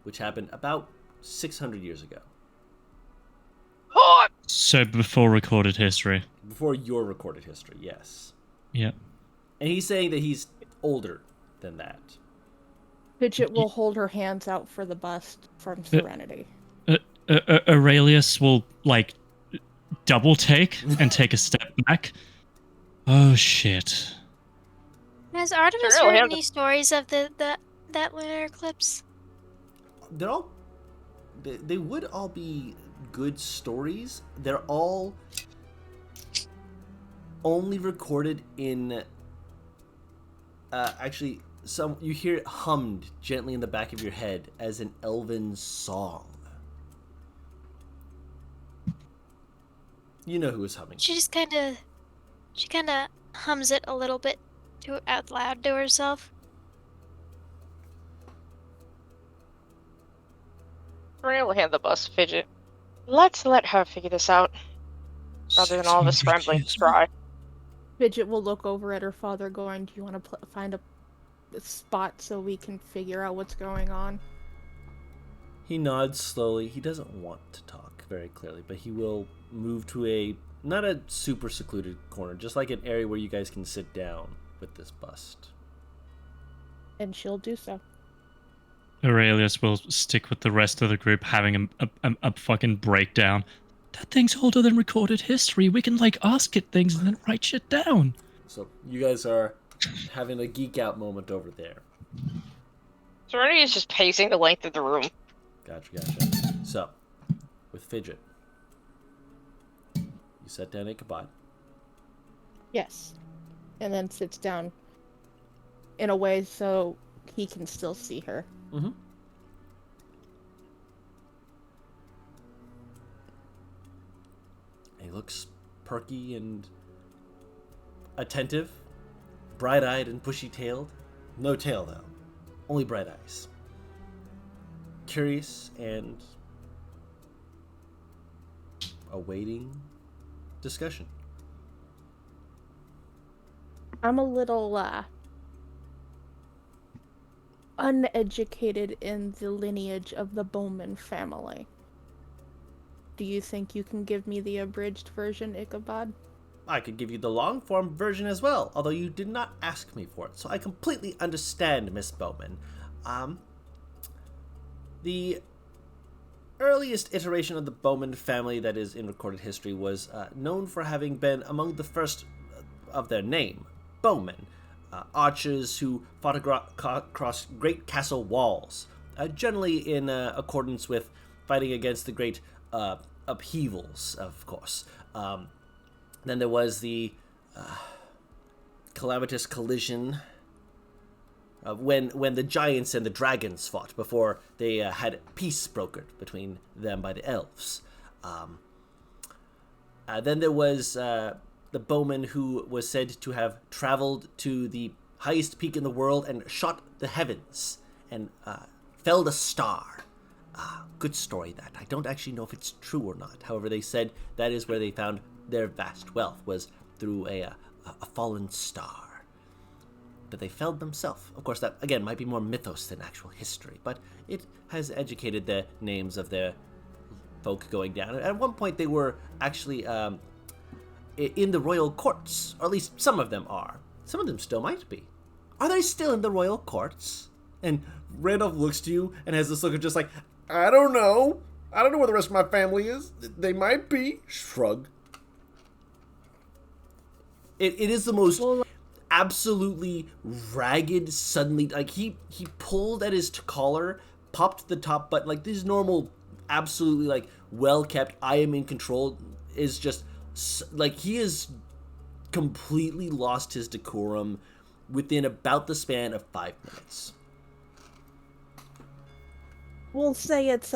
which happened about 600 years ago. Oh, So before recorded history. Before your recorded history, yes. Yeah. And he's saying that he's older than that. Fidget will hold her hands out for the bust from Serenity. Aurelius will, like, double take and take a step back. Oh, shit. Has Artemis Sure, heard yeah, any stories of that lunar eclipse? They're all... They would all be good stories. They're all only recorded in... actually, you hear it hummed gently in the back of your head as an elven song. You know who is humming. She kind of hums it a little bit out loud to herself. Serena will hand the bus to Fidget. Let's let her figure this out, rather than all of us 600 scrambling to years. try. Fidget will look over at her father going, do you want to find a spot so we can figure out what's going on? He nods slowly. He doesn't want to talk very clearly, but he will move to not a super secluded corner, just like an area where you guys can sit down with this bust. And she'll do so. Aurelius will stick with the rest of the group having a fucking breakdown. That thing's older than recorded history. We can, like, ask it things and then write shit down. So you guys are having a geek out moment over there. Serenity is just pacing the length of the room. Gotcha. So, with Fidget, you sat down Ichabod. Yes. And then sits down in a way so he can still see her. Mm-hmm. He looks perky and attentive, bright-eyed and bushy-tailed. No tail, though. Only bright eyes. Curious and awaiting discussion. I'm a little, uneducated in the lineage of the Bowman family. Do you think you can give me the abridged version, Ichabod? I could give you the long-form version as well, although you did not ask me for it, so I completely understand, Miss Bowman. The earliest iteration of the Bowman family that is in recorded history was known for having been among the first of their name, Bowmen, archers who fought across great castle walls, generally in accordance with fighting against the great upheavals, of course. Then there was the calamitous collision when the giants and the dragons fought before they had peace brokered between them by the elves. Then there was the bowman who was said to have traveled to the highest peak in the world and shot the heavens and felled a star. Good story, that. I don't actually know if it's true or not. However, they said that is where they found their vast wealth, was through a fallen star that they felled themselves. Of course, that, again, might be more mythos than actual history, but it has educated the names of their folk going down. At one point, they were actually in the royal courts, or at least some of them are. Some of them still might be. Are they still in the royal courts? And Randolph looks to you and has this look of just like, I don't know. I don't know where the rest of my family is. They might be. Shrug. It is the most absolutely ragged, suddenly, like, he pulled at his collar, popped the top button, like, this normal, absolutely, like, well-kept, I am in control, is just, like, he has completely lost his decorum within about the span of 5 minutes. We'll say it's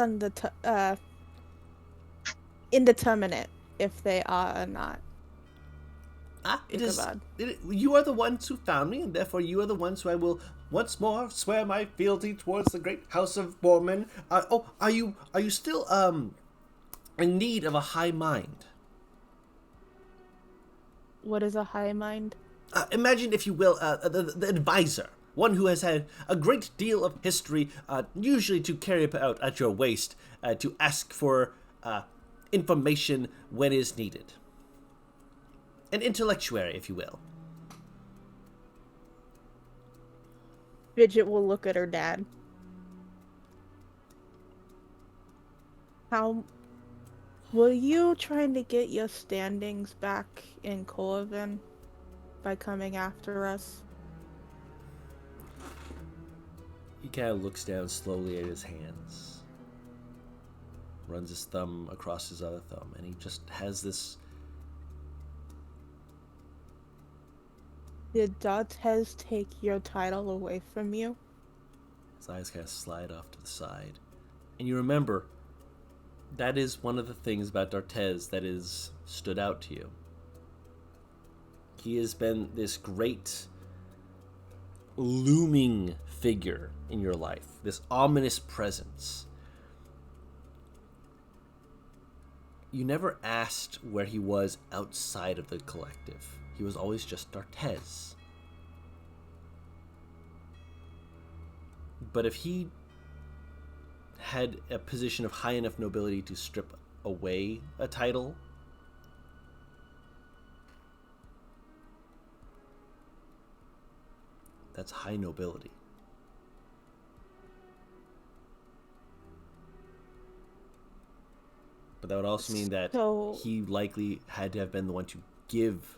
indeterminate if they are or not. It is. You are the ones who found me, and therefore you are the ones who I will once more swear my fealty towards the great house of Borman. Are you still in need of a high mind? What is a high mind? Imagine, if you will, the advisor one who has had a great deal of history, usually to carry about at your waist, to ask for information when is needed. An intellectuary, if you will. Fidget will look at her dad. How were you trying to get your standings back in Corvin by coming after us? He kind of looks down slowly at his hands, runs his thumb across his other thumb, and he just has this... Did Dartez take your title away from you? His eyes kind of slide off to the side. And you remember, that is one of the things about Dartez that is stood out to you. He has been this great looming figure in your life, this ominous presence. You never asked where he was outside of the collective. He was always just Dartez. But if he had a position of high enough nobility to strip away a title, that's high nobility. But that would also mean that he likely had to have been the one to give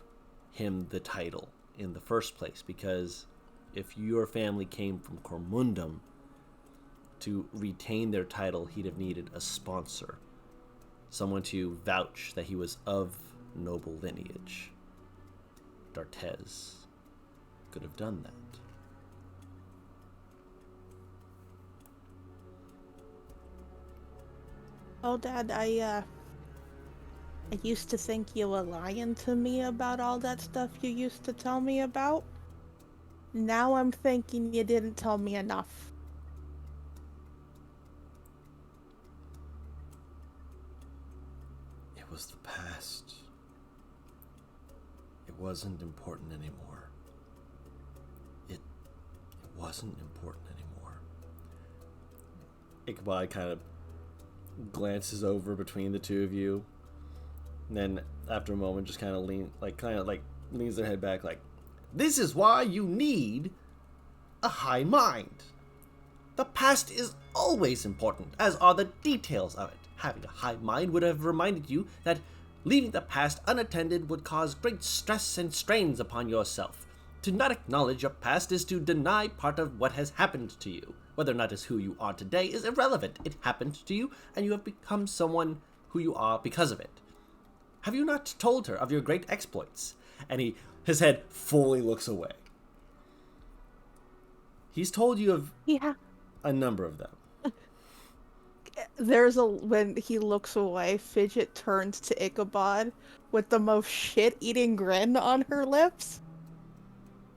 him the title in the first place, because if your family came from Cormundum, to retain their title, he'd have needed a sponsor, someone to vouch that he was of noble lineage. Dartez could have done that. Oh, Dad, I used to think you were lying to me about all that stuff you used to tell me about. Now I'm thinking you didn't tell me enough. It was the past. It wasn't important anymore. It wasn't important anymore. Ichabod kind of glances over between the two of you, and then after a moment just kind of leans their head back like, this is why you need a high mind. The past is always important, as are the details of it. Having a high mind would have reminded you that leaving the past unattended would cause great stress and strains upon yourself. To not acknowledge your past is to deny part of what has happened to you. Whether or not is who you are today is irrelevant. It happened to you, and you have become someone who you are because of it. Have you not told her of your great exploits? And his head fully looks away. He's told you of a number of them. When he looks away, Fidget turns to Ichabod with the most shit-eating grin on her lips.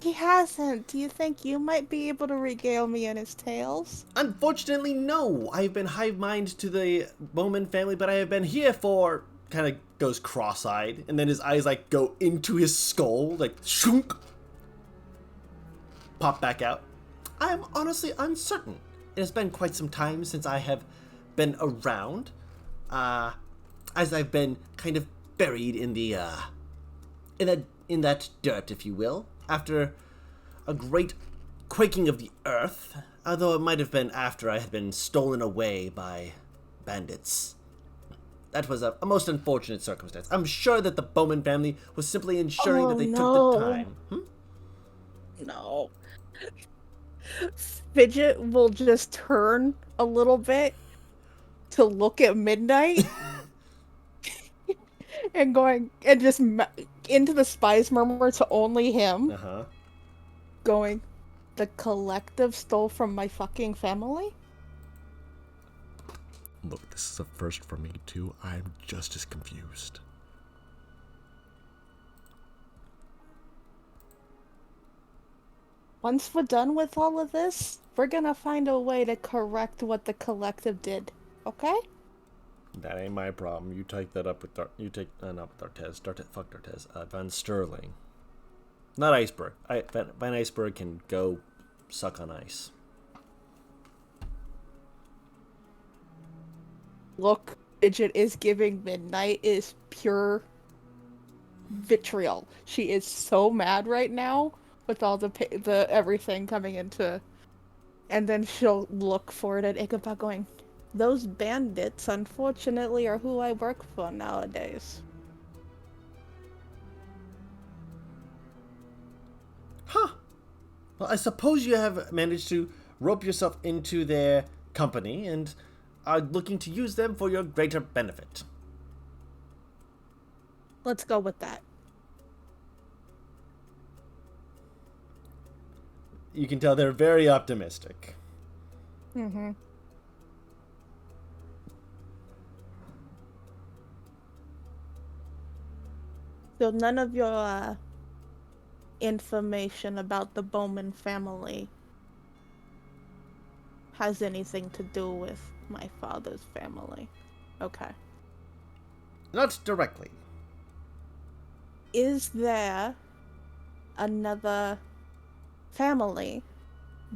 He hasn't. Do you think you might be able to regale me in his tales? Unfortunately, no. I've been hive mind to the Bowman family, but I have been here for... Kind of goes cross-eyed, and then his eyes go into his skull, shunk, pop back out. I am honestly uncertain. It has been quite some time since I have been around, as I've been kind of buried in the in that dirt, if you will, after a great quaking of the earth, although it might have been after I had been stolen away by bandits. That was a most unfortunate circumstance. I'm sure that the Bowman family was simply ensuring that they took the time. No. Fidget will just turn a little bit to look at Midnight and just into the spies murmur to only him. Going, the collective stole from my fucking family? Look, this is a first for me too. I'm just as confused. Once we're done with all of this, we're gonna find a way to correct what the collective did, okay? That ain't my problem. You take that up with not with Dartez. Fuck Dartez. Van Sterling. Not Iceberg. Van Iceberg can go suck on ice. Look, Fidget is giving Midnight is pure vitriol. She is so mad right now with all the everything coming into, and then she'll look forward at Ichabod going, "Those bandits, unfortunately, are who I work for nowadays." Huh. Well, I suppose you have managed to rope yourself into their company and are looking to use them for your greater benefit. Let's go with that. You can tell they're very optimistic. Mm-hmm. So none of your information about the Bowman family has anything to do with my father's family. Okay. Not directly. Is there another family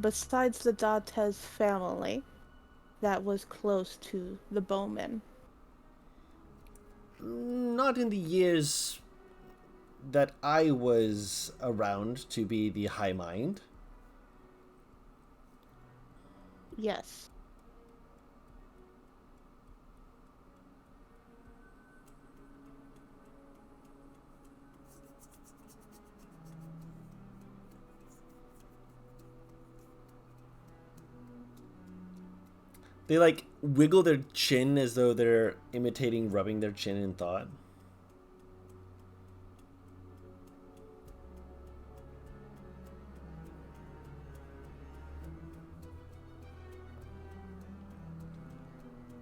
besides the Dantes family that was close to the Bowman? Not in the years that I was around to be the High Mind. Yes. They like wiggle their chin as though they're imitating rubbing their chin in thought.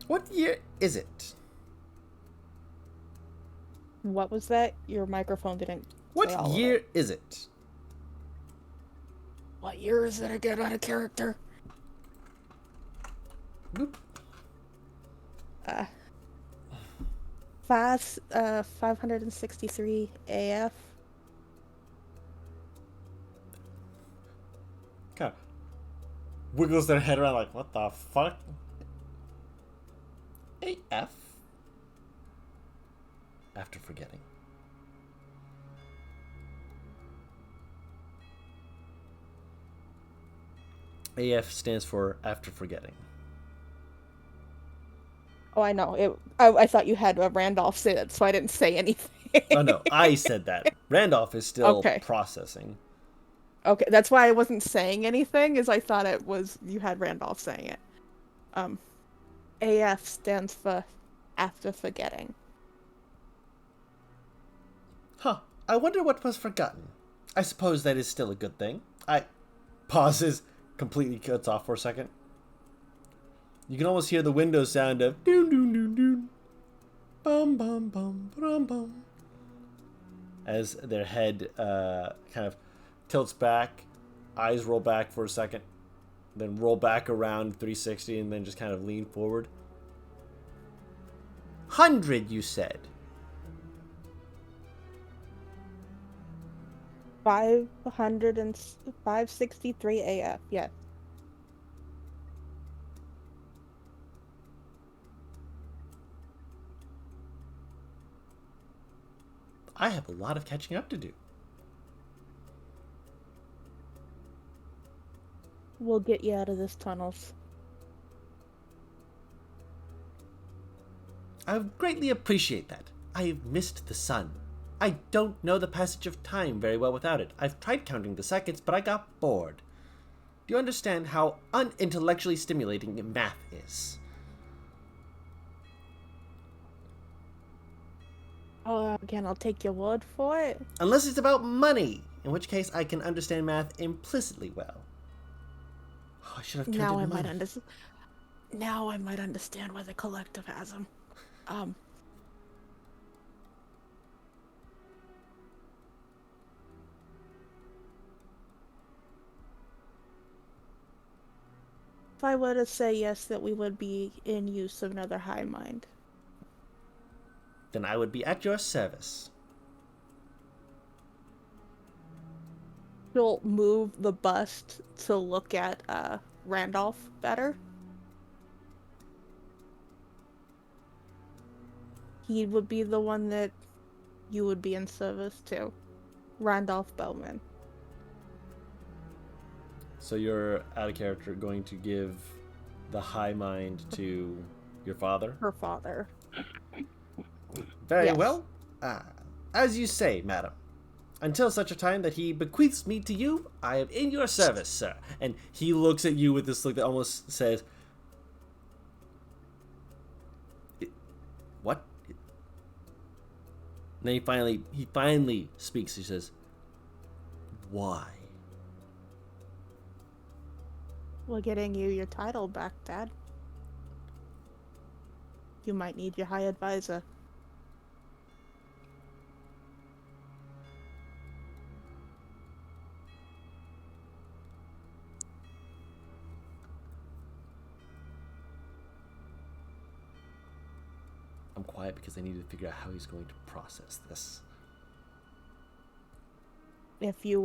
What year is it? What was that? Your microphone didn't. What say all of year it. is it? What year is it again on a character? Boop. 563 AF. Kind of wiggles their head around like, what the fuck? AF? After forgetting. AF stands for after forgetting. Oh, I know. I thought you had Randolph say that, so I didn't say anything. Oh no, I said that. Randolph is still Okay. processing. Okay, that's why I wasn't saying anything, is I thought it was you had Randolph saying it. AF stands for after forgetting. Huh. I wonder what was forgotten. I suppose that is still a good thing. I pauses, completely cuts off for a second. You can almost hear the window sound of doon doon doon doon, bum bum bum bum bum, as their head kind of tilts back, eyes roll back for a second, then roll back around 360, and then just kind of lean forward. 100, you said. 563 AF, yes. I have a lot of catching up to do. We'll get you out of this tunnels. I would greatly appreciate that. I've missed the sun. I don't know the passage of time very well without it. I've tried counting the seconds, but I got bored. Do you understand how unintellectually stimulating math is? Oh, again, I'll take your word for it. Unless it's about money, in which case I can understand math implicitly well. Oh, I should have turned Now in I money. might understand. Now I might understand why the collective has them. If I were to say yes, that we would be in use of another high mind. Then I would be at your service. she'll move the bust to look at Randolph better. He would be the one that you would be in service to. Randolph Bowman. So you're out of character going to give the high mind to your father? Her father. Very Yes. well. As you say, madam. Until such a time that he bequeaths me to you, I am in your service, sir. And he looks at you with this look that almost says, "What?" And then he finally speaks. He says, "Why?" We're getting you your title back, Dad. You might need your high advisor. I'm quiet because I need to figure out how he's going to process this. If you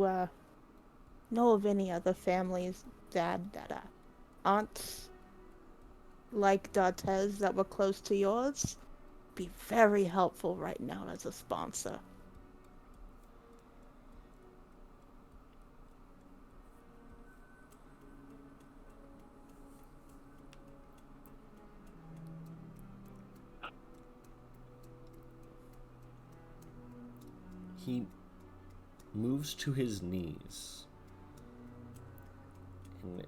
know of any other families, Dad, that aunts like Dantes that were close to yours, be very helpful right now as a sponsor. He moves to his knees and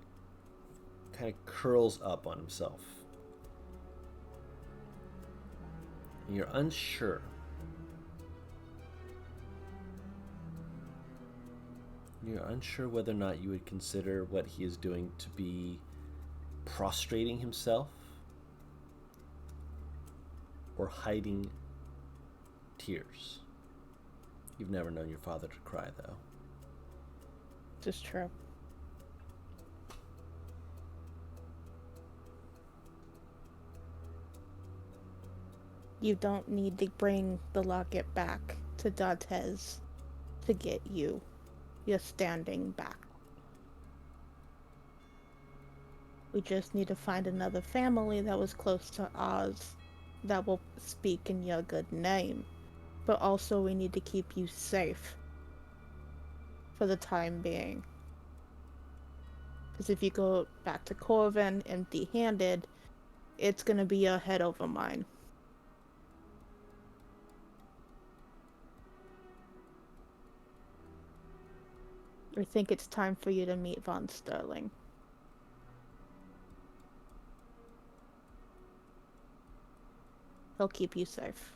kind of curls up on himself. And you're unsure. You're unsure whether or not you would consider what he is doing to be prostrating himself or hiding tears. You've never known your father to cry, though. This is true. You don't need to bring the locket back to Dantes to get you. You're standing back. We just need to find another family that was close to ours that will speak in your good name. But also we need to keep you safe for the time being. Because if you go back to Corvin empty-handed, it's going to be your head over mine. I think it's time for you to meet Von Sterling. He'll keep you safe.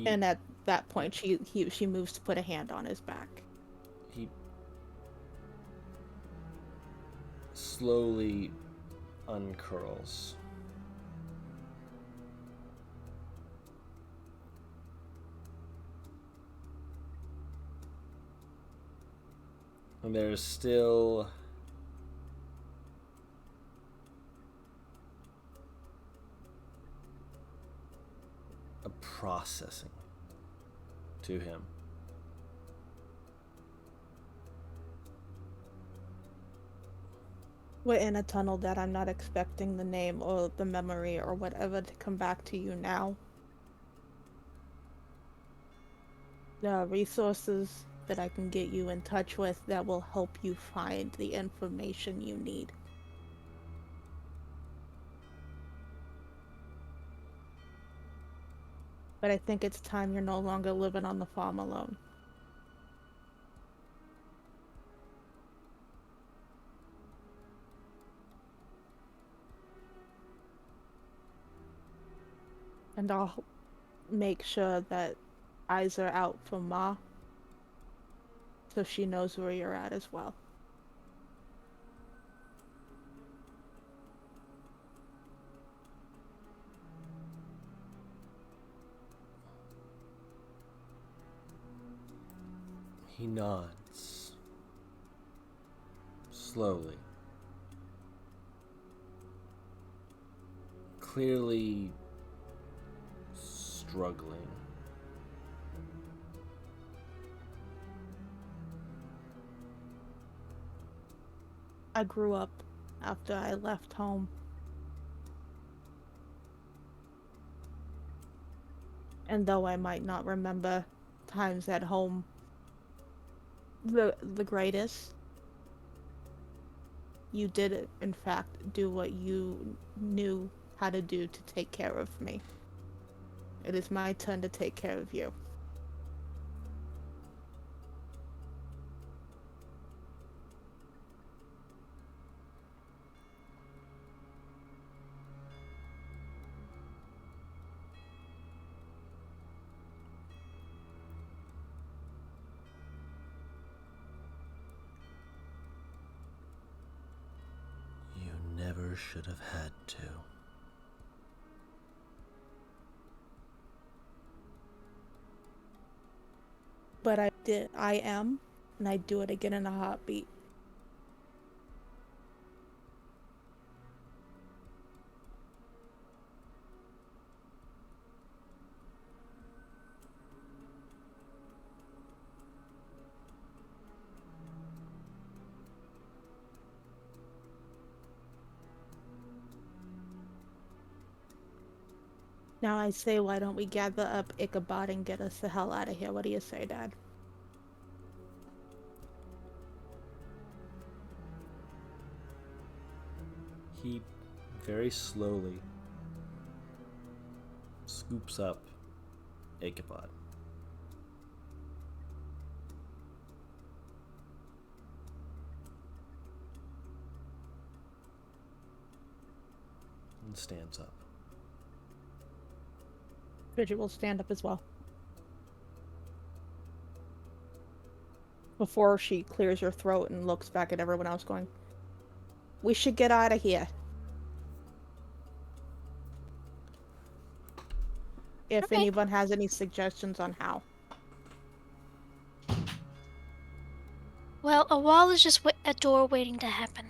And at that point, she moves to put a hand on his back. He slowly uncurls. And there's still a processing to him. We're in a tunnel that I'm not expecting the name or the memory or whatever to come back to you now. There are resources that I can get you in touch with that will help you find the information you need. But I think it's time you're no longer living on the farm alone. And I'll make sure that eyes are out for Ma, so she knows where you're at as well. He nods. slowly. Clearly struggling. I grew up after I left home. And though I might not remember times at home the greatest, you did in fact do what you knew how to do to take care of me. It is my turn to take care of you. You never should have had to. But I did. I am, and I'd do it again in a heartbeat. Now I say, why don't we gather up Ichabod and get us the hell out of here? What do you say, Dad? He very slowly scoops up Ichabod. And stands up. Bridget will stand up as well. Before she clears her throat and looks back at everyone else going, we should get out of here. If Okay. anyone has any suggestions on how. Well, a wall is just a door waiting to happen.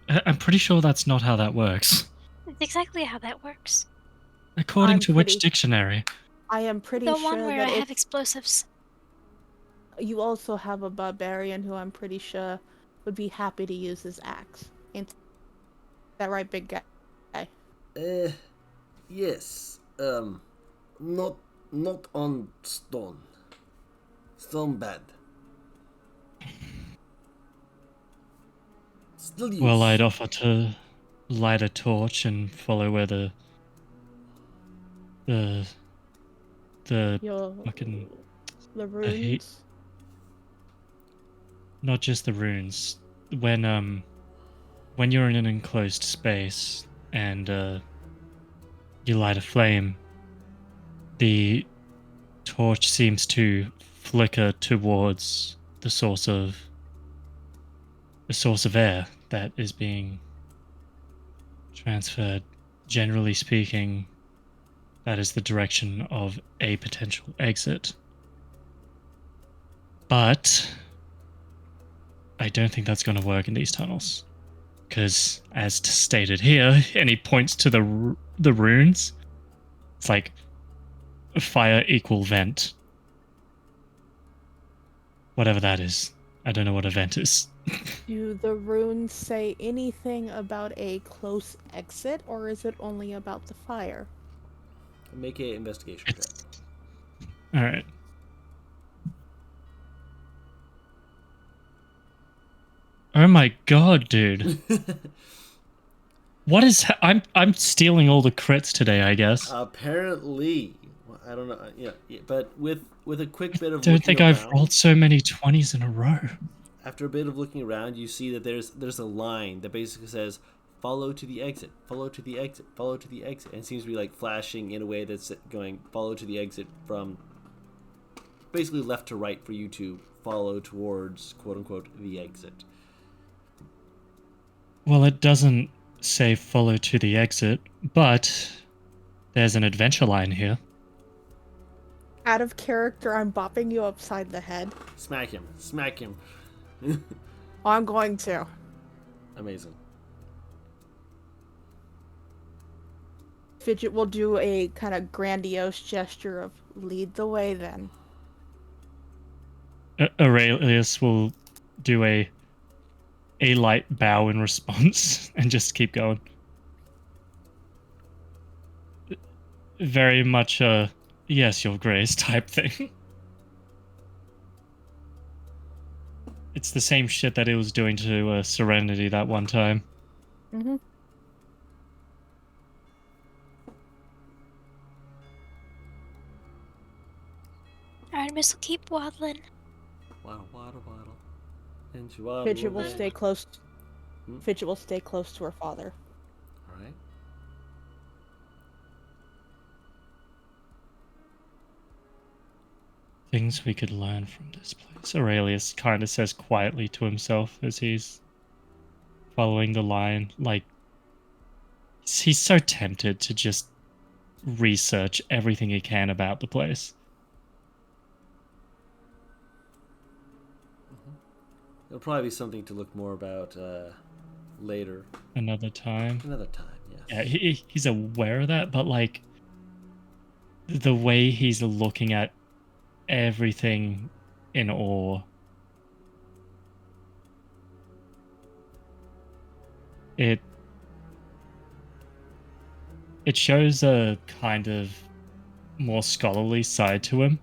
I'm pretty sure that's not how that works. It's exactly how that works. According I'm to which pretty- dictionary? I am pretty The sure one where that I if have explosives. you also have a barbarian who I'm pretty sure would be happy to use his axe. Ain't that right, big guy? Yes. Not on stone. Stone bad. Still use. Well, I'd offer to light a torch and follow where the Your fucking the I hate- runes. not just the runes. When you're in an enclosed space and you light a flame, the torch seems to flicker towards the source of air that is being transferred. Generally speaking, that is the direction of a potential exit. But I don't think that's going to work in these tunnels. Because, as stated here, and he points to the runes, it's like fire equal vent. Whatever that is. I don't know what a vent is. Do the runes say anything about a close exit, or is it only about the fire? Make an investigation check. Alright. Oh my god, dude. What is... I'm stealing all the crits today, I guess. Apparently, well, I don't know. Yeah, but with a quick bit of I don't looking think around, I've rolled so many 20s in a row. after a bit of looking around, you see that there's a line that basically says, "Follow to the exit, follow to the exit, follow to the exit," and it seems to be like flashing in a way that's going follow to the exit from basically left to right for you to follow towards quote unquote the exit. Well, it doesn't say follow to the exit, but there's an adventure line here. Out of character, I'm bopping you upside the head. Smack him. Smack him. I'm going to. Amazing. Fidget will do a kind of grandiose gesture of lead the way then. Aurelius will do a light bow in response and just keep going. Very much a yes, your grace type thing. It's the same shit that it was doing to Serenity that one time. Mm-hmm. Artemis will keep waddling. Waddle, waddle, waddle. And she waddle Fidget will away. stay close. Hmm? Fidget will stay close to her father. All right. Things we could learn from this place. Aurelius kind of says quietly to himself as he's following the line. Like, he's so tempted to just research everything he can about the place. It'll probably be something to look more about later. Another time. Another time, yes. Yeah, he's aware of that, but like the way he's looking at everything in awe. It shows a kind of more scholarly side to him.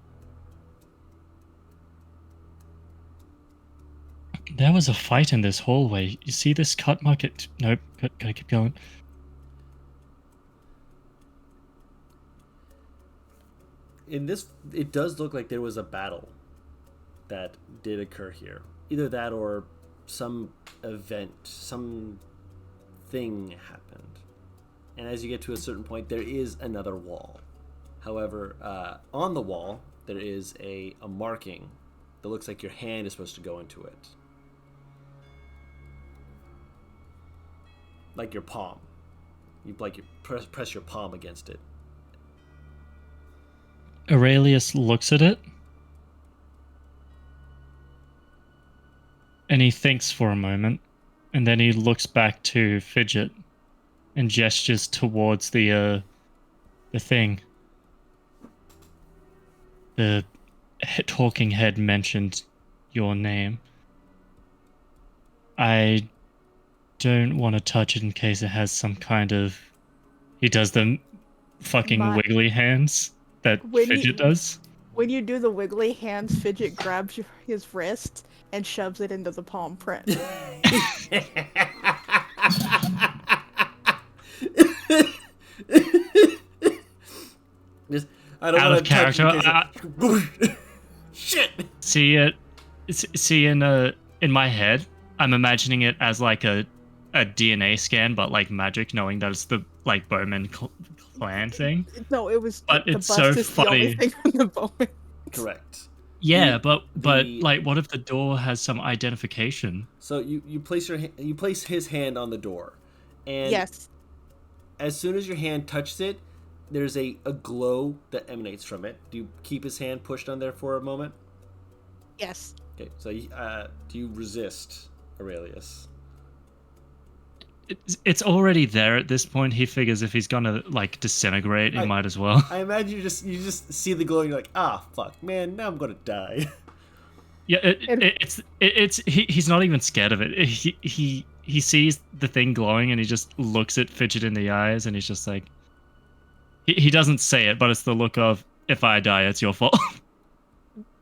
There was a fight in this hallway. You see this cut market? Nope, gotta keep going. In this, it does look like there was a battle that did occur here. Either that or some event, some thing happened. And as you get to a certain point, there is another wall. However, on the wall, there is a marking that looks like your hand is supposed to go into it. Like your palm. You press your palm against it. Aurelius looks at it. And he thinks for a moment. And then he looks back to Fidget and gestures towards the thing. The talking head mentioned your name. I don't want to touch it in case it has some kind of... He does the fucking wiggly hands that Fidget does. When you do the wiggly hands, Fidget grabs his wrist and shoves it into the palm print. Just, I don't Out want of to touch character. Shit. See in my head, I'm imagining it as like a DNA scan, but like magic, knowing that it's the like Bowman clan thing. No, it was. But the it's bust so is the only funny. thing from the Bowman. Correct. Yeah, but like, what if the door has some identification? So you place his hand on the door, and Yes. as soon as your hand touches it, there's a glow that emanates from it. Do you keep his hand pushed on there for a moment? Yes. Okay, so do you resist, Aurelius? It's already there at this point. He figures if he's gonna like disintegrate, he might as well. I imagine you just see the glow and you're like, fuck, man, now I'm gonna die. Yeah, he's not even scared of it. He sees the thing glowing and he just looks at Fidget in the eyes and he's just like, he doesn't say it, but it's the look of, if I die, it's your fault.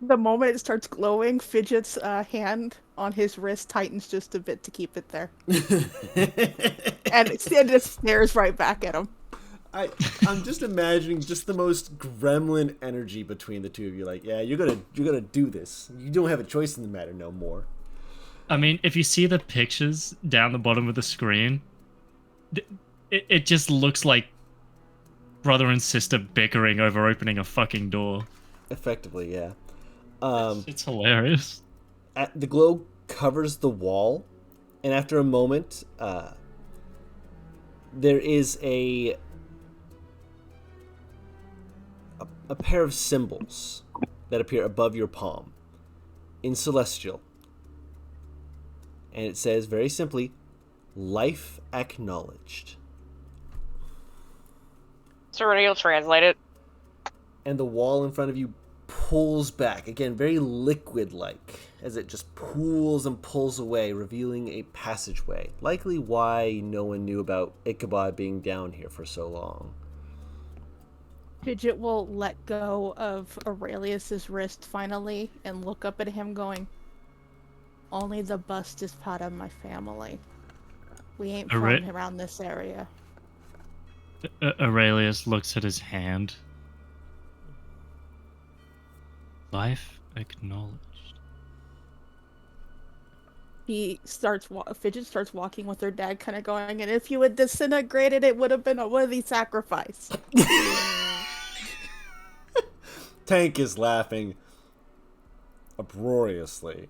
The moment it starts glowing, Fidget's hand on his wrist tightens just a bit to keep it there. and it just stares right back at him. I'm just imagining just the most gremlin energy between the two of you. Like, yeah, you're gonna do this. You don't have a choice in the matter no more. I mean, if you see the pictures down the bottom of the screen, it just looks like brother and sister bickering over opening a fucking door. Effectively, yeah. It's hilarious. The glow covers the wall, and after a moment, there is a a pair of symbols that appear above your palm in Celestial. And it says very simply, life acknowledged. So Renee will translate it. And the wall in front of you pulls back. Again, very liquid-like, as it just pools and pulls away, revealing a passageway. Likely why no one knew about Ichabod being down here for so long. Fidget will let go of Aurelius's wrist finally and look up at him going, only the bust is part of my family. We ain't from around this area. Aurelius looks at his hand. Life acknowledged. Fidget starts walking with her dad, kind of going, and if you had disintegrated, it would have been a worthy sacrifice. Tank is laughing uproariously.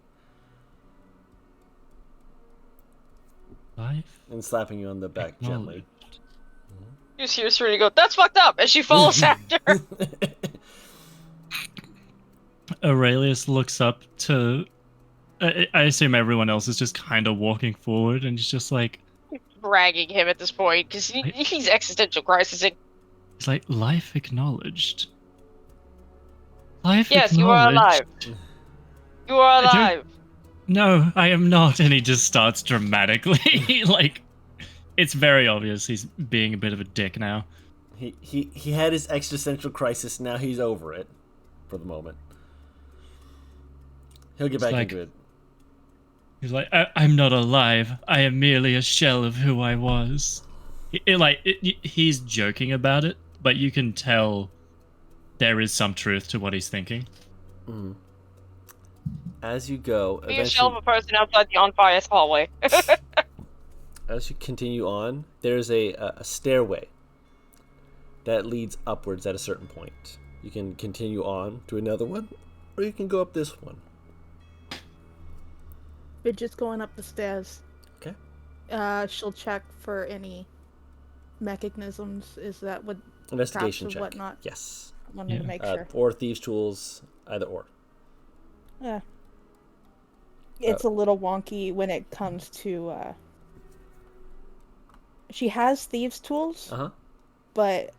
Life and slapping you on the back gently. You just hear Serena go, "That's fucked up," as she falls after. Aurelius looks up to. I assume everyone else is just kind of walking forward, and he's just like bragging him at this point because he's existential crisising. He's like, life acknowledged. Life yes, acknowledged. you are alive. You are alive. No, I am not. And he just starts dramatically. Like, it's very obvious he's being a bit of a dick now. He had his existential crisis. Now he's over it for the moment. He'll get back into it. He's like, I'm not alive. I am merely a shell of who I was. He's joking about it, but you can tell there is some truth to what he's thinking. Mm. As you go, be a shell of a person outside the on-fire hallway. As you continue on, there's a stairway that leads upwards at a certain point. You can continue on to another one, or you can go up this one. Fidget's going up the stairs. Okay. She'll check for any mechanisms. Is that what? Investigation check. Whatnot? Yes. I wanted to make sure. Or thieves' tools, either or. Yeah. It's a little wonky when it comes to. She has thieves' tools. But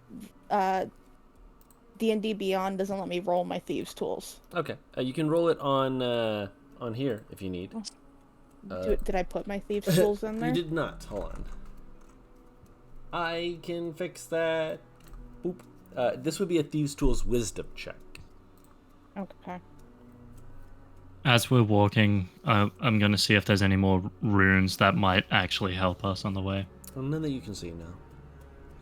D&D Beyond doesn't let me roll my thieves' tools. Okay. You can roll it on here if you need. Did I put my thieves' tools in there? You did not. Hold on. I can fix that. Oop. This would be a thieves' tools wisdom check. Okay. As we're walking, I'm going to see if there's any more runes that might actually help us on the way. Well, none that you can see now.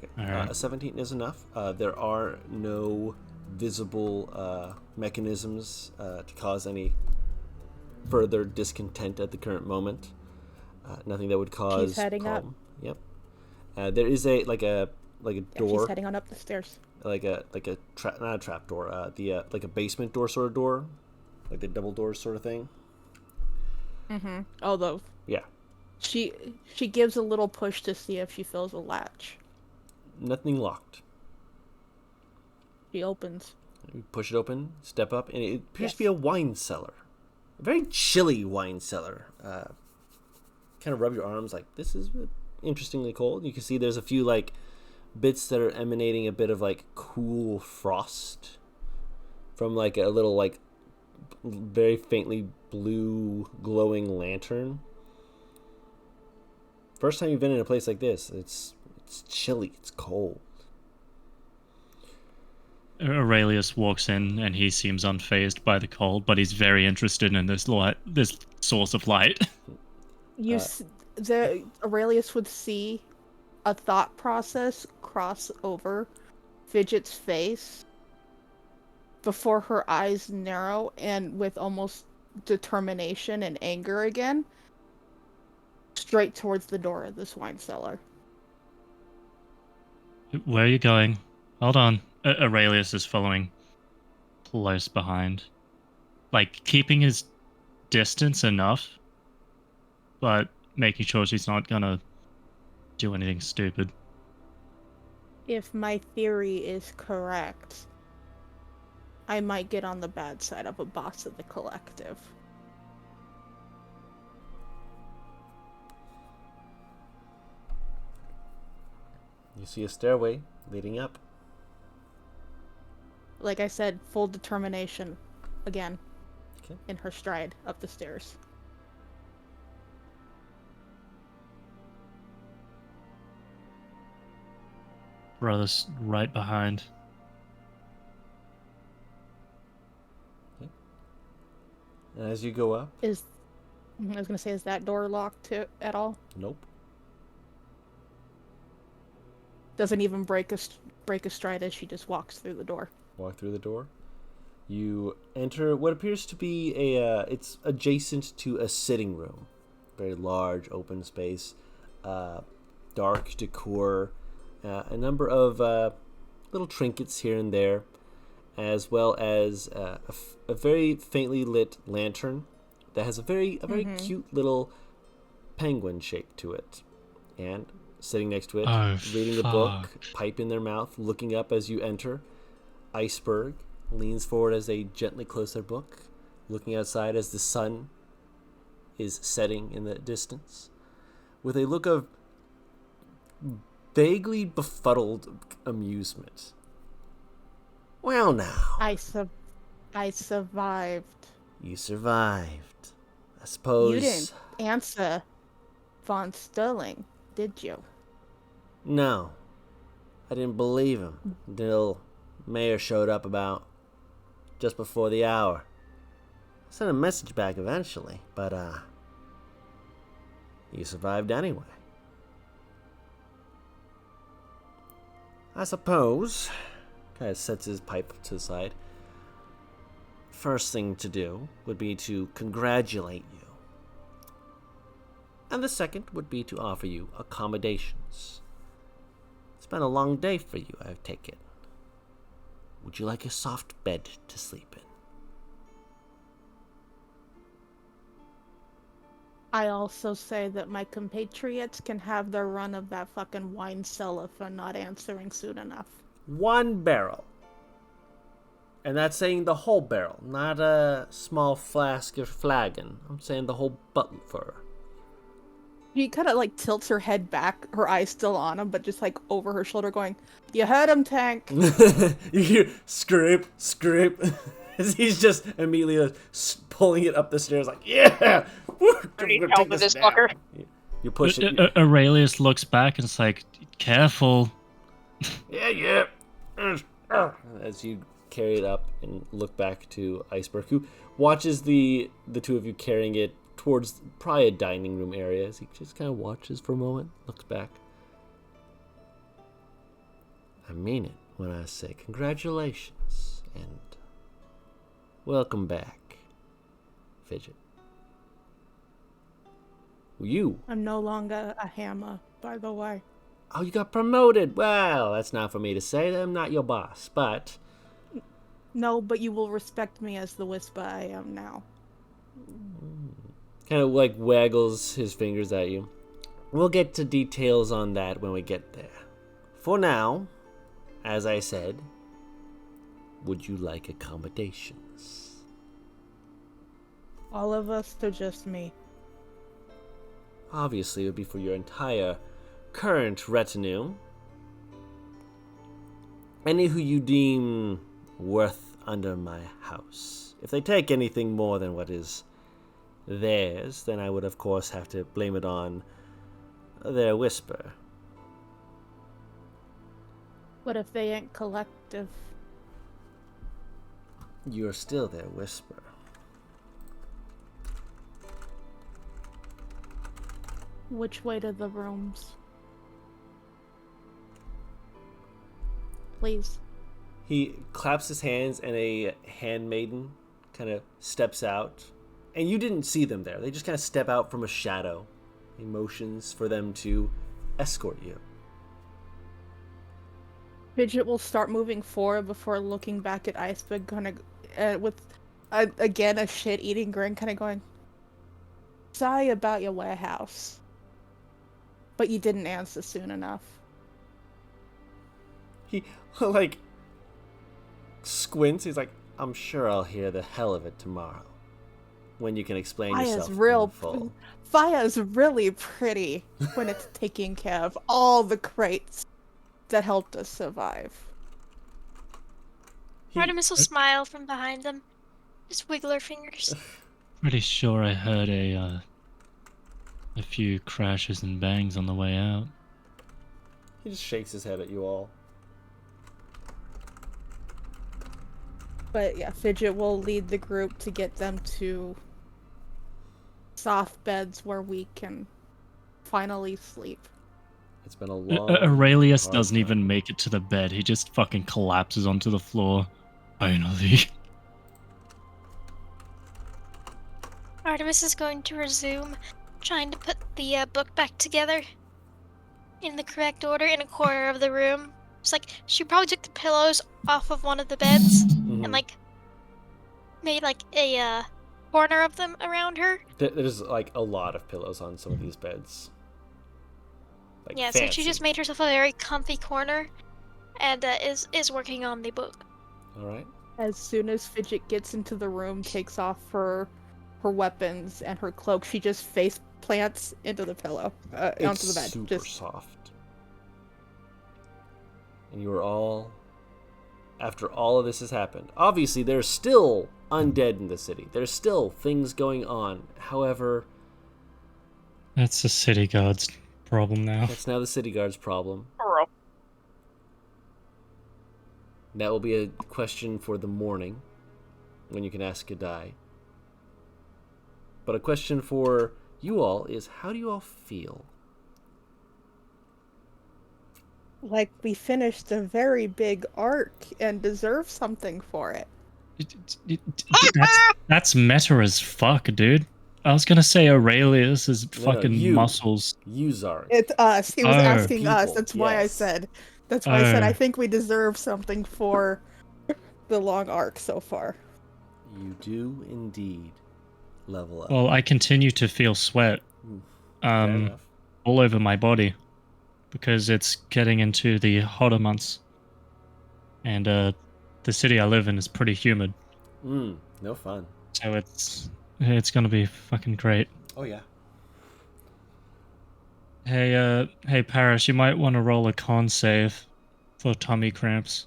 Okay. All right. A 17 is enough. There are no visible mechanisms to cause any further discontent at the current moment. Nothing that would cause She's heading problem. up. Yep. There is a door. She's heading on up the stairs. Not a trap door. Like a basement door sort of door, like the double doors sort of thing. Mm-hmm. Although. Yeah. She gives a little push to see if she feels a latch. Nothing locked. She opens. You push it open, step up, and it appears to be a wine cellar. A very chilly wine cellar. Kind of rub your arms like, this is interestingly cold. You can see there's a few like bits that are emanating a bit of like cool frost from like a little like very faintly blue glowing lantern. First time you've been in a place like this, it's chilly, it's cold. Aurelius walks in and he seems unfazed by the cold, but he's very interested in this source of light. Aurelius would see a thought process cross over Fidget's face before her eyes narrow, and with almost determination and anger again, straight towards the door of this wine cellar. Where are you going? Hold on. Aurelius is following close behind. Like, keeping his distance enough, but making sure she's not gonna do anything stupid. If my theory is correct, I might get on the bad side of a boss of the collective. You see a stairway leading up. Like I said, full determination again. Okay. In her stride up the stairs. Brother's right behind. And as you go up, I was gonna say, is that door locked too at all? nope. Doesn't even break a stride as she just walks through the door. Walk through the door. You enter what appears to be it's adjacent to a sitting room. Very large, open space, dark decor, a number of little trinkets here and there, as well as a very faintly lit lantern that has a very cute little penguin shape to it. And sitting next to it, reading a book, pipe in their mouth, looking up as you enter, Iceberg leans forward as they gently close their book, looking outside as the sun is setting in the distance, with a look of vaguely befuddled amusement. Well now. I survived. You survived. I suppose... You didn't answer Von Sterling, did you? No. I didn't believe him until Mayor showed up about just before the hour. I sent a message back eventually, but you survived anyway. I suppose, kind of sets his pipe to the side, first thing to do would be to congratulate you. And the second would be to offer you accommodations. It's been a long day for you, I take it. Would you like a soft bed to sleep in? I also say that my compatriots can have their run of that fucking wine cellar for not answering soon enough. 1 barrel. And that's saying the whole barrel, not a small flask or flagon. I'm saying the whole butler. She kind of like tilts her head back, her eyes still on him, but just like over her shoulder going, "You heard him, Tank." You hear scrape, scrape. As he's just immediately pulling it up the stairs like, yeah! I need help with this fucker. You push it. Aurelius looks back and is like, careful. Yeah. As you carry it up and look back to Iceberg, who watches the two of you carrying it towards probably a dining room area. As he just kind of watches for a moment, looks back. I mean it when I say congratulations and welcome back, Fidget. You. I'm no longer a hammer, by the way. Oh, you got promoted. Well, that's not for me to say. I'm not your boss, but... No, but you will respect me as the Whisper I am now. Kind of like waggles his fingers at you. We'll get to details on that when we get there. For now, as I said, would you like accommodations? All of us or just me? Obviously, it would be for your entire current retinue. Any who you deem worth under my house. If they take anything more than what is theirs, then I would of course have to blame it on their whisper. What if they ain't collective? You're still their whisper. Which way to the rooms? Please. He claps his hands and a handmaiden kind of steps out. And you didn't see them there. They just kind of step out from a shadow. He motions for them to escort you. Fidget will start moving forward before looking back at Iceberg, kind of with, again, a shit-eating grin, kind of going, "Sorry about your warehouse, but you didn't answer soon enough." He, like, squints. He's like, I'm sure I'll hear the hell of it tomorrow. When you can explain Faya's yourself real. in full. Faya's really pretty when it's taking care of all the crates that helped us survive. Artemis will smile from behind them. Just wiggle her fingers. Pretty sure I heard a few crashes and bangs on the way out. He just shakes his head at you all. But yeah, Fidget will lead the group to get them to soft beds where we can finally sleep. It's been a long. Aurelius hard doesn't time. even make it to the bed. He just fucking collapses onto the floor. Finally. Artemis is going to resume trying to put the book back together in the correct order in a corner of the room. It's like she probably took the pillows off of one of the beds and like made like a corner of them around her. There's like a lot of pillows on some of these beds. Like, Yeah, fancy. so she just made herself a very comfy corner and is working on the book. All right. As soon as Fidget gets into the room, takes off her weapons and her cloak, she just face plants into the pillow, onto the bed. Super Just soft. And you are all, after all of this has happened, obviously there's still undead in the city. There's still things going on. However, That's the city guard's problem now. that's now the city guard's problem. Girl. That will be a question for the morning, when you can ask Gadai. But a question for you all is, how do you all feel? like we finished a very big arc and deserve something for it. That's meta as fuck, dude. I was gonna say Aurelius's No, fucking you. muscles. You, Zark. It's us. He was Oh, asking us. people, That's why I yes. said. That's why I said Oh. I think we deserve something for the long arc so far. You do indeed level up. Well, I continue to feel sweat Fair enough. all over my body because it's getting into the hotter months, and the city I live in is pretty humid, No fun. so it's gonna be fucking great. Oh yeah. Hey Paris, you might want to roll a con save for tummy cramps.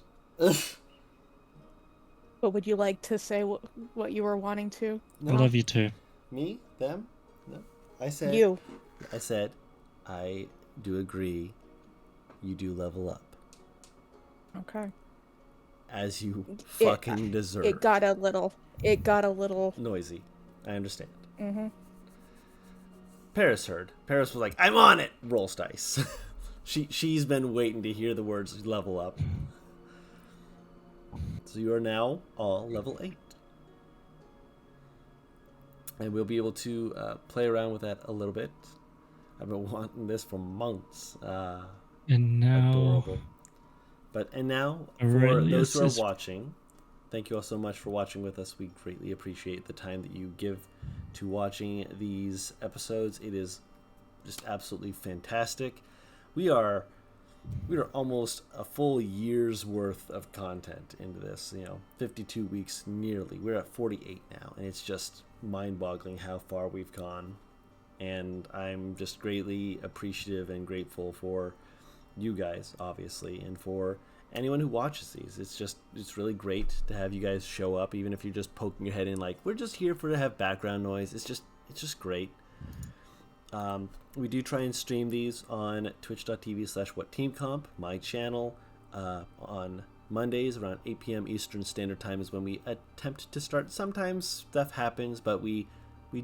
But would you like to say what you were wanting to? No. I love you too. Me? Them? No. I said. You. I said, I do agree. You do level up, Okay. as you fucking deserve. It got a little Noisy. I understand. Mm-hmm. Paris heard. Paris was like, "I'm on it." Rolls dice. She's been waiting to hear the words "level up." So you are now all level 8. And we'll be able to play around with that a little bit. I've been wanting this for months. And now, Adorable. And now, for Aurelius those who are is- watching, thank you all so much for watching with us. We greatly appreciate the time that you give to watching these episodes. It is just absolutely fantastic. We are almost a full year's worth of content into this, 52 weeks nearly. We're at 48 now, and it's just mind-boggling how far we've gone. And I'm just greatly appreciative and grateful for you guys, obviously, and for anyone who watches these. It's really great to have you guys show up, even if you're just poking your head in like, we're just here to have background noise. It's just great. We do try and stream these on twitch.tv/WhatTeamComp, my channel. On Mondays around 8 p.m. Eastern Standard Time is when we attempt to start. Sometimes stuff happens, but we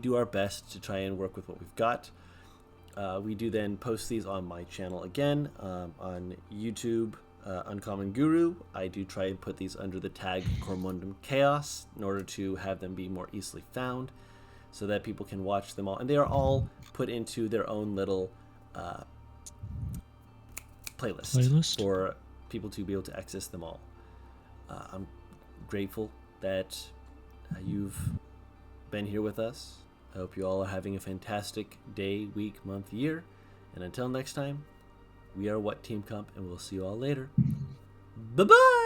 do our best to try and work with what we've got. We do then post these on my channel again, on YouTube, Uncommon Guru. I do try and put these under the tag Cormundum Chaos in order to have them be more easily found, so that people can watch them all. And they are all put into their own little playlist for people to be able to access them all. I'm grateful that you've been here with us. I hope you all are having a fantastic day, week, month, year. And until next time, we are WhatTeamComp, and we'll see you all later. Bye-bye!